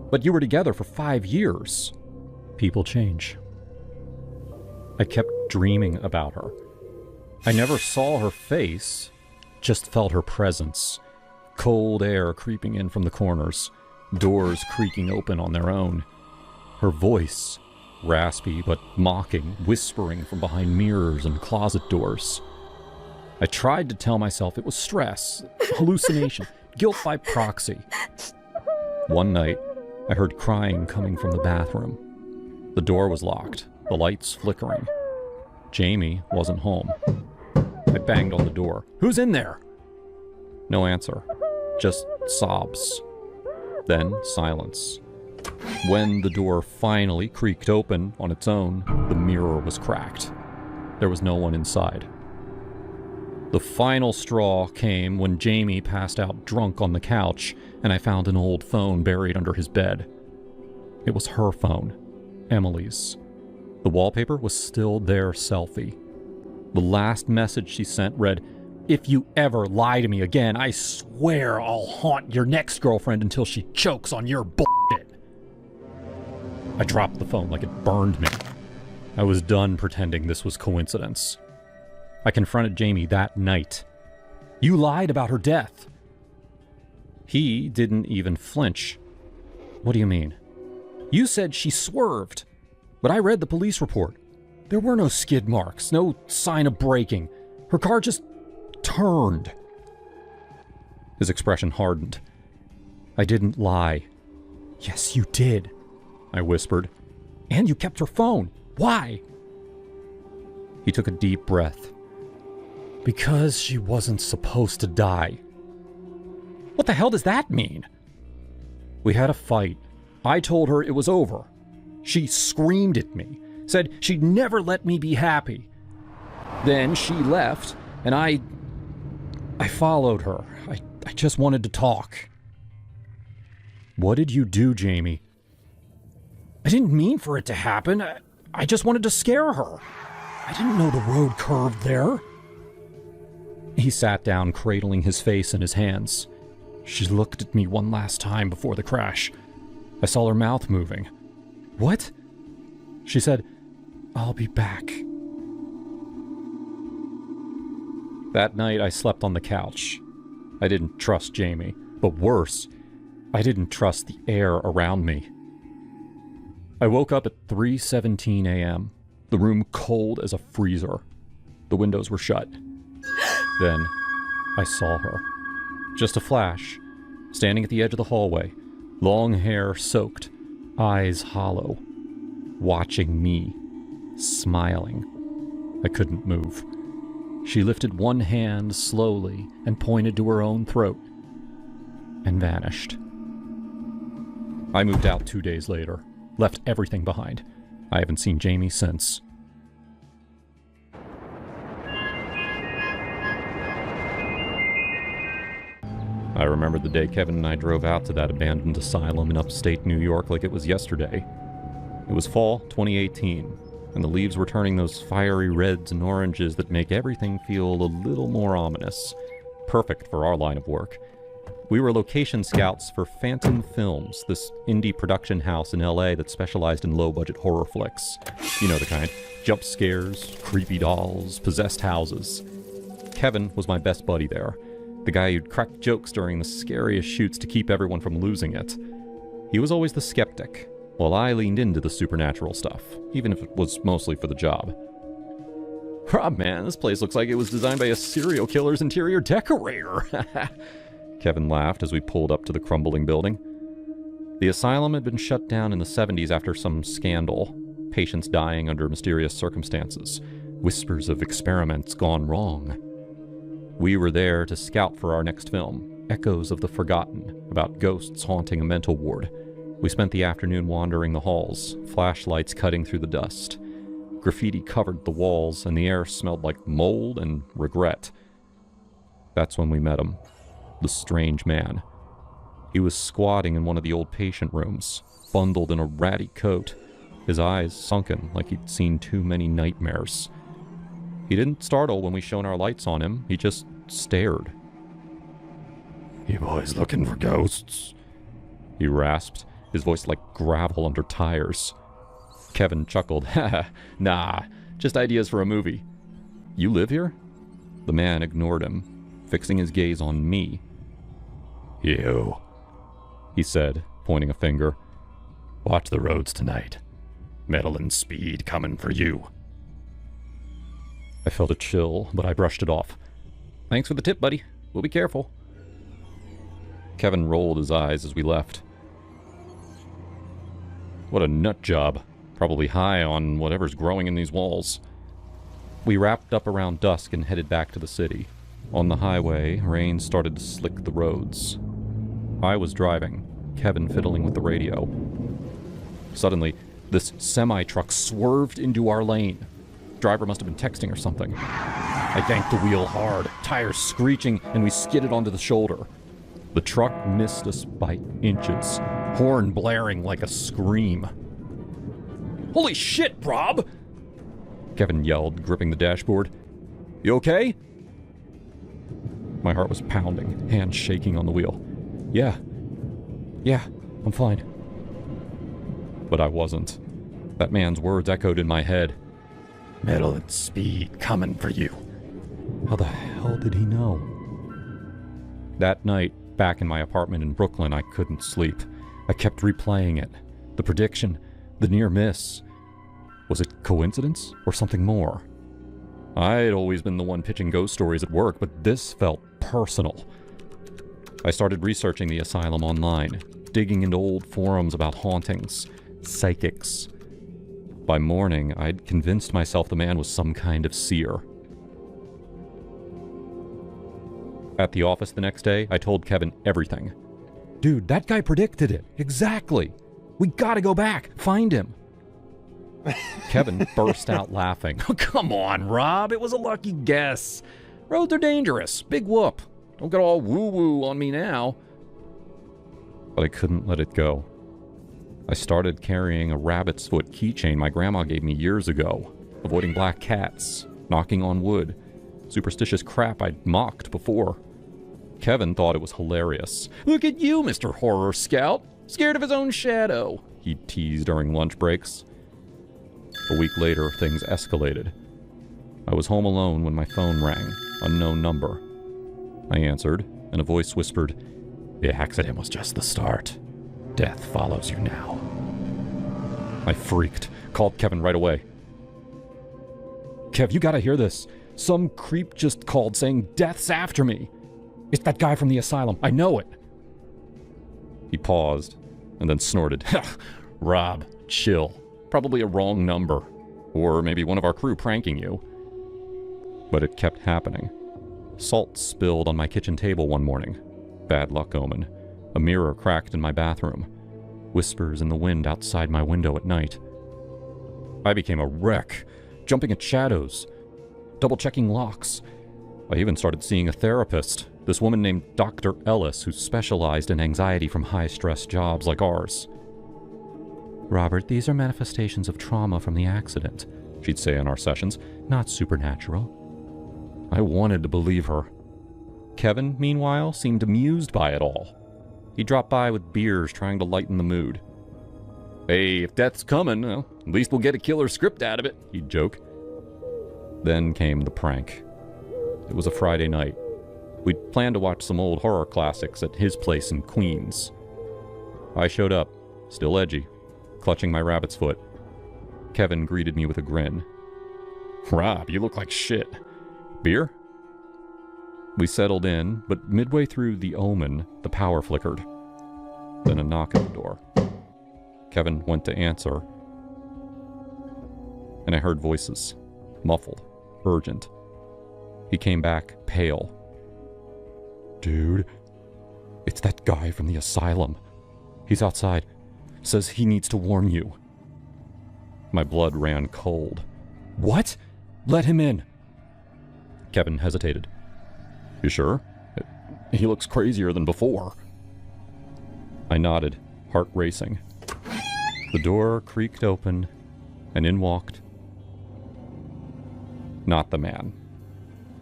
But you were together for 5 years. People change. I kept dreaming about her. I never saw her face, just felt her presence. Cold air creeping in from the corners, doors creaking open on their own. Her voice, raspy but mocking, whispering from behind mirrors and closet doors. I tried to tell myself it was stress, hallucination, guilt by proxy. One night, I heard crying coming from the bathroom. The door was locked, the lights flickering. Jamie wasn't home. I banged on the door. Who's in there? No answer. Just sobs. Then silence. When the door finally creaked open on its own, the mirror was cracked. There was no one inside. The final straw came when Jamie passed out drunk on the couch, and I found an old phone buried under his bed. It was her phone, Emily's. The wallpaper was still their selfie. The last message she sent read, "If you ever lie to me again, I swear I'll haunt your next girlfriend until she chokes on your bullshit." I dropped the phone like it burned me. I was done pretending this was coincidence. I confronted Jamie that night. You lied about her death. He didn't even flinch. What do you mean? You said she swerved, but I read the police report. There were no skid marks, no sign of braking. Her car just turned. His expression hardened. I didn't lie. Yes, you did, I whispered. And you kept her phone. Why? He took a deep breath. Because she wasn't supposed to die. What the hell does that mean? We had a fight. I told her it was over. She screamed at me, said she'd never let me be happy. Then she left, and I followed her. I just wanted to talk. What did you do, Jamie? I didn't mean for it to happen. I just wanted to scare her. I didn't know the road curved there. He sat down, cradling his face in his hands. She looked at me one last time before the crash. I saw her mouth moving. What? She said, "I'll be back." That night, I slept on the couch. I didn't trust Jamie, but worse, I didn't trust the air around me. I woke up at 3:17 a.m., the room cold as a freezer. The windows were shut. Then, I saw her. Just a flash, standing at the edge of the hallway, long hair soaked, eyes hollow, watching me, smiling. I couldn't move. She lifted one hand slowly and pointed to her own throat, and vanished. I moved out 2 days later, left everything behind. I haven't seen Jamie since. I remember the day Kevin and I drove out to that abandoned asylum in upstate New York like it was yesterday. It was fall 2018, and the leaves were turning those fiery reds and oranges that make everything feel a little more ominous. Perfect for our line of work. We were location scouts for Phantom Films, this indie production house in LA that specialized in low-budget horror flicks. You know the kind. Jump scares, creepy dolls, possessed houses. Kevin was my best buddy there. The guy who'd crack jokes during the scariest shoots to keep everyone from losing it. He was always the skeptic, while I leaned into the supernatural stuff, even if it was mostly for the job. Rob, man, this place looks like it was designed by a serial killer's interior decorator. Kevin laughed as we pulled up to the crumbling building. The asylum had been shut down in the 70s after some scandal, patients dying under mysterious circumstances, whispers of experiments gone wrong. We were there to scout for our next film, Echoes of the Forgotten, about ghosts haunting a mental ward. We spent the afternoon wandering the halls, flashlights cutting through the dust. Graffiti covered the walls, and the air smelled like mold and regret. That's when we met him, the strange man. He was squatting in one of the old patient rooms, bundled in a ratty coat, his eyes sunken like he'd seen too many nightmares. He didn't startle when we shone our lights on him, he just stared. "You boys looking for ghosts?" he rasped, his voice like gravel under tires. Kevin chuckled. Nah, just ideas for a movie. "You live here?" The man ignored him, fixing his gaze on me. "You," he said, pointing a finger. "Watch the roads tonight. Metal and speed coming for you." I felt a chill, but I brushed it off. "Thanks for the tip, buddy. We'll be careful." Kevin rolled his eyes as we left. What a nut job. Probably high on whatever's growing in these walls. We wrapped up around dusk and headed back to the city. On the highway, rain started to slick the roads. I was driving, Kevin fiddling with the radio. Suddenly, this semi-truck swerved into our lane. Driver must have been texting or something. I yanked the wheel hard, tires screeching, and we skidded onto the shoulder. The truck missed us by inches, horn blaring like a scream. "Holy shit, Rob!" Kevin yelled, gripping the dashboard. "You okay?" My heart was pounding, hands shaking on the wheel. Yeah, I'm fine." But I wasn't. That man's words echoed in my head. "Metal and speed coming for you." How the hell did he know? That night, back in my apartment in Brooklyn, I couldn't sleep. I kept replaying it. The prediction, the near miss. Was it coincidence or something more? I'd always been the one pitching ghost stories at work, but this felt personal. I started researching the asylum online, digging into old forums about hauntings, psychics. By morning, I'd convinced myself the man was some kind of seer. At the office the next day, I told Kevin everything. "Dude, that guy predicted it. Exactly. We gotta go back. Find him." Kevin burst out laughing. "Come on, Rob. It was a lucky guess. Roads are dangerous. Big whoop. Don't get all woo-woo on me now." But I couldn't let it go. I started carrying a rabbit's foot keychain my grandma gave me years ago, avoiding black cats, knocking on wood, superstitious crap I'd mocked before. Kevin thought it was hilarious. "Look at you, Mr. Horror Scout, scared of his own shadow," he'd tease during lunch breaks. A week later, things escalated. I was home alone when my phone rang, unknown number. I answered, and a voice whispered, "The accident was just the start. Death follows you now." I freaked, called Kevin right away. "Kev, you gotta hear this. Some creep just called saying death's after me. It's that guy from the asylum. I know it." He paused, and then snorted. "Rob, chill. Probably a wrong number. Or maybe one of our crew pranking you." But it kept happening. Salt spilled on my kitchen table one morning. Bad luck omen. A mirror cracked in my bathroom. Whispers in the wind outside my window at night. I became a wreck, jumping at shadows, double-checking locks. I even started seeing a therapist, this woman named Dr. Ellis, who specialized in anxiety from high-stress jobs like ours. "Robert, these are manifestations of trauma from the accident," she'd say in our sessions, "not supernatural." I wanted to believe her. Kevin, meanwhile, seemed amused by it all. He dropped by with beers, trying to lighten the mood. "Hey, if death's coming, well, at least we'll get a killer script out of it," he'd joke. Then came the prank. It was a Friday night. We'd planned to watch some old horror classics at his place in Queens. I showed up, still edgy, clutching my rabbit's foot. Kevin greeted me with a grin. "Rob, you look like shit. Beer?" We settled in, but midway through The Omen, the power flickered. Then a knock at the door. Kevin went to answer, and I heard voices, muffled, urgent. He came back, pale. "Dude, it's that guy from the asylum. He's outside. Says he needs to warn you." My blood ran cold. "What? Let him in." Kevin hesitated. "You sure? He looks crazier than before." I nodded, heart racing. The door creaked open, and in walked... not the man.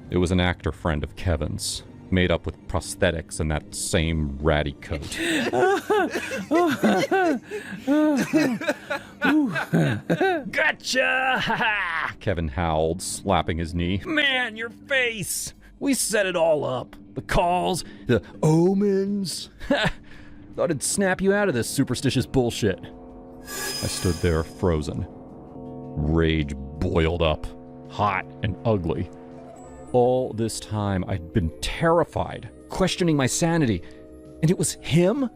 It was an actor friend of Kevin's, made up with prosthetics and that same ratty coat. "Gotcha! Ha ha!" Kevin howled, slapping his knee. "Man, your face! We set it all up. The calls, the omens. Thought it'd snap you out of this superstitious bullshit." I stood there frozen. Rage boiled up, hot and ugly. All this time, I'd been terrified, questioning my sanity. And it was him?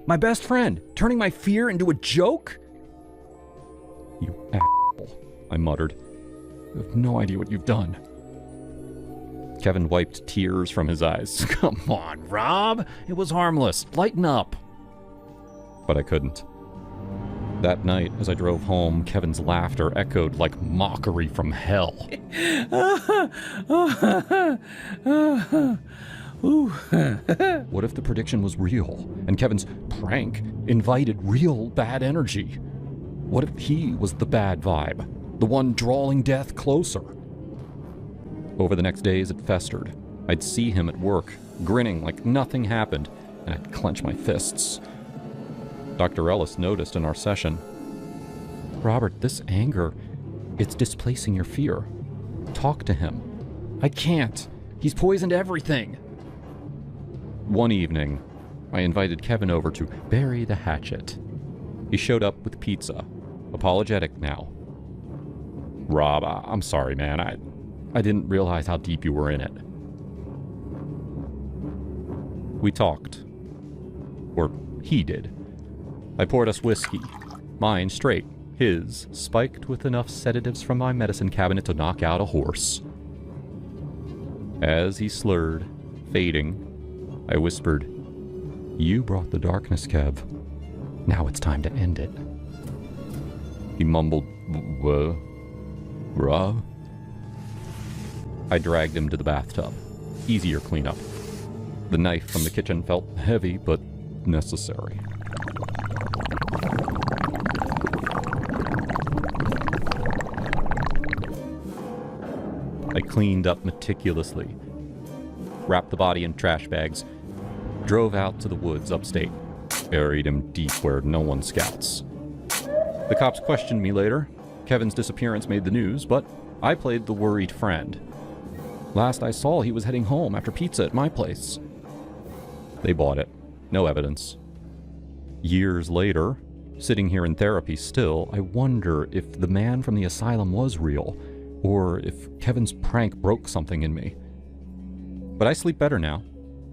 My best friend, turning my fear into a joke? "You asshole," I muttered. "You have no idea what you've done." Kevin wiped tears from his eyes. "Come on, Rob. It was harmless. Lighten up." But I couldn't. That night, as I drove home, Kevin's laughter echoed like mockery from hell. What if the prediction was real, and Kevin's prank invited real bad energy? What if he was the bad vibe, the one drawing death closer? Over the next days, it festered. I'd see him at work, grinning like nothing happened, and I'd clench my fists. Dr. Ellis noticed in our session, "Robert, this anger, it's displacing your fear. Talk to him." "I can't. He's poisoned everything." One evening, I invited Kevin over to bury the hatchet. He showed up with pizza, apologetic now. "Rob, I'm sorry, man. I didn't realize how deep you were in it." We talked. Or he did. I poured us whiskey, mine straight, his spiked with enough sedatives from my medicine cabinet to knock out a horse. As he slurred, fading, I whispered, "You brought the darkness, Kev. Now it's time to end it." He mumbled, "What? Rob?" I dragged him to the bathtub. Easier cleanup. The knife from the kitchen felt heavy, but necessary. I cleaned up meticulously, wrapped the body in trash bags, drove out to the woods upstate, buried him deep where no one scouts. The cops questioned me later. Kevin's disappearance made the news, but I played the worried friend. Last I saw, he was heading home after pizza at my place. They bought it. No evidence. Years later, sitting here in therapy still, I wonder if the man from the asylum was real, or if Kevin's prank broke something in me. But I sleep better now.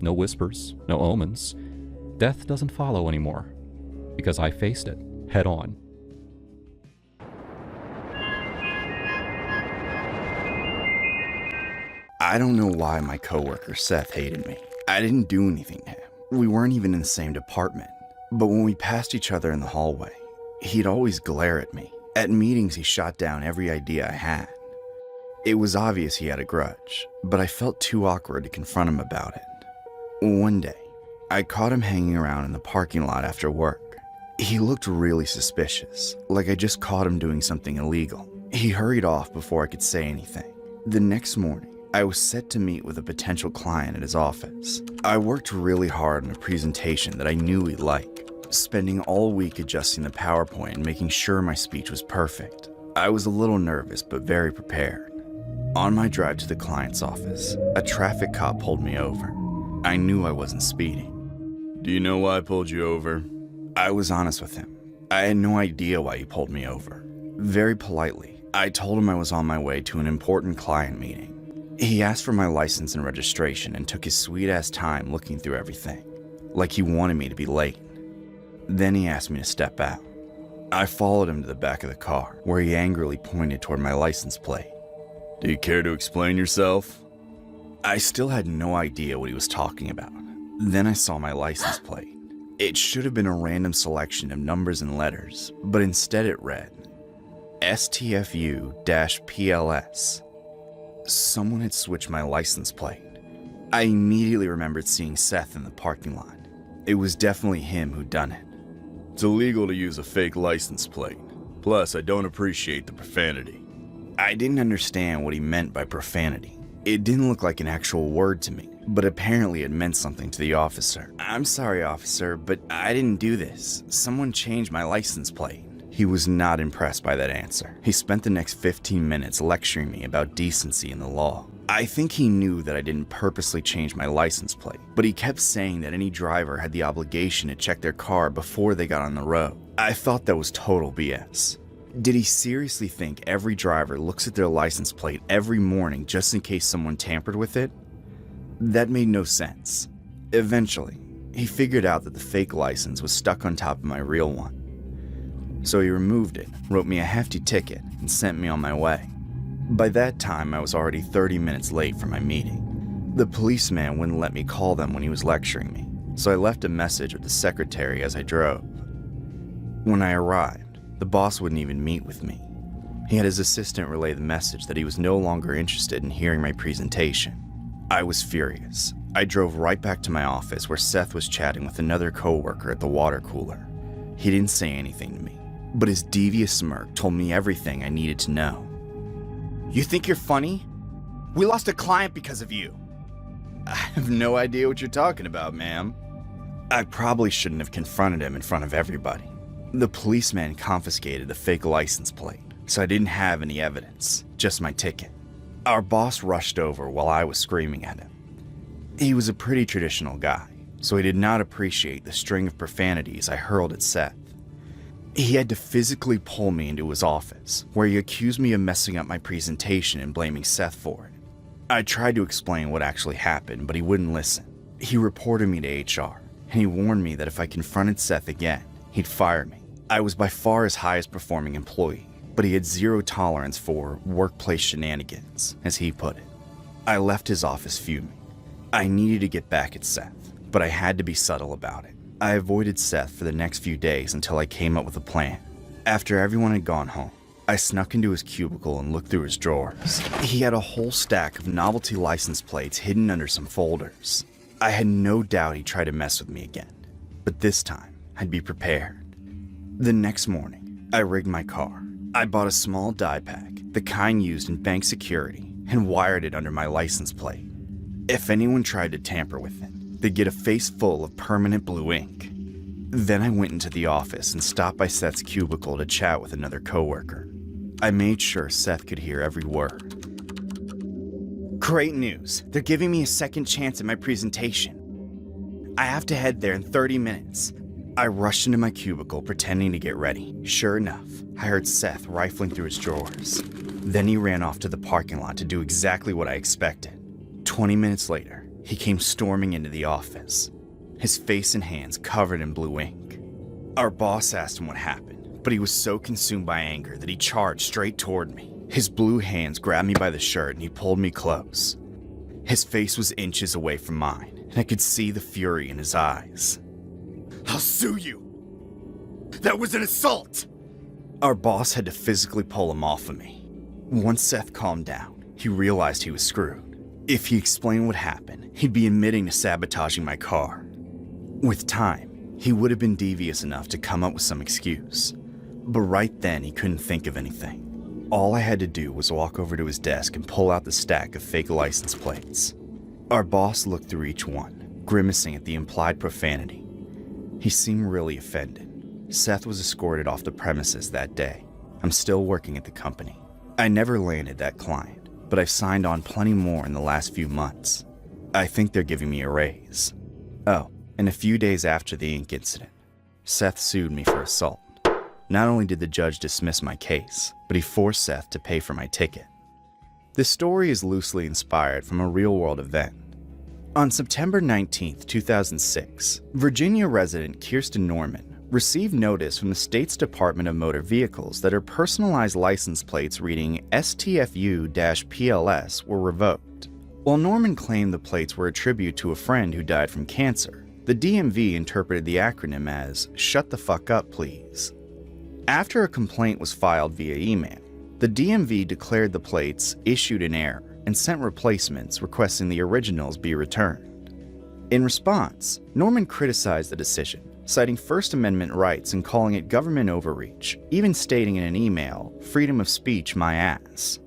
No whispers, no omens. Death doesn't follow anymore, because I faced it head on. I don't know why my coworker Seth hated me. I didn't do anything to him. We weren't even in the same department. But when we passed each other in the hallway, he'd always glare at me, At meetings, he shot down every idea I had. It was obvious he had a grudge, but I felt too awkward to confront him about it. One day, I caught him hanging around in the parking lot after work. He looked really suspicious, like I just caught him doing something illegal. He hurried off before I could say anything. The next morning, I was set to meet with a potential client at his office. I worked really hard on a presentation that I knew he'd like, spending all week adjusting the PowerPoint and making sure my speech was perfect. I was a little nervous, but very prepared. On my drive to the client's office, a traffic cop pulled me over. I knew I wasn't speeding. "Do you know why I pulled you over?" I was honest with him. I had no idea why he pulled me over. Very politely, I told him I was on my way to an important client meeting. He asked for my license and registration and took his sweet-ass time looking through everything, like he wanted me to be late. Then he asked me to step out. I followed him to the back of the car, where he angrily pointed toward my license plate. "Do you care to explain yourself?" I still had no idea what he was talking about. Then I saw my license plate. It should have been a random selection of numbers and letters, but instead it read STFU-PLS. Someone had switched my license plate. I immediately remembered seeing Seth in the parking lot. It was definitely him who'd done it. "It's illegal to use a fake license plate. Plus, I don't appreciate the profanity." I didn't understand what he meant by profanity. It didn't look like an actual word to me, but apparently it meant something to the officer. "I'm sorry, officer, but I didn't do this. Someone changed my license plate." He was not impressed by that answer. He spent the next 15 minutes lecturing me about decency and the law. I think he knew that I didn't purposely change my license plate, but he kept saying that any driver had the obligation to check their car before they got on the road. I thought that was total BS. Did he seriously think every driver looks at their license plate every morning just in case someone tampered with it? That made no sense. Eventually, he figured out that the fake license was stuck on top of my real one. So he removed it, wrote me a hefty ticket, and sent me on my way. By that time, I was already 30 minutes late for my meeting. The policeman wouldn't let me call them when he was lecturing me, so I left a message with the secretary as I drove. When I arrived, the boss wouldn't even meet with me. He had his assistant relay the message that he was no longer interested in hearing my presentation. I was furious. I drove right back to my office where Seth was chatting with another coworker at the water cooler. He didn't say anything to me, but his devious smirk told me everything I needed to know. "You think you're funny? We lost a client because of you." "I have no idea what you're talking about, ma'am." I probably shouldn't have confronted him in front of everybody. The policeman confiscated the fake license plate, so I didn't have any evidence, just my ticket. Our boss rushed over while I was screaming at him. He was a pretty traditional guy, so he did not appreciate the string of profanities I hurled at Seth. He had to physically pull me into his office, where he accused me of messing up my presentation and blaming Seth for it. I tried to explain what actually happened, but he wouldn't listen. He reported me to HR, and he warned me that if I confronted Seth again, he'd fire me. I was by far his highest performing employee, but he had zero tolerance for workplace shenanigans, as he put it. I left his office fuming. I needed to get back at Seth, but I had to be subtle about it. I avoided Seth for the next few days until I came up with a plan. After everyone had gone home, I snuck into his cubicle and looked through his drawers. He had a whole stack of novelty license plates hidden under some folders. I had no doubt he'd try to mess with me again, but this time I'd be prepared. The next morning, I rigged my car. I bought a small dye pack, the kind used in bank security, and wired it under my license plate. If anyone tried to tamper with it, they'd get a face full of permanent blue ink. Then I went into the office and stopped by Seth's cubicle to chat with another coworker. I made sure Seth could hear every word. "Great news. They're giving me a second chance at my presentation. I have to head there in 30 minutes. I rushed into my cubicle pretending to get ready. Sure enough, I heard Seth rifling through his drawers. Then he ran off to the parking lot to do exactly what I expected. 20 minutes later, he came storming into the office, his face and hands covered in blue ink. Our boss asked him what happened, but he was so consumed by anger that he charged straight toward me. His blue hands grabbed me by the shirt and he pulled me close. His face was inches away from mine, and I could see the fury in his eyes. "I'll sue you. That was an assault. Our boss had to physically pull him off of me. Once Seth calmed down, he realized he was screwed. If he explained what happened, he'd be admitting to sabotaging my car. With time, he would have been devious enough to come up with some excuse. But right then, he couldn't think of anything. All I had to do was walk over to his desk and pull out the stack of fake license plates. Our boss looked through each one, grimacing at the implied profanity. He seemed really offended. Seth was escorted off the premises that day. I'm still working at the company. I never landed that client, but I've signed on plenty more in the last few months. I think they're giving me a raise. Oh, and a few days after the ink incident, Seth sued me for assault. Not only did the judge dismiss my case, but he forced Seth to pay for my ticket. This story is loosely inspired from a real-world event. On September 19, 2006, Virginia resident Kirsten Norman received notice from the state's Department of Motor Vehicles that her personalized license plates reading STFU-PLS were revoked. While Norman claimed the plates were a tribute to a friend who died from cancer, the DMV interpreted the acronym as "Shut the fuck up, please." After a complaint was filed via email, the DMV declared the plates issued in error and sent replacements requesting the originals be returned. In response, Norman criticized the decision, citing First Amendment rights and calling it government overreach, even stating in an email, "Freedom of speech, my ass."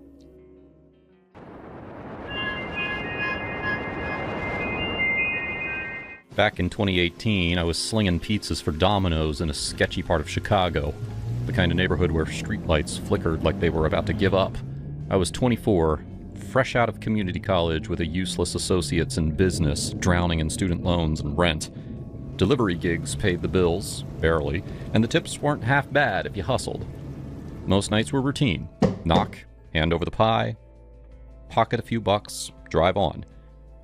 Back in 2018, I was slinging pizzas for Domino's in a sketchy part of Chicago, the kind of neighborhood where streetlights flickered like they were about to give up. I was 24, fresh out of community college with a useless associates in business, drowning in student loans and rent. Delivery gigs paid the bills, barely, and the tips weren't half bad if you hustled. Most nights were routine. Knock, hand over the pie, pocket a few bucks, drive on.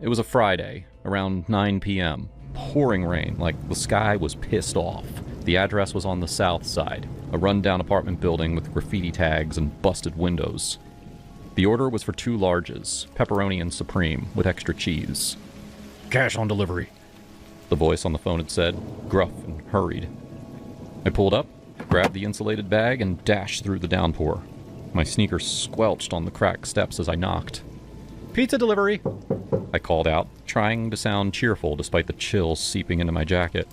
It was a Friday, around 9 p.m. Pouring rain, like the sky was pissed off. The address was on the south side, a rundown apartment building with graffiti tags and busted windows. The order was for 2 larges, pepperoni and supreme, with extra cheese. "Cash on delivery," the voice on the phone had said, gruff and hurried. I pulled up, grabbed the insulated bag, and dashed through the downpour. My sneakers squelched on the cracked steps as I knocked. "Pizza delivery," I called out, trying to sound cheerful despite the chill seeping into my jacket.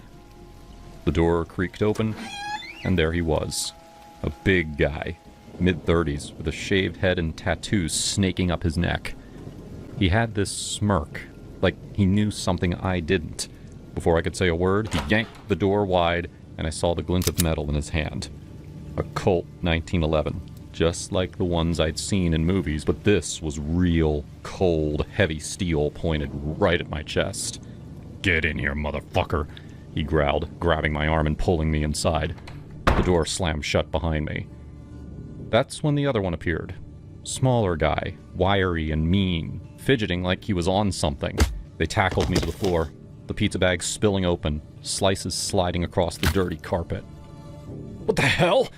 The door creaked open, and there he was. A big guy, mid-30s, with a shaved head and tattoos snaking up his neck. He had this smirk, like he knew something I didn't. Before I could say a word, he yanked the door wide, and I saw the glint of metal in his hand. A Colt 1911, just like the ones I'd seen in movies, but this was real, cold, heavy steel pointed right at my chest. "Get in here, motherfucker," he growled, grabbing my arm and pulling me inside. The door slammed shut behind me. That's when the other one appeared. Smaller guy, wiry and mean, fidgeting like he was on something. They tackled me to the floor, the pizza bag spilling open, slices sliding across the dirty carpet. "What the hell?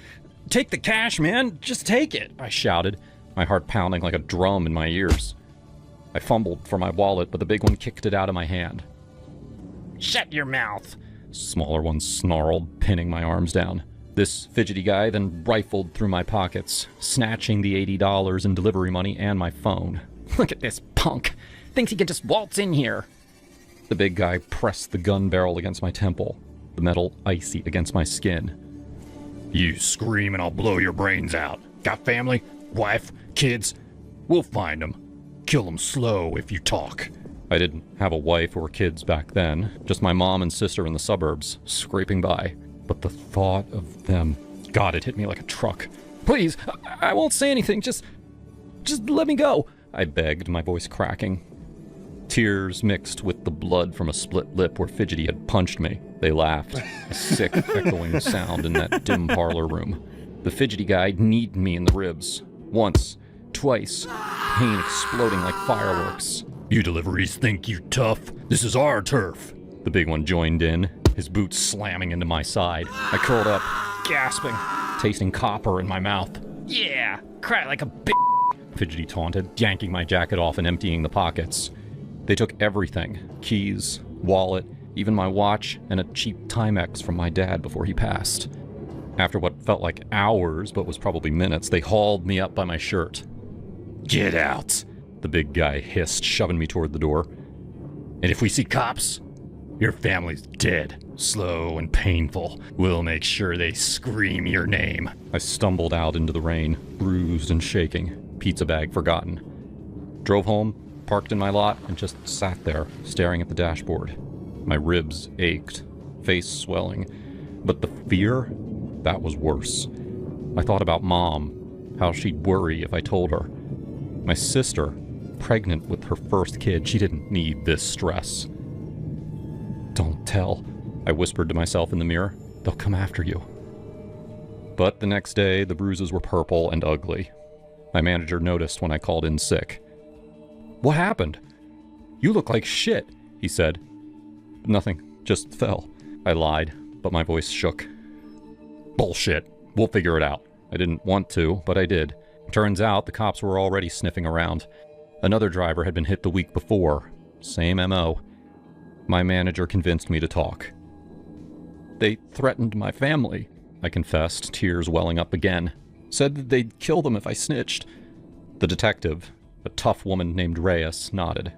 Take the cash, man! Just take it!" I shouted, my heart pounding like a drum in my ears. I fumbled for my wallet, but the big one kicked it out of my hand. "Shut your mouth!" Smaller one snarled, pinning my arms down. This fidgety guy then rifled through my pockets, snatching the $80 in delivery money and my phone. "Look at this punk! Thinks he can just waltz in here!" The big guy pressed the gun barrel against my temple, the metal icy against my skin. "You scream and I'll blow your brains out. Got family? Wife? Kids? We'll find them. Kill them slow if you talk." I didn't have a wife or kids back then, just my mom and sister in the suburbs, scraping by. But the thought of them, God, it hit me like a truck. "Please, I won't say anything, just let me go," I begged, my voice cracking. Tears mixed with the blood from a split lip where Fidgety had punched me. They laughed, a sick, echoing sound in that dim parlor room. The Fidgety guy kneed me in the ribs. Once, twice, pain exploding like fireworks. "You deliveries think you tough? This is our turf." The big one joined in, his boots slamming into my side. I curled up, gasping, tasting copper in my mouth. "Yeah, cry like a bitch," Fidgety taunted, yanking my jacket off and emptying the pockets. They took everything, keys, wallet, even my watch, and a cheap Timex from my dad before he passed. After what felt like hours, but was probably minutes, they hauled me up by my shirt. "Get out," the big guy hissed, shoving me toward the door. "And if we see cops, your family's dead. Slow and painful. We'll make sure they scream your name." I stumbled out into the rain, bruised and shaking, pizza bag forgotten. Drove home, parked in my lot, and just sat there, staring at the dashboard. My ribs ached, face swelling. But the fear, that was worse. I thought about Mom, how she'd worry if I told her. My sister, pregnant with her first kid, she didn't need this stress. "Don't tell," I whispered to myself in the mirror. "They'll come after you." But the next day, the bruises were purple and ugly. My manager noticed when I called in sick. "What happened? You look like shit," he said. "Nothing, just fell." I lied, but my voice shook. "Bullshit. We'll figure it out." I didn't want to, but I did. Turns out the cops were already sniffing around. Another driver had been hit the week before. Same MO. My manager convinced me to talk. "They threatened my family," I confessed, tears welling up again. "Said that they'd kill them if I snitched." The detective, a tough woman named Reyes, nodded.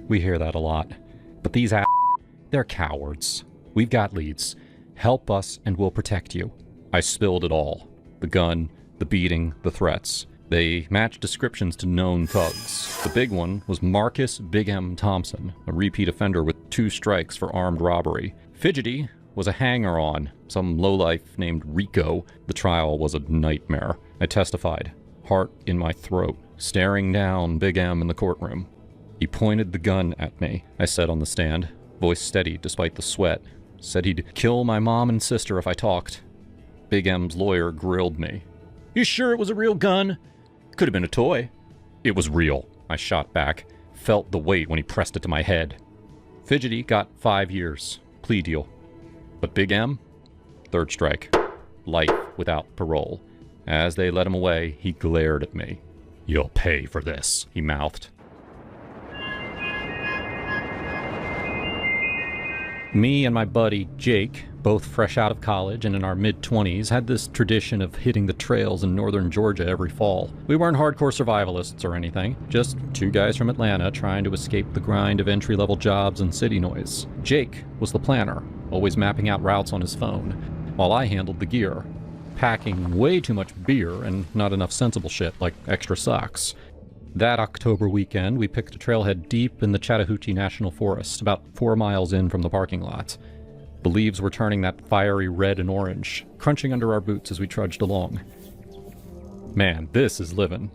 "We hear that a lot. But these they're cowards. We've got leads. Help us and we'll protect you." I spilled it all. The gun, the beating, the threats. They matched descriptions to known thugs. The big one was Marcus Big M. Thompson, a repeat offender with 2 strikes for armed robbery. Fidgety was a hanger-on, some lowlife named Rico. The trial was a nightmare. I testified, heart in my throat, staring down Big M in the courtroom. He pointed the gun at me, I said on the stand, voice steady despite the sweat. Said he'd kill my mom and sister if I talked. Big M's lawyer grilled me. "You sure it was a real gun? Could have been a toy." "It was real," I shot back. Felt the weight when he pressed it to my head. Fidgety got 5 years. Plea deal. But Big M? 3rd strike. Life without parole. As they let him away, he glared at me. "You'll pay for this," he mouthed. Me and my buddy, Jake, both fresh out of college and in our mid-20s, had this tradition of hitting the trails in northern Georgia every fall. We weren't hardcore survivalists or anything, just 2 guys from Atlanta trying to escape the grind of entry-level jobs and city noise. Jake was the planner, always mapping out routes on his phone, while I handled the gear, packing way too much beer and not enough sensible shit like extra socks. That October weekend, we picked a trailhead deep in the Chattahoochee National Forest, about 4 miles in from the parking lot. The leaves were turning that fiery red and orange, crunching under our boots as we trudged along. "Man, this is living,"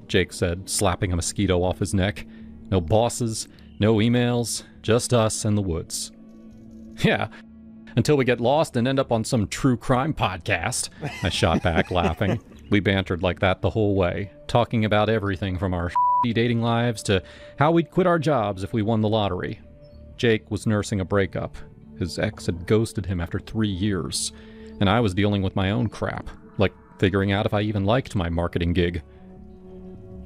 Jake said, slapping a mosquito off his neck. "No bosses, no emails, just us and the woods." "Yeah, until we get lost and end up on some true crime podcast," I shot back, laughing. We bantered like that the whole way, talking about everything from our shitty dating lives to how we'd quit our jobs if we won the lottery. Jake was nursing a breakup. His ex had ghosted him after 3 years, and I was dealing with my own crap, like figuring out if I even liked my marketing gig.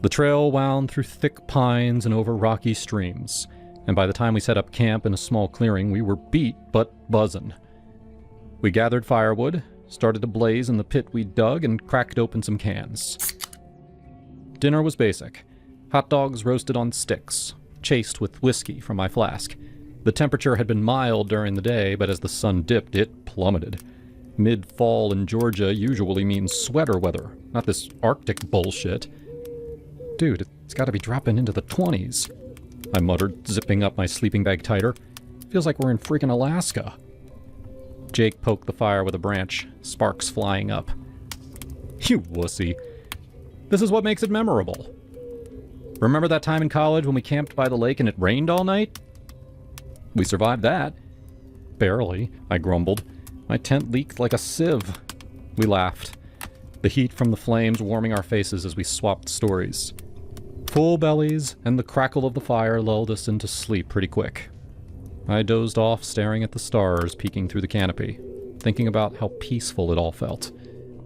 The trail wound through thick pines and over rocky streams, and by the time we set up camp in a small clearing, we were beat but buzzin'. We gathered firewood, started a blaze in the pit we'd dug, and cracked open some cans. Dinner was basic. Hot dogs roasted on sticks, chased with whiskey from my flask. The temperature had been mild during the day, but as the sun dipped, it plummeted. Mid-fall in Georgia usually means sweater weather, not this Arctic bullshit. "Dude, it's gotta be dropping into the 20s. I muttered, zipping up my sleeping bag tighter. "Feels like we're in freaking Alaska." Jake poked the fire with a branch, sparks flying up. "You wussy. This is what makes it memorable. Remember that time in college when we camped by the lake and it rained all night? We survived that." "Barely," I grumbled. "My tent leaked like a sieve." We laughed, the heat from the flames warming our faces as we swapped stories. Full bellies and the crackle of the fire lulled us into sleep pretty quick. I dozed off, staring at the stars peeking through the canopy, thinking about how peaceful it all felt.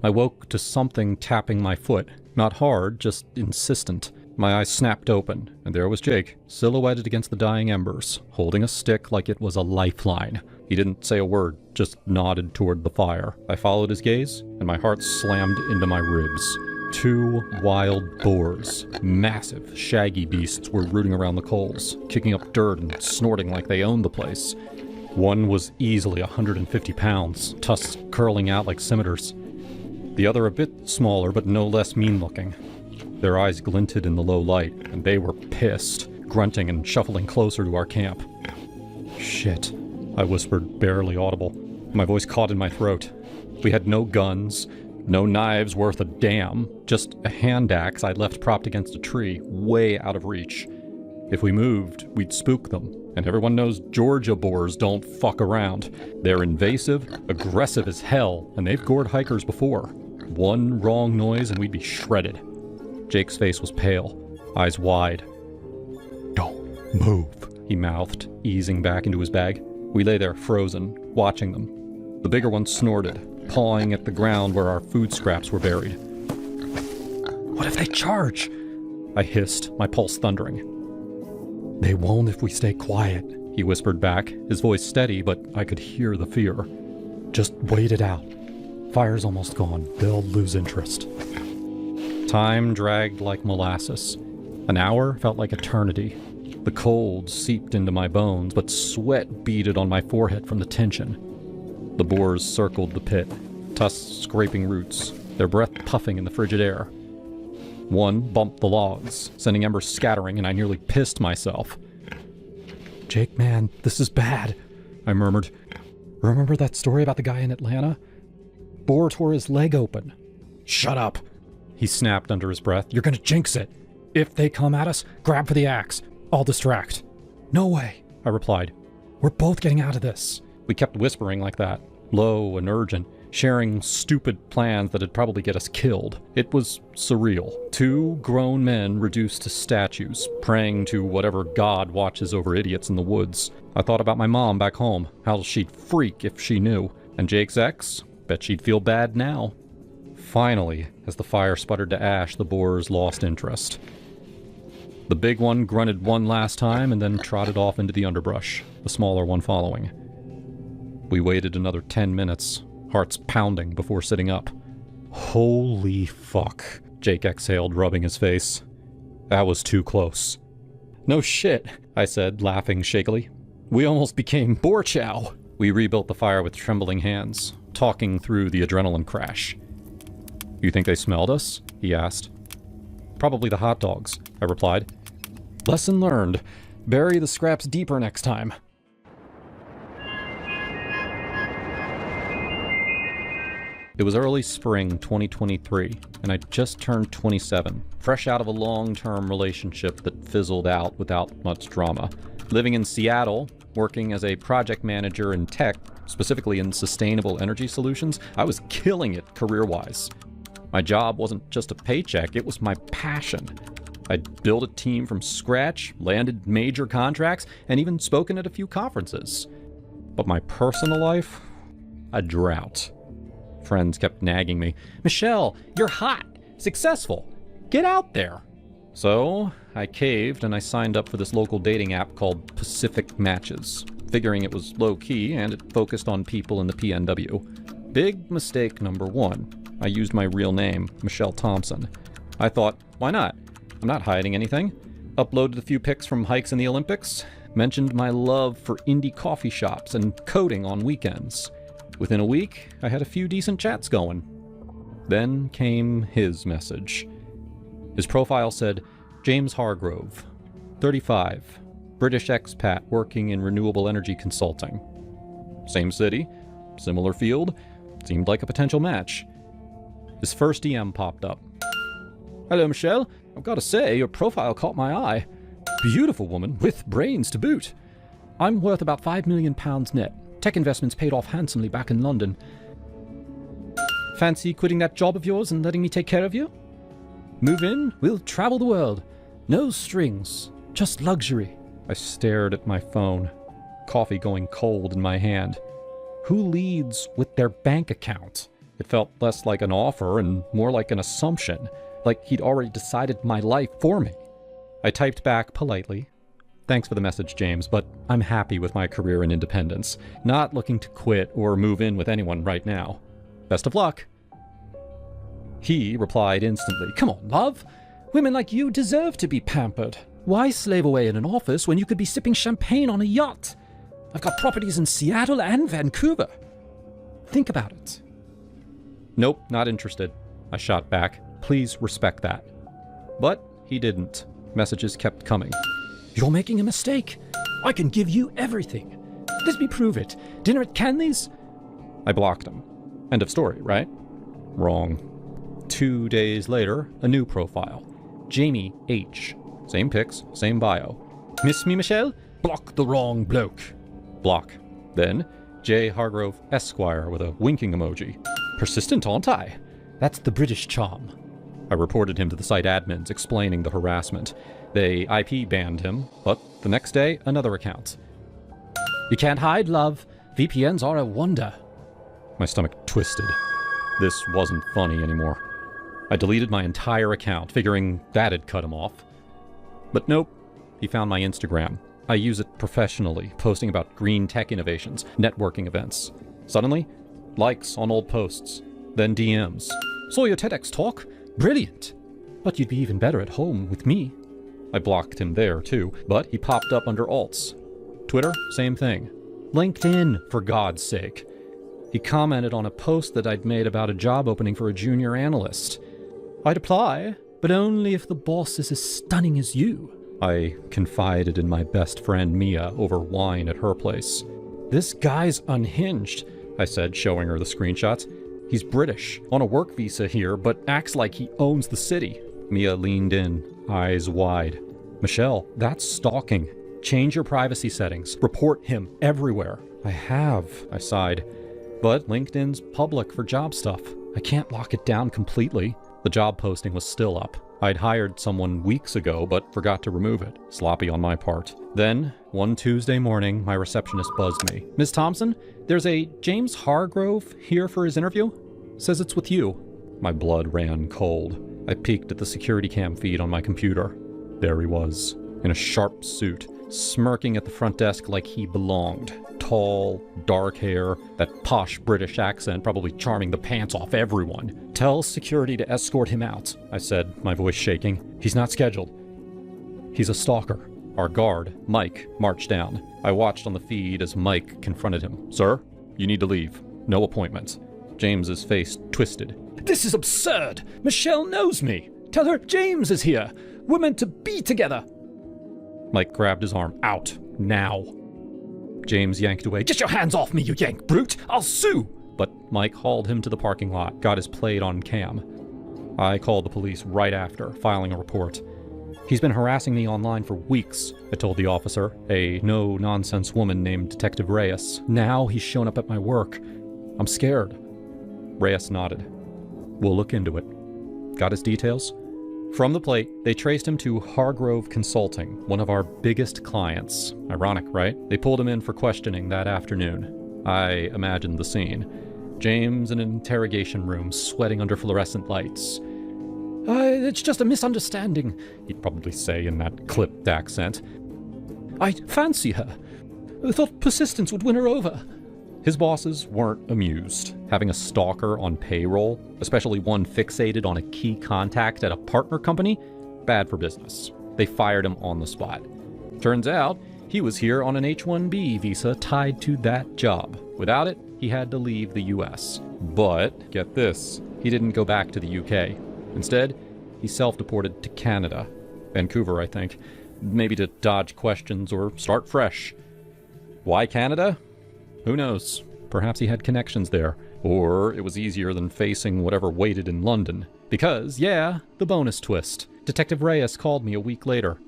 I woke to something tapping my foot, not hard, just insistent. My eyes snapped open, and there was Jake, silhouetted against the dying embers, holding a stick like it was a lifeline. He didn't say a word, just nodded toward the fire. I followed his gaze, and my heart slammed into my ribs. 2 wild boars, massive, shaggy beasts, were rooting around the coals, kicking up dirt and snorting like they owned the place. One was easily 150 pounds, tusks curling out like scimitars. The other a bit smaller, but no less mean-looking. Their eyes glinted in the low light, and they were pissed, grunting and shuffling closer to our camp. "Shit," I whispered, barely audible. My voice caught in my throat. We had no guns, no knives worth a damn, just a hand axe I'd left propped against a tree, way out of reach. If we moved, we'd spook them, and everyone knows Georgia boars don't fuck around. They're invasive, aggressive as hell, and they've gored hikers before. One wrong noise and we'd be shredded. Jake's face was pale, eyes wide. "Don't move," he mouthed, easing back into his bag. We lay there frozen, watching them. The bigger one snorted, pawing at the ground where our food scraps were buried. "What if they charge?" I hissed, my pulse thundering. "They won't if we stay quiet," he whispered back, his voice steady, but I could hear the fear. "Just wait it out. Fire's almost gone. They'll lose interest." Time dragged like molasses. An hour felt like eternity. The cold seeped into my bones, but sweat beaded on my forehead from the tension. The boars circled the pit, tusks scraping roots, their breath puffing in the frigid air. One bumped the logs, sending embers scattering, and I nearly pissed myself. "Jake, man, this is bad," I murmured. "Remember that story about the guy in Atlanta? Boar tore his leg open." "Shut up," he snapped under his breath. "You're gonna jinx it. If they come at us, grab for the axe. I'll distract." "No way," I replied. "We're both getting out of this." We kept whispering like that, low and urgent, sharing stupid plans that'd probably get us killed. It was surreal. 2 grown men reduced to statues, praying to whatever god watches over idiots in the woods. I thought about my mom back home, how she'd freak if she knew. And Jake's ex? Bet she'd feel bad now. Finally, as the fire sputtered to ash, the boars lost interest. The big one grunted one last time and then trotted off into the underbrush, the smaller one following. We waited another 10 minutes, hearts pounding before sitting up. "Holy fuck," Jake exhaled, rubbing his face. "That was too close." "No shit," I said, laughing shakily. "We almost became boar chow." We rebuilt the fire with trembling hands, talking through the adrenaline crash. "You think they smelled us?" he asked. "Probably the hot dogs," I replied. "Lesson learned. Bury the scraps deeper next time." It was early spring 2023, and I just turned 27, fresh out of a long-term relationship that fizzled out without much drama. Living in Seattle, working as a project manager in tech, specifically in sustainable energy solutions, I was killing it career-wise. My job wasn't just a paycheck, it was my passion. I'd built a team from scratch, landed major contracts, and even spoken at a few conferences. But my personal life? A drought. Friends kept nagging me, "Michelle, you're hot, successful, get out there." So I caved and I signed up for this local dating app called Pacific Matches, figuring it was low-key and it focused on people in the PNW. Big mistake number 1. I used my real name, Michelle Thompson. I thought, why not? I'm not hiding anything. Uploaded a few pics from hikes in the Olympics, mentioned my love for indie coffee shops and coding on weekends. Within a week, I had a few decent chats going. Then came his message. His profile said, James Hargrove, 35, British expat working in renewable energy consulting. Same city, similar field, seemed like a potential match. His first DM popped up. "Hello, Michelle. I've got to say, your profile caught my eye. Beautiful woman, with brains to boot. I'm worth about £5 million net. Tech investments paid off handsomely back in London. Fancy quitting that job of yours and letting me take care of you? Move in, we'll travel the world. No strings, just luxury." I stared at my phone, coffee going cold in my hand. Who leads with their bank account? It felt less like an offer and more like an assumption, like he'd already decided my life for me. I typed back politely, Thanks for the message, James, but I'm happy with my career in independence. Not looking to quit or move in with anyone right now. Best of luck. He replied instantly, "Come on, love. Women like you deserve to be pampered. Why slave away in an office when you could be sipping champagne on a yacht? I've got properties in Seattle and Vancouver. Think about it." Nope, not interested. I shot back. Please respect that. But he didn't. Messages kept coming. "You're making a mistake. I can give you everything. Let me prove it. Dinner at Canley's?" I blocked him. End of story, right? Wrong. 2 days later, a new profile. Jamie H. Same pics, same bio. "Miss me, Michelle? Block the wrong bloke." Block. Then, J. Hargrove Esquire with a winking emoji. "Persistent, aren't I? That's the British charm." I reported him to the site admins, explaining the harassment. They IP banned him, but the next day, another account. "You can't hide, love. VPNs are a wonder." My stomach twisted. This wasn't funny anymore. I deleted my entire account, figuring that'd cut him off. But nope, he found my Instagram. I use it professionally, posting about green tech innovations, networking events. Suddenly, likes on old posts, then DMs. "Saw your TEDx talk? Brilliant. But you'd be even better at home with me." I blocked him there too, but he popped up under alts. Twitter, same thing. LinkedIn, for God's sake. He commented on a post that I'd made about a job opening for a junior analyst. "I'd apply, but only if the boss is as stunning as you." I confided in my best friend Mia over wine at her place. "This guy's unhinged," I said, showing her the screenshots. "He's British, on a work visa here, but acts like he owns the city." Mia leaned in, eyes wide. "Michelle, that's stalking. Change your privacy settings. Report him everywhere." "I have," I sighed. "But LinkedIn's public for job stuff. I can't lock it down completely." The job posting was still up. I'd hired someone weeks ago, but forgot to remove it. Sloppy on my part. Then, one Tuesday morning, my receptionist buzzed me. "Ms. Thompson, there's a James Hargrove here for his interview. Says it's with you." My blood ran cold. I peeked at the security cam feed on my computer. There he was, in a sharp suit, smirking at the front desk like he belonged. Tall, dark hair, that posh British accent probably charming the pants off everyone. "Tell security to escort him out," I said, my voice shaking. "He's not scheduled. He's a stalker." Our guard, Mike, marched down. I watched on the feed as Mike confronted him. "Sir, you need to leave. No appointment." James's face twisted. "This is absurd! Michelle knows me! Tell her James is here! We're meant to be together!" Mike grabbed his arm. "Out. Now." James yanked away. "Get your hands off me, you yank brute! I'll sue!" But Mike hauled him to the parking lot, got his plate on cam. I called the police right after, filing a report. "He's been harassing me online for weeks," I told the officer, a no-nonsense woman named Detective Reyes. "Now he's shown up at my work. I'm scared." Reyes nodded. "We'll look into it." Got his details? From the plate, they traced him to Hargrove Consulting, one of our biggest clients. Ironic, right? They pulled him in for questioning that afternoon. I imagined the scene. James in an interrogation room, sweating under fluorescent lights. It's just a misunderstanding," he'd probably say in that clipped accent. "I fancy her. I thought persistence would win her over." His bosses weren't amused. Having a stalker on payroll, especially one fixated on a key contact at a partner company, bad for business. They fired him on the spot. Turns out, he was here on an H-1B visa tied to that job. Without it, he had to leave the US. But, get this, he didn't go back to the UK. Instead, he self-deported to Canada. Vancouver, I think. Maybe to dodge questions or start fresh. Why Canada? Who knows? Perhaps he had connections there. Or it was easier than facing whatever waited in London. Because, yeah, the bonus twist. Detective Reyes called me a week later.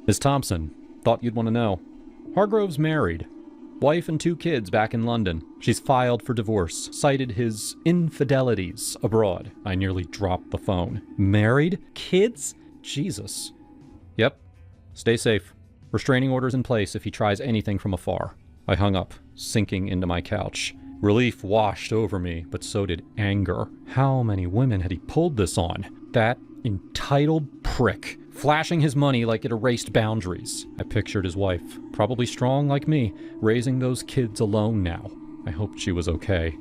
"Ms. Thompson, thought you'd want to know. Hargrove's married. Wife and 2 kids back in London. She's filed for divorce, cited his infidelities abroad." I nearly dropped the phone. Married? Kids? Jesus. "Yep. Stay safe. Restraining orders in place if he tries anything from afar." I hung up, sinking into my couch. Relief washed over me, but so did anger. How many women had he pulled this on? That entitled prick. flashing his money like it erased boundaries. I pictured his wife, probably strong like me, raising those kids alone now. I hoped she was okay,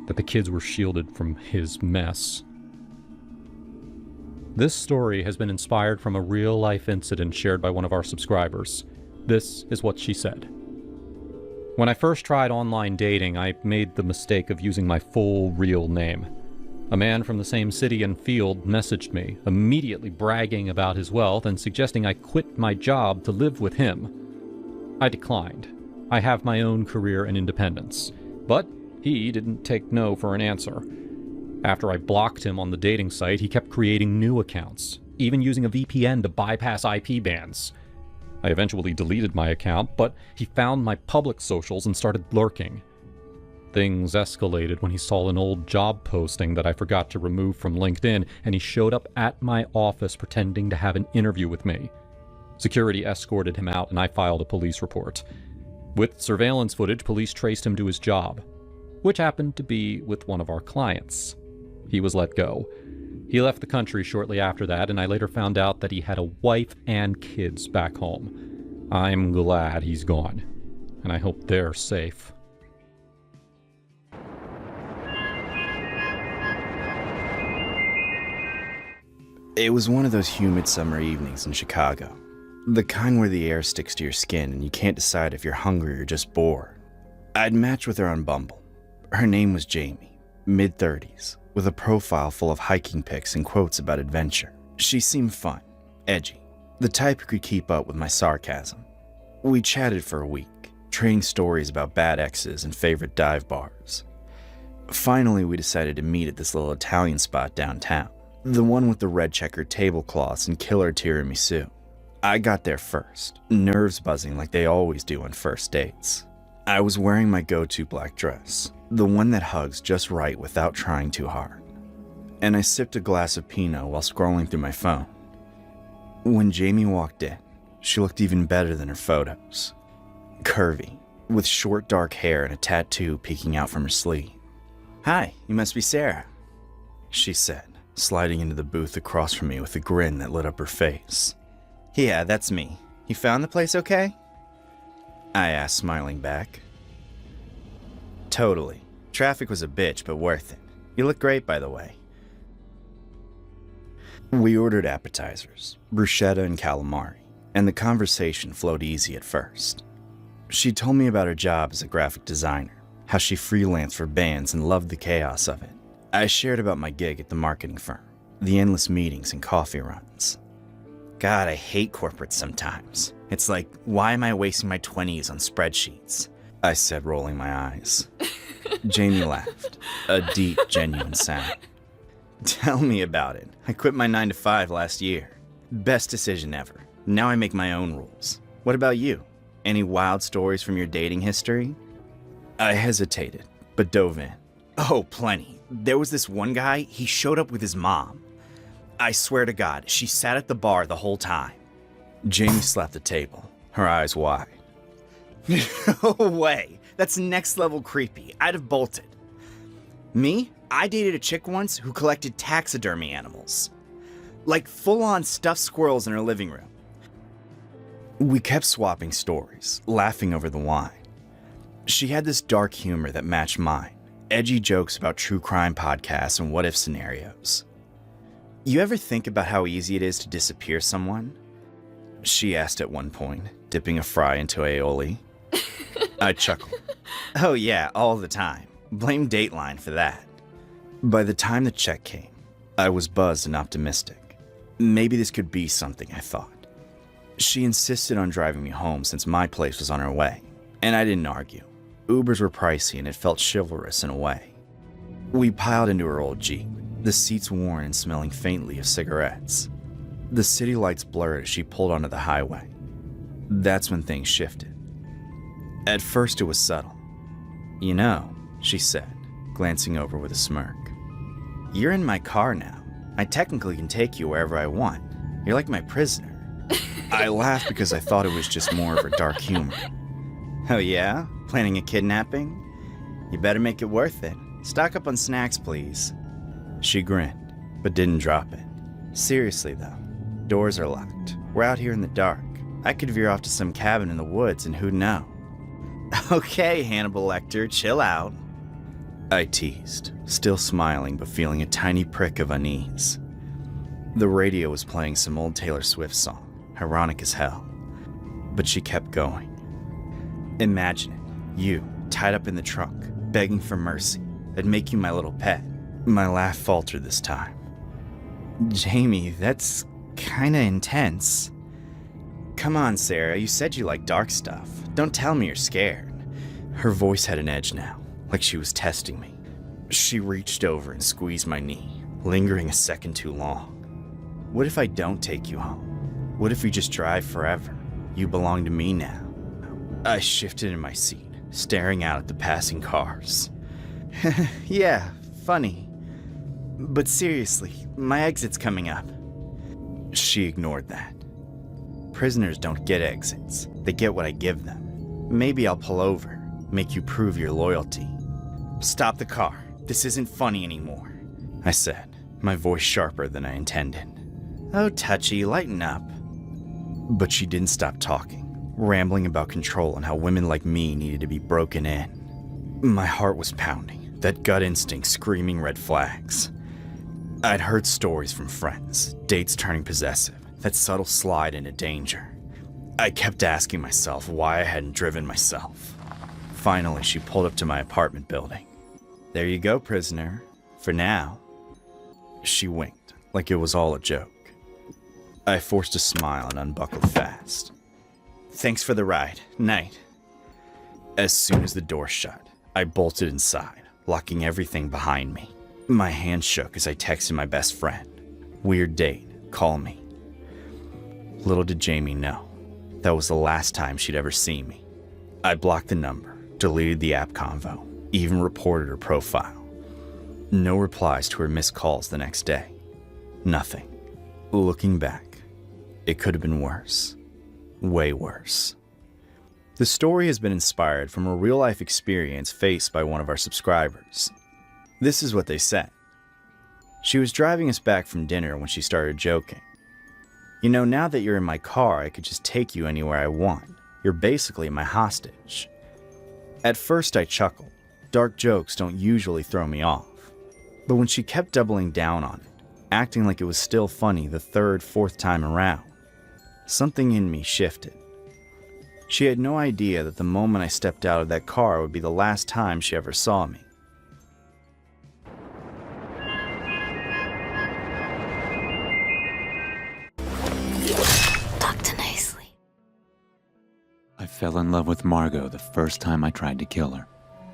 that the kids were shielded from his mess. This story has been inspired from a real-life incident shared by one of our subscribers. This is what she said. When I first tried online dating, I made the mistake of using my full real name. A man from the same city and field messaged me, immediately bragging about his wealth and suggesting I quit my job to live with him. I declined. I have my own career and independence. But he didn't take no for an answer. After I blocked him on the dating site, he kept creating new accounts, even using a VPN to bypass IP bans. I eventually deleted my account, but he found my public socials and started lurking. Things escalated when he saw an old job posting that I forgot to remove from LinkedIn, and he showed up at my office pretending to have an interview with me. Security escorted him out, and I filed a police report. With surveillance footage, police traced him to his job, which happened to be with one of our clients. He was let go. He left the country shortly after that, and I later found out that he had a wife and kids back home. I'm glad he's gone, and I hope they're safe. It was one of those humid summer evenings in Chicago. The kind where the air sticks to your skin and you can't decide if you're hungry or just bored. I'd matched with her on Bumble. Her name was Jamie, mid-30s, with a profile full of hiking pics and quotes about adventure. She seemed fun, edgy, the type who could keep up with my sarcasm. We chatted for a week, trading stories about bad exes and favorite dive bars. Finally, we decided to meet at this little Italian spot downtown, the one with the red checkered tablecloths and killer tiramisu. I got there first, nerves buzzing like they always do on first dates. I was wearing my go-to black dress, the one that hugs just right without trying too hard. And I sipped a glass of Pinot while scrolling through my phone. When Jamie walked in, she looked even better than her photos. Curvy, with short dark hair and a tattoo peeking out from her sleeve. "Hi, you must be Sarah," she said, sliding into the booth across from me with a grin that lit up her face. "Yeah, that's me. You found the place okay?" I asked, smiling back. "Totally. Traffic was a bitch, but worth it. You look great, by the way." We ordered appetizers, bruschetta and calamari, and the conversation flowed easy at first. She told me about her job as a graphic designer, how she freelanced for bands and loved the chaos of it. I shared about my gig at the marketing firm, the endless meetings and coffee runs. God, I hate corporate sometimes. It's like, why am I wasting my 20s on spreadsheets? I said, rolling my eyes. Jamie laughed, a deep, genuine sound. "Tell me about it. I quit my 9-to-5 last year. Best decision ever. Now I make my own rules. What about you? Any wild stories from your dating history?" I hesitated, but dove in. "Oh, plenty. There was this one guy, he showed up with his mom. I swear to God, she sat at the bar the whole time." Jamie slapped the table, her eyes wide. "No way. That's next level creepy. I'd have bolted. Me? I dated a chick once who collected taxidermy animals. Like full-on stuffed squirrels in her living room." We kept swapping stories, laughing over the wine. She had this dark humor that matched mine, edgy jokes about true crime podcasts and what-if scenarios. "You ever think about how easy it is to disappear someone?" she asked at one point, dipping a fry into aioli. I chuckled. "Oh yeah, all the time. Blame Dateline for that." By the time the check came, I was buzzed and optimistic. Maybe this could be something, I thought. She insisted on driving me home since my place was on her way, and I didn't argue. Ubers were pricey and it felt chivalrous in a way. We piled into her old Jeep, the seats worn and smelling faintly of cigarettes. The city lights blurred as she pulled onto the highway. That's when things shifted. At first it was subtle. "You know," she said, glancing over with a smirk. "You're in my car now. I technically can take you wherever I want. You're like my prisoner." I laughed because I thought it was just more of her dark humor. "Oh yeah? Planning a kidnapping? You better make it worth it. Stock up on snacks, please." She grinned, but didn't drop it. "Seriously though, doors are locked. We're out here in the dark. I could veer off to some cabin in the woods and who'd know. Okay, Hannibal Lecter, chill out. I teased, still smiling but feeling a tiny prick of unease. The radio was playing some old Taylor Swift song, ironic as hell. But she kept going. Imagine it, you, tied up in the trunk, begging for mercy. I'd make you my little pet. My laugh faltered this time. Jamie, that's kinda intense. Come on, Sarah, you said you like dark stuff. Don't tell me you're scared. Her voice had an edge now, like she was testing me. She reached over and squeezed my knee, lingering a second too long. What if I don't take you home? What if we just drive forever? You belong to me now. I shifted in my seat, staring out at the passing cars. Yeah, funny. But seriously, my exit's coming up. She ignored that. Prisoners don't get exits. They get what I give them. Maybe I'll pull over, make you prove your loyalty. Stop the car. This isn't funny anymore, I said, my voice sharper than I intended. Oh, Touchy, lighten up. But she didn't stop talking, rambling about control and how women like me needed to be broken in. My heart was pounding, that gut instinct screaming red flags. I'd heard stories from friends, dates turning possessive, that subtle slide into danger. I kept asking myself why I hadn't driven myself. Finally, she pulled up to my apartment building. There you go, prisoner. For now. She winked, like it was all a joke. I forced a smile and unbuckled fast. Thanks for the ride. Night. As soon as the door shut, I bolted inside, locking everything behind me. My hand shook as I texted my best friend. Weird date. Call me. Little did Jamie know. That was the last time she'd ever see me. I blocked the number, deleted the app convo, even reported her profile. No replies to her missed calls the next day. Nothing. Looking back, it could have been worse. Way worse. The story has been inspired from a real-life experience faced by one of our subscribers. This is what they said. She was driving us back from dinner when she started joking. You know, now that you're in my car, I could just take you anywhere I want. You're basically my hostage. At first, I chuckled. Dark jokes don't usually throw me off. But when she kept doubling down on it, acting like it was still funny the third, fourth time around, something in me shifted. She had no idea that the moment I stepped out of that car would be the last time she ever saw me. Talk nicely. I fell in love with Margot the first time I tried to kill her.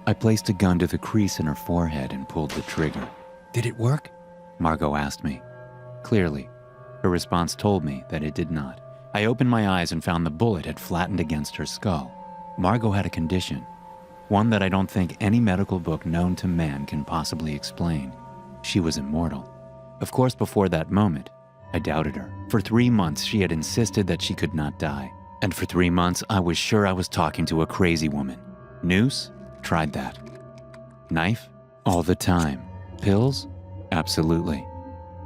I placed a gun to the crease in her forehead and pulled the trigger. Did it work? Margot asked me. Clearly, her response told me that it did not. I opened my eyes and found the bullet had flattened against her skull. Margot had a condition, one that I don't think any medical book known to man can possibly explain. She was immortal. Of course, before that moment, I doubted her. For 3 months, she had insisted that she could not die. And for 3 months, I was sure I was talking to a crazy woman. Noose? Tried that. Knife? All the time. Pills? Absolutely.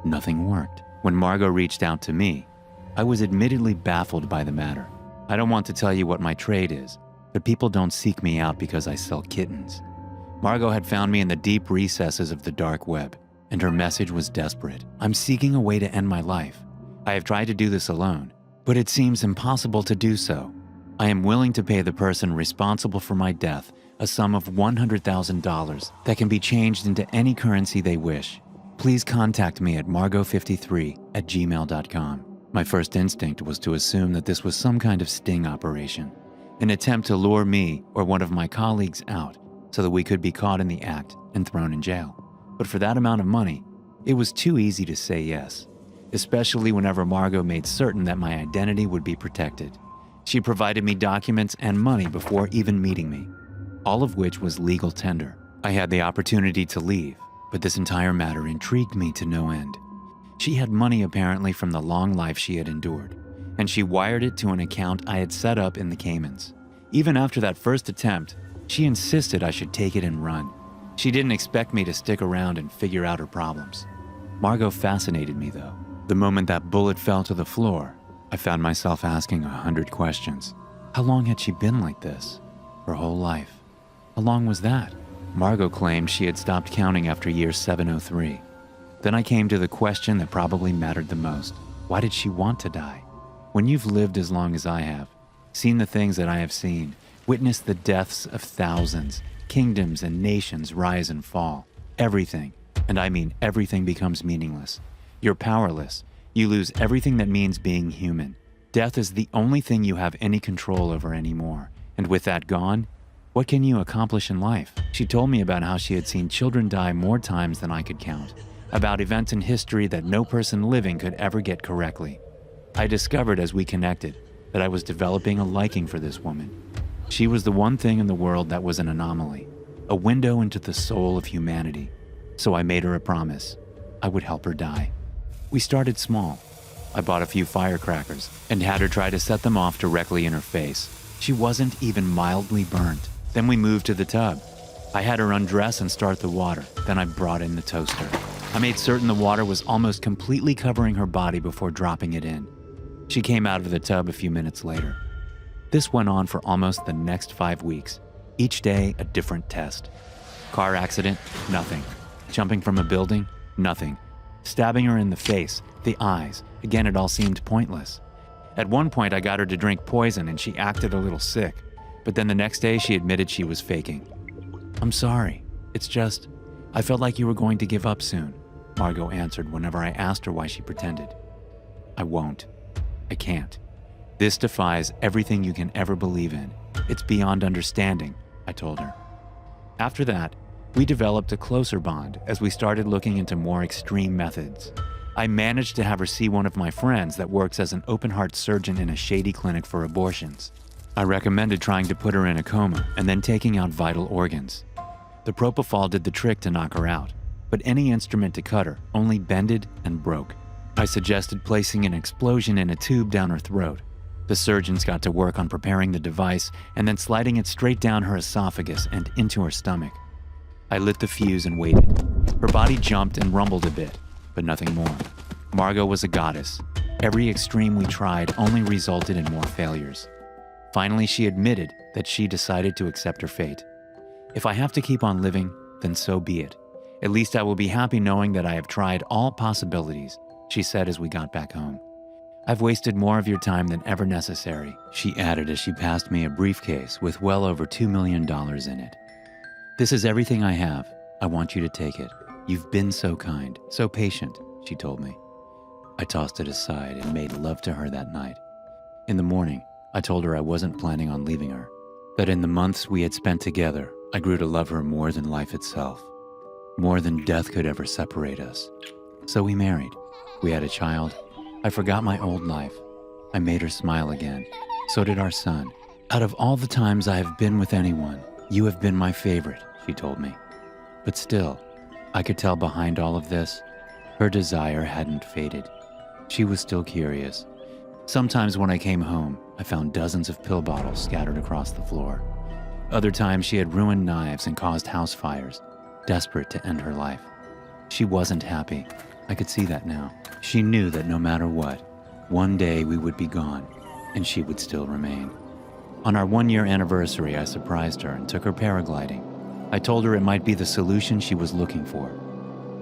Nothing worked. When Margot reached out to me, I was admittedly baffled by the matter. I don't want to tell you what my trade is, but people don't seek me out because I sell kittens. Margot had found me in the deep recesses of the dark web, and her message was desperate. I'm seeking a way to end my life. I have tried to do this alone, but it seems impossible to do so. I am willing to pay the person responsible for my death a sum of $100,000 that can be changed into any currency they wish. Please contact me at margot53@gmail.com. My first instinct was to assume that this was some kind of sting operation, an attempt to lure me or one of my colleagues out so that we could be caught in the act and thrown in jail. But for that amount of money, it was too easy to say yes, especially whenever Margot made certain that my identity would be protected. She provided me documents and money before even meeting me, all of which was legal tender. I had the opportunity to leave, but this entire matter intrigued me to no end. She had money apparently from the long life she had endured, and she wired it to an account I had set up in the Caymans. Even after that first attempt, she insisted I should take it and run. She didn't expect me to stick around and figure out her problems. Margot fascinated me though. The moment that bullet fell to the floor, I found myself asking 100 questions. How long had she been like this? Her whole life. How long was that? Margot claimed she had stopped counting after year 703. Then I came to the question that probably mattered the most. Why did she want to die? When you've lived as long as I have, seen the things that I have seen, witnessed the deaths of thousands, kingdoms and nations rise and fall, everything, and I mean everything, becomes meaningless. You're powerless. You lose everything that means being human. Death is the only thing you have any control over anymore. And with that gone, what can you accomplish in life? She told me about how she had seen children die more times than I could count, about events in history that no person living could ever get correctly. I discovered as we connected that I was developing a liking for this woman. She was the one thing in the world that was an anomaly, a window into the soul of humanity. So I made her a promise. I would help her die. We started small. I bought a few firecrackers and had her try to set them off directly in her face. She wasn't even mildly burnt. Then we moved to the tub. I had her undress and start the water. Then I brought in the toaster. I made certain the water was almost completely covering her body before dropping it in. She came out of the tub a few minutes later. This went on for almost the next 5 weeks. Each day, a different test. Car accident, nothing. Jumping from a building, nothing. Stabbing her in the face, the eyes, again it all seemed pointless. At one point I got her to drink poison and she acted a little sick, but then the next day she admitted she was faking. "I'm sorry, it's just, I felt like you were going to give up soon," Margot answered whenever I asked her why she pretended. "I won't. I can't. This defies everything you can ever believe in. It's beyond understanding," I told her. After that, we developed a closer bond as we started looking into more extreme methods. I managed to have her see one of my friends that works as an open-heart surgeon in a shady clinic for abortions. I recommended trying to put her in a coma and then taking out vital organs. The propofol did the trick to knock her out, but any instrument to cut her only bended and broke. I suggested placing an explosion in a tube down her throat. The surgeons got to work on preparing the device and then sliding it straight down her esophagus and into her stomach. I lit the fuse and waited. Her body jumped and rumbled a bit, but nothing more. Margot was a goddess. Every extreme we tried only resulted in more failures. Finally, she admitted that she decided to accept her fate. "If I have to keep on living, then so be it. At least I will be happy knowing that I have tried all possibilities," she said as we got back home. "I've wasted more of your time than ever necessary," she added as she passed me a briefcase with well over $2 million in it. "This is everything I have. I want you to take it. You've been so kind, so patient," she told me. I tossed it aside and made love to her that night. In the morning, I told her I wasn't planning on leaving her, that in the months we had spent together, I grew to love her more than life itself, more than death could ever separate us. So we married. We had a child. I forgot my old life. I made her smile again. So did our son. "Out of all the times I have been with anyone, you have been my favorite," she told me. But still, I could tell behind all of this, her desire hadn't faded. She was still curious. Sometimes when I came home, I found dozens of pill bottles scattered across the floor. Other times she had ruined knives and caused house fires, desperate to end her life. She wasn't happy. I could see that now. She knew that no matter what, one day we would be gone, and she would still remain. On our 1-year anniversary, I surprised her and took her paragliding. I told her it might be the solution she was looking for.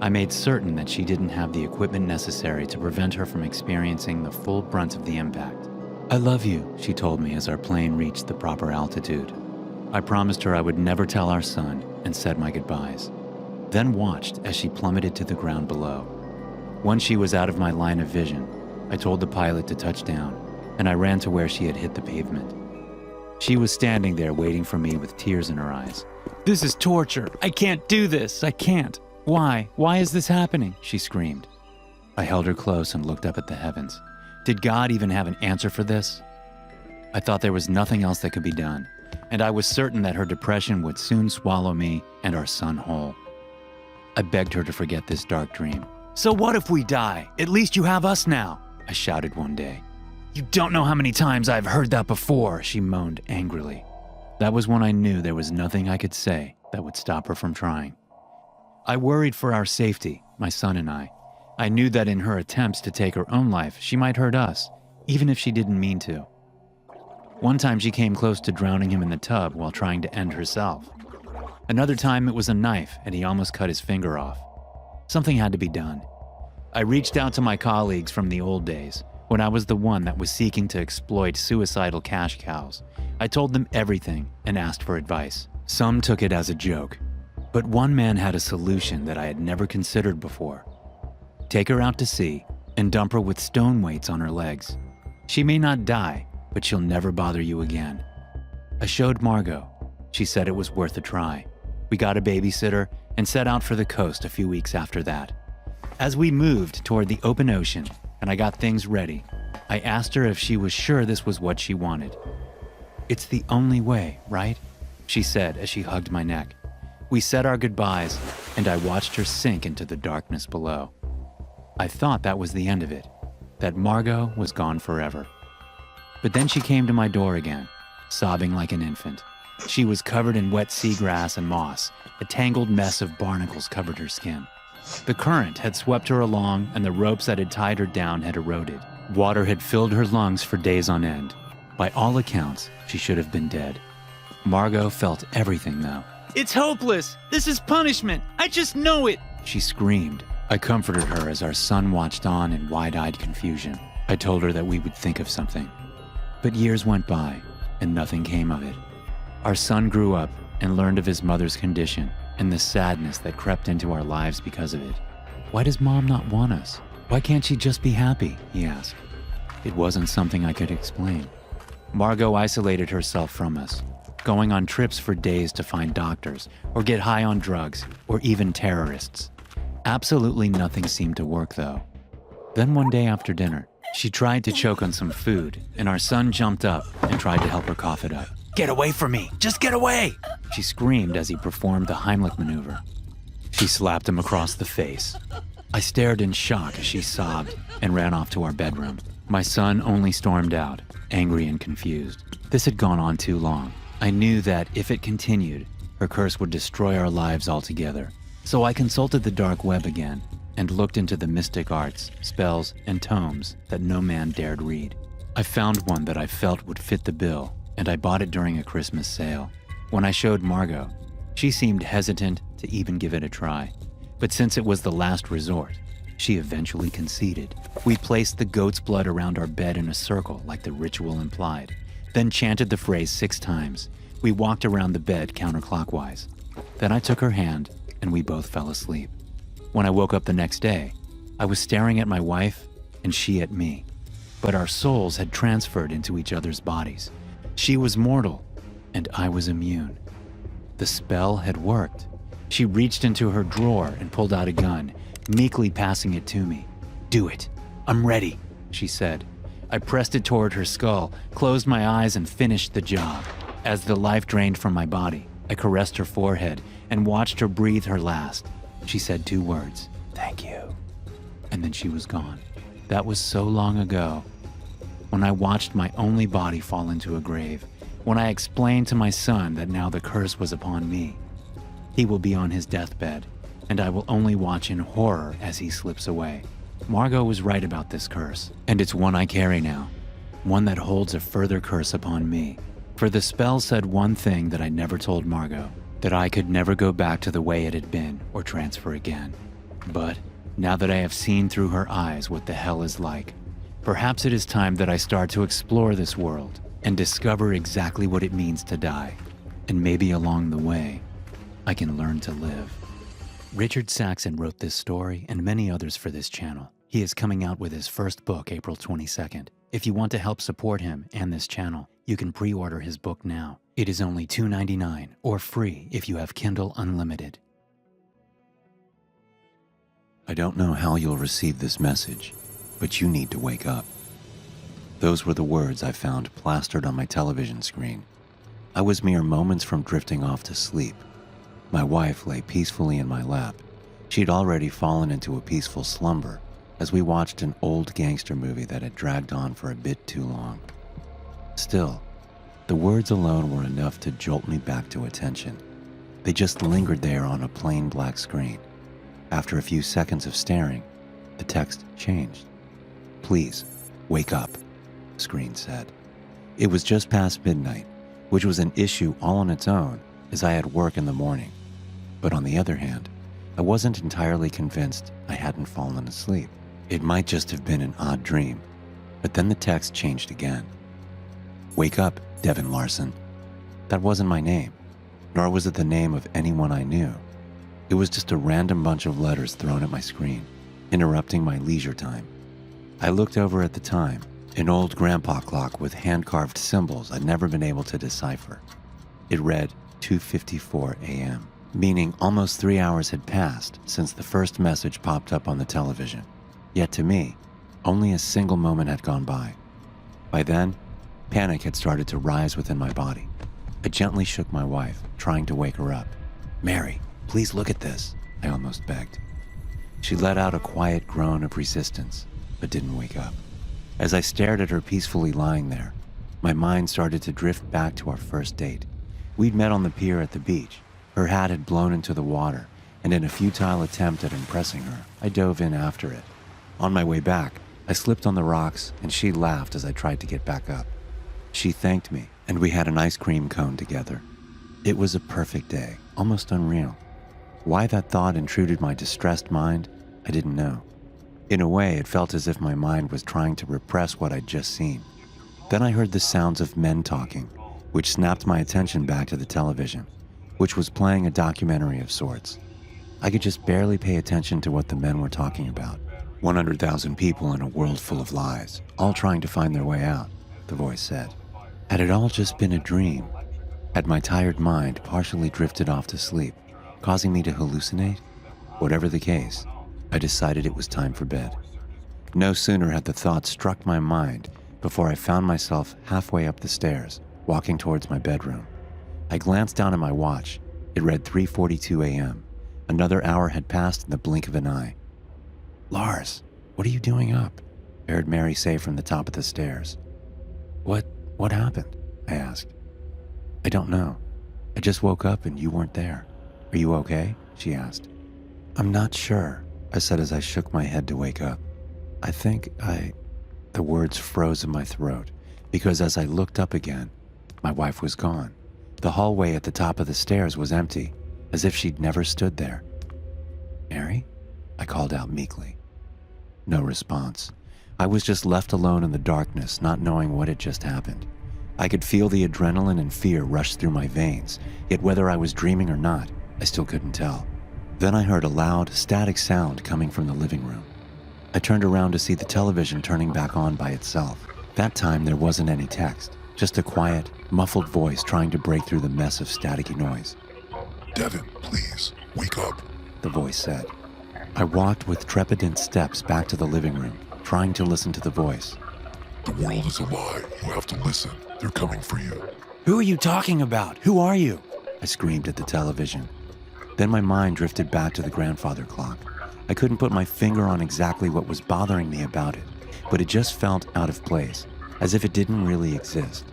I made certain that she didn't have the equipment necessary to prevent her from experiencing the full brunt of the impact. "I love you," she told me as our plane reached the proper altitude. I promised her I would never tell our son and said my goodbyes, then watched as she plummeted to the ground below. Once she was out of my line of vision, I told the pilot to touch down, and I ran to where she had hit the pavement. She was standing there waiting for me with tears in her eyes. "This is torture. I can't do this. I can't. Why? Why is this happening?" she screamed. I held her close and looked up at the heavens. Did God even have an answer for this? I thought there was nothing else that could be done, and I was certain that her depression would soon swallow me and our son whole. I begged her to forget this dark dream. "So what if we die? At least you have us now," I shouted one day. "You don't know how many times I've heard that before," she moaned angrily. That was when I knew there was nothing I could say that would stop her from trying. I worried for our safety, my son and I. I knew that in her attempts to take her own life, she might hurt us, even if she didn't mean to. One time she came close to drowning him in the tub while trying to end herself. Another time it was a knife and he almost cut his finger off. Something had to be done. I reached out to my colleagues from the old days, when I was the one that was seeking to exploit suicidal cash cows. I told them everything and asked for advice. Some took it as a joke, but one man had a solution that I had never considered before. Take her out to sea and dump her with stone weights on her legs. She may not die, but she'll never bother you again. I showed Margot. She said it was worth a try. We got a babysitter and set out for the coast a few weeks after that. As we moved toward the open ocean and I got things ready, I asked her if she was sure this was what she wanted. "It's the only way, right?" she said as she hugged my neck. We said our goodbyes and I watched her sink into the darkness below. I thought that was the end of it, that Margot was gone forever. But then she came to my door again, sobbing like an infant. She was covered in wet seagrass and moss. A tangled mess of barnacles covered her skin. The current had swept her along and the ropes that had tied her down had eroded. Water had filled her lungs for days on end. By all accounts, she should have been dead. Margot felt everything though. "It's hopeless! This is punishment! I just know it!" she screamed. I comforted her as our son watched on in wide-eyed confusion. I told her that we would think of something. But years went by and nothing came of it. Our son grew up and learned of his mother's condition and the sadness that crept into our lives because of it. "Why does Mom not want us? Why can't she just be happy?" he asked. It wasn't something I could explain. Margot isolated herself from us, going on trips for days to find doctors or get high on drugs or even terrorists. Absolutely nothing seemed to work though. Then one day after dinner, she tried to choke on some food and our son jumped up and tried to help her cough it up. "Get away from me! Just get away!" she screamed as he performed the Heimlich maneuver. She slapped him across the face. I stared in shock as she sobbed and ran off to our bedroom. My son only stormed out, angry and confused. This had gone on too long. I knew that if it continued, her curse would destroy our lives altogether. So I consulted the dark web again and looked into the mystic arts, spells, and tomes that no man dared read. I found one that I felt would fit the bill, and I bought it during a Christmas sale. When I showed Margot, she seemed hesitant to even give it a try. But since it was the last resort, she eventually conceded. We placed the goat's blood around our bed in a circle like the ritual implied, then chanted the phrase 6 times. We walked around the bed counterclockwise. Then I took her hand and we both fell asleep. When I woke up the next day, I was staring at my wife and she at me. But our souls had transferred into each other's bodies. She was mortal and I was immune. The spell had worked. She reached into her drawer and pulled out a gun, meekly passing it to me. "Do it. I'm ready," she said. I pressed it toward her skull, closed my eyes and finished the job. As the life drained from my body, I caressed her forehead and watched her breathe her last. She said 2 words, "Thank you." And then she was gone. That was so long ago. When I watched my only body fall into a grave, when I explained to my son that now the curse was upon me. He will be on his deathbed, and I will only watch in horror as he slips away. Margot was right about this curse, and it's one I carry now, one that holds a further curse upon me. For the spell said one thing that I never told Margot, that I could never go back to the way it had been or transfer again. But now that I have seen through her eyes what the hell is like, perhaps it is time that I start to explore this world and discover exactly what it means to die. And maybe along the way, I can learn to live. Richard Saxon wrote this story and many others for this channel. He is coming out with his first book April 22nd. If you want to help support him and this channel, you can pre-order his book now. It is only $2.99 or free if you have Kindle Unlimited. I don't know how you'll receive this message, but you need to wake up. Those were the words I found plastered on my television screen. I was mere moments from drifting off to sleep. My wife lay peacefully in my lap. She'd already fallen into a peaceful slumber as we watched an old gangster movie that had dragged on for a bit too long. Still, the words alone were enough to jolt me back to attention. They just lingered there on a plain black screen. After a few seconds of staring, the text changed. "Please, wake up," the screen said. It was just past midnight, which was an issue all on its own, as I had work in the morning. But on the other hand, I wasn't entirely convinced I hadn't fallen asleep. It might just have been an odd dream. But then the text changed again. "Wake up, Devin Larson." That wasn't my name, nor was it the name of anyone I knew. It was just a random bunch of letters thrown at my screen, interrupting my leisure time. I looked over at the time, an old grandpa clock with hand-carved symbols I'd never been able to decipher. It read 2:54 a.m., meaning almost 3 hours had passed since the first message popped up on the television. Yet to me, only a single moment had gone by. By then, panic had started to rise within my body. I gently shook my wife, trying to wake her up. "Mary, please look at this," I almost begged. She let out a quiet groan of resistance, but didn't wake up. As I stared at her peacefully lying there, my mind started to drift back to our first date. We'd met on the pier at the beach. Her hat had blown into the water, and in a futile attempt at impressing her, I dove in after it. On my way back, I slipped on the rocks, and she laughed as I tried to get back up. She thanked me, and we had an ice cream cone together. It was a perfect day, almost unreal. Why that thought intruded my distressed mind, I didn't know. In a way, it felt as if my mind was trying to repress what I'd just seen. Then I heard the sounds of men talking, which snapped my attention back to the television, which was playing a documentary of sorts. I could just barely pay attention to what the men were talking about. 100,000 people in a world full of lies, all trying to find their way out, the voice said. Had it all just been a dream? Had my tired mind partially drifted off to sleep, causing me to hallucinate? Whatever the case, I decided it was time for bed. No sooner had the thought struck my mind before I found myself halfway up the stairs, walking towards my bedroom. I glanced down at my watch. It read 3:42 a.m. Another hour had passed in the blink of an eye. "Lars, what are you doing up?" I heard Mary say from the top of the stairs. What happened?" I asked. "I don't know. I just woke up and you weren't there. Are you okay?" she asked. "I'm not sure," I said as I shook my head to wake up. The words froze in my throat, because as I looked up again, my wife was gone. The hallway at the top of the stairs was empty, as if she'd never stood there. "Mary?" I called out meekly. No response. I was just left alone in the darkness, not knowing what had just happened. I could feel the adrenaline and fear rush through my veins, yet whether I was dreaming or not, I still couldn't tell. Then I heard a loud, static sound coming from the living room. I turned around to see the television turning back on by itself. That time there wasn't any text, just a quiet, muffled voice trying to break through the mess of staticky noise. "Devin, please, wake up," the voice said. I walked with trepidant steps back to the living room, trying to listen to the voice. "The world is a lie. You have to listen. They're coming for you." "Who are you talking about? Who are you?" I screamed at the television. Then my mind drifted back to the grandfather clock. I couldn't put my finger on exactly what was bothering me about it, but it just felt out of place, as if it didn't really exist.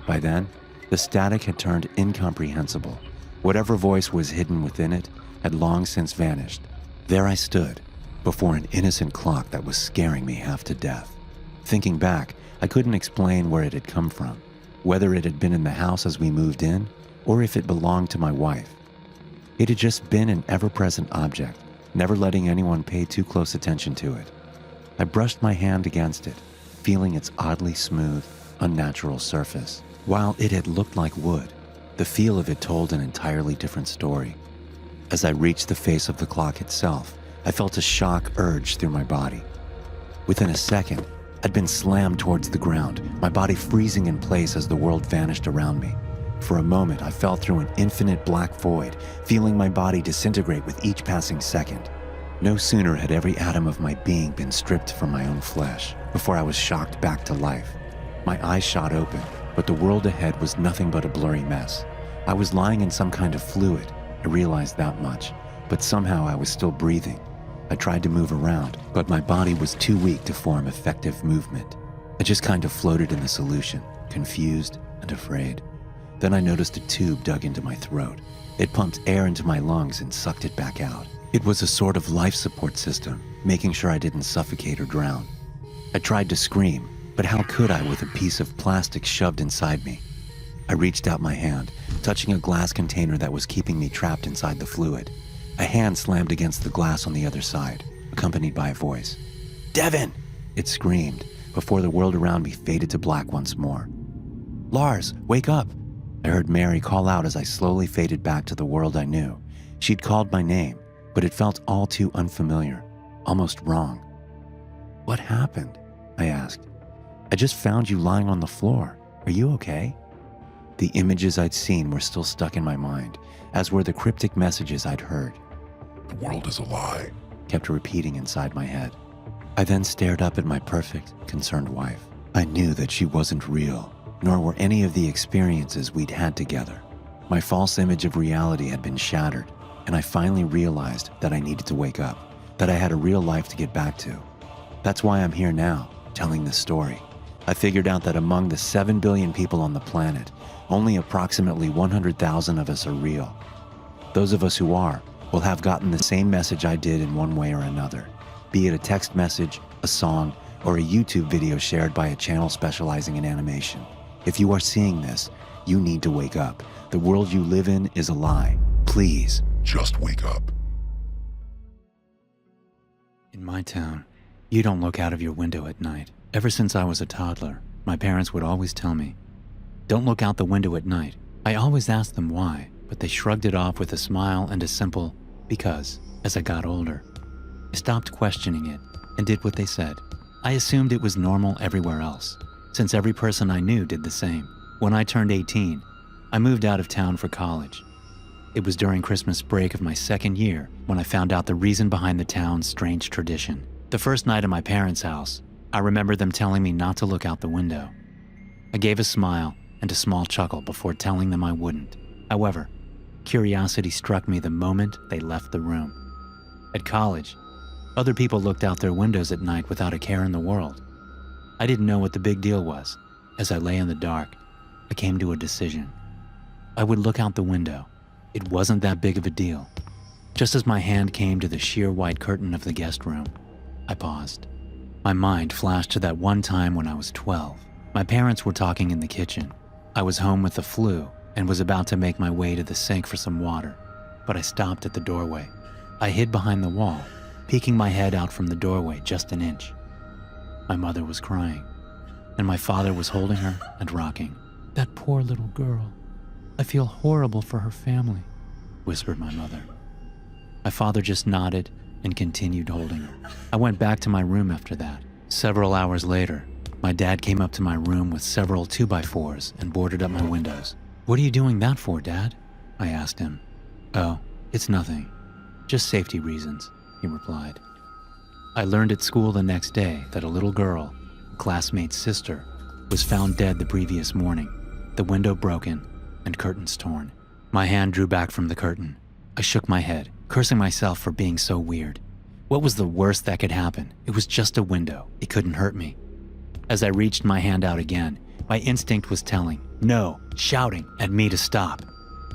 By then, the static had turned incomprehensible. Whatever voice was hidden within it had long since vanished. There I stood, before an innocent clock that was scaring me half to death. Thinking back, I couldn't explain where it had come from, whether it had been in the house as we moved in, or if it belonged to my wife. It had just been an ever-present object, never letting anyone pay too close attention to it. I brushed my hand against it, feeling its oddly smooth, unnatural surface. While it had looked like wood, the feel of it told an entirely different story. As I reached the face of the clock itself, I felt a shock urge through my body. Within a second, I'd been slammed towards the ground, my body freezing in place as the world vanished around me. For a moment, I fell through an infinite black void, feeling my body disintegrate with each passing second. No sooner had every atom of my being been stripped from my own flesh before I was shocked back to life. My eyes shot open, but the world ahead was nothing but a blurry mess. I was lying in some kind of fluid, I realized that much, but somehow I was still breathing. I tried to move around, but my body was too weak to form effective movement. I just kind of floated in the solution, confused and afraid. Then I noticed a tube dug into my throat. It pumped air into my lungs and sucked it back out. It was a sort of life support system, making sure I didn't suffocate or drown. I tried to scream, but how could I with a piece of plastic shoved inside me? I reached out my hand, touching a glass container that was keeping me trapped inside the fluid. A hand slammed against the glass on the other side, accompanied by a voice. "Devin!" It screamed, before the world around me faded to black once more. "Lars, wake up!" I heard Mary call out as I slowly faded back to the world I knew. She'd called my name, but it felt all too unfamiliar, almost wrong. "What happened?" I asked. "I just found you lying on the floor. Are you okay?" The images I'd seen were still stuck in my mind, as were the cryptic messages I'd heard. The world is a lie. Kept repeating inside my head. I then stared up at my perfect, concerned wife. I knew that she wasn't real, nor were any of the experiences we'd had together. My false image of reality had been shattered, and I finally realized that I needed to wake up, that I had a real life to get back to. That's why I'm here now, telling this story. I figured out that among the 7 billion people on the planet, only approximately 100,000 of us are real. Those of us who are will have gotten the same message I did in one way or another, be it a text message, a song, or a YouTube video shared by a channel specializing in animation. If you are seeing this, you need to wake up. The world you live in is a lie. Please. Just wake up. In my town, you don't look out of your window at night. Ever since I was a toddler, my parents would always tell me, "Don't look out the window at night." I always asked them why, but they shrugged it off with a smile and a simple, "because." As I got older, I stopped questioning it and did what they said. I assumed it was normal everywhere else, since every person I knew did the same. When I turned 18, I moved out of town for college. It was during Christmas break of my second year when I found out the reason behind the town's strange tradition. The first night at my parents' house, I remember them telling me not to look out the window. I gave a smile and a small chuckle before telling them I wouldn't. However, curiosity struck me the moment they left the room. At college, other people looked out their windows at night without a care in the world. I didn't know what the big deal was. As I lay in the dark, I came to a decision. I would look out the window. It wasn't that big of a deal. Just as my hand came to the sheer white curtain of the guest room, I paused. My mind flashed to that one time when I was 12. My parents were talking in the kitchen. I was home with the flu and was about to make my way to the sink for some water, but I stopped at the doorway. I hid behind the wall, peeking my head out from the doorway just an inch. My mother was crying, and my father was holding her and rocking. "That poor little girl. I feel horrible for her family," whispered my mother. My father just nodded and continued holding her. I went back to my room after that. Several hours later, my dad came up to my room with several 2x4s and boarded up my windows. "What are you doing that for, Dad?" I asked him. "Oh, it's nothing. Just safety reasons," he replied. I learned at school the next day that a little girl, a classmate's sister, was found dead the previous morning, the window broken and curtains torn. My hand drew back from the curtain. I shook my head, cursing myself for being so weird. What was the worst that could happen? It was just a window. It couldn't hurt me. As I reached my hand out again, my instinct was telling, no, shouting at me to stop.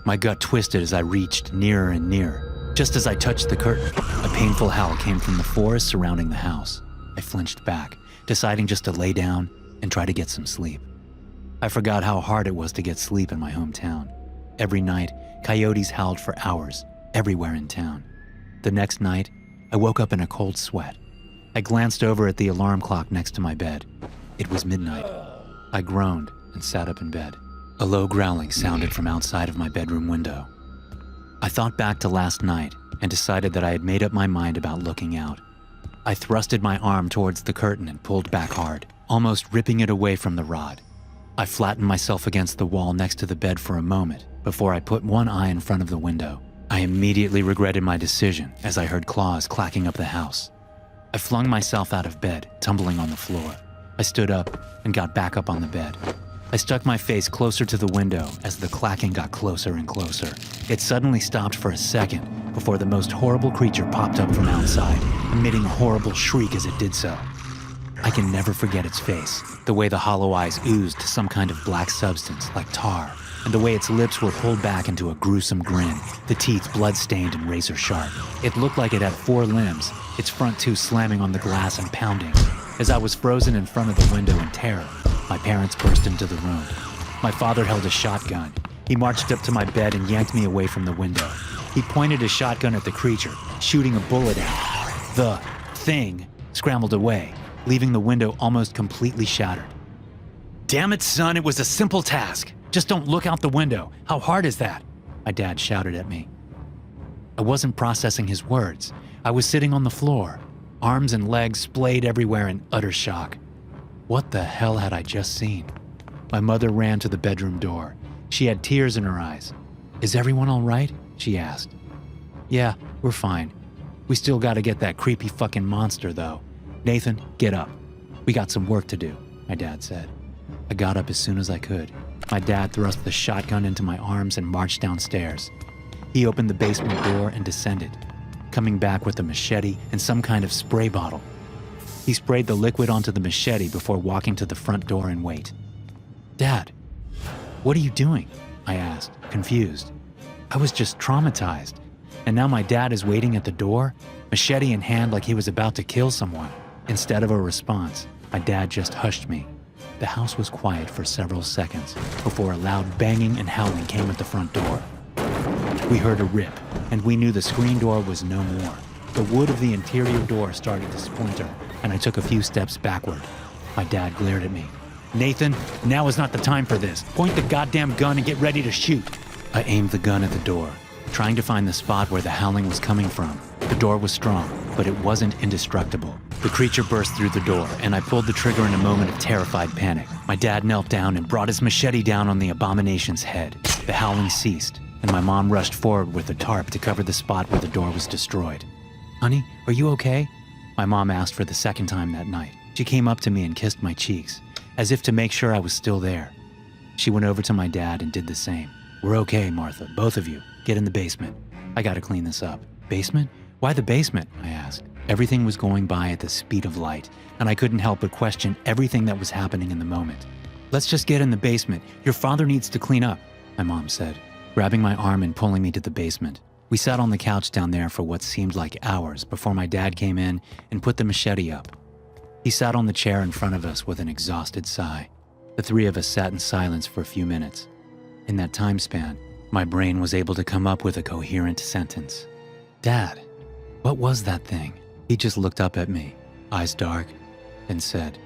My gut twisted as I reached nearer and nearer. Just as I touched the curtain, a painful howl came from the forest surrounding the house. I flinched back, deciding just to lay down and try to get some sleep. I forgot how hard it was to get sleep in my hometown. Every night, coyotes howled for hours, everywhere in town. The next night, I woke up in a cold sweat. I glanced over at the alarm clock next to my bed. It was midnight. I groaned and sat up in bed. A low growling sounded from outside of my bedroom window. I thought back to last night and decided that I had made up my mind about looking out. I thrusted my arm towards the curtain and pulled back hard, almost ripping it away from the rod. I flattened myself against the wall next to the bed for a moment before I put one eye in front of the window. I immediately regretted my decision as I heard claws clacking up the house. I flung myself out of bed, tumbling on the floor. I stood up and got back up on the bed. I stuck my face closer to the window as the clacking got closer and closer. It suddenly stopped for a second before the most horrible creature popped up from outside, emitting a horrible shriek as it did so. I can never forget its face, the way the hollow eyes oozed some kind of black substance like tar, and the way its lips were pulled back into a gruesome grin, the teeth blood-stained and razor-sharp. It looked like it had 4 limbs, its front 2 slamming on the glass and pounding. As I was frozen in front of the window in terror, my parents burst into the room. My father held a shotgun. He marched up to my bed and yanked me away from the window. He pointed his shotgun at the creature, shooting a bullet at it. The thing scrambled away, leaving the window almost completely shattered. "Damn it, son, it was a simple task. Just don't look out the window. How hard is that?" my dad shouted at me. I wasn't processing his words. I was sitting on the floor, arms and legs splayed everywhere in utter shock. What the hell had I just seen? My mother ran to the bedroom door. She had tears in her eyes. "Is everyone all right?" she asked. "Yeah, we're fine. We still gotta get that creepy fucking monster, though. Nathan, get up. We got some work to do," my dad said. I got up as soon as I could. My dad thrust the shotgun into my arms and marched downstairs. He opened the basement door and descended, coming back with a machete and some kind of spray bottle. He sprayed the liquid onto the machete before walking to the front door and wait. "Dad, what are you doing?" I asked, confused. I was just traumatized. And now my dad is waiting at the door, machete in hand like he was about to kill someone. Instead of a response, my dad just hushed me. The house was quiet for several seconds before a loud banging and howling came at the front door. We heard a rip, and we knew the screen door was no more. The wood of the interior door started to splinter, and I took a few steps backward. My dad glared at me. "Nathan, now is not the time for this. Point the goddamn gun and get ready to shoot." I aimed the gun at the door, trying to find the spot where the howling was coming from. The door was strong, but it wasn't indestructible. The creature burst through the door, and I pulled the trigger in a moment of terrified panic. My dad knelt down and brought his machete down on the abomination's head. The howling ceased, and my mom rushed forward with a tarp to cover the spot where the door was destroyed. "Honey, are you okay?" my mom asked for the second time that night. She came up to me and kissed my cheeks, as if to make sure I was still there. She went over to my dad and did the same. "We're okay, Martha, both of you. Get in the basement. I gotta clean this up." "Basement? Why the basement?" I asked. Everything was going by at the speed of light, and I couldn't help but question everything that was happening in the moment. "Let's just get in the basement. Your father needs to clean up," my mom said, grabbing my arm and pulling me to the basement. We sat on the couch down there for what seemed like hours before my dad came in and put the machete up. He sat on the chair in front of us with an exhausted sigh. The 3 of us sat in silence for a few minutes. In that time span, my brain was able to come up with a coherent sentence. "Dad, what was that thing?" He just looked up at me, eyes dark, and said,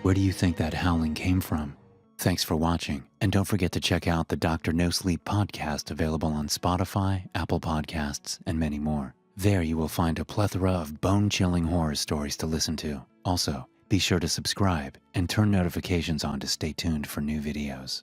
"Where do you think that howling came from?" Thanks for watching, and don't forget to check out the Dr. No Sleep podcast available on Spotify, Apple Podcasts, and many more. There you will find a plethora of bone-chilling horror stories to listen to. Also, be sure to subscribe and turn notifications on to stay tuned for new videos.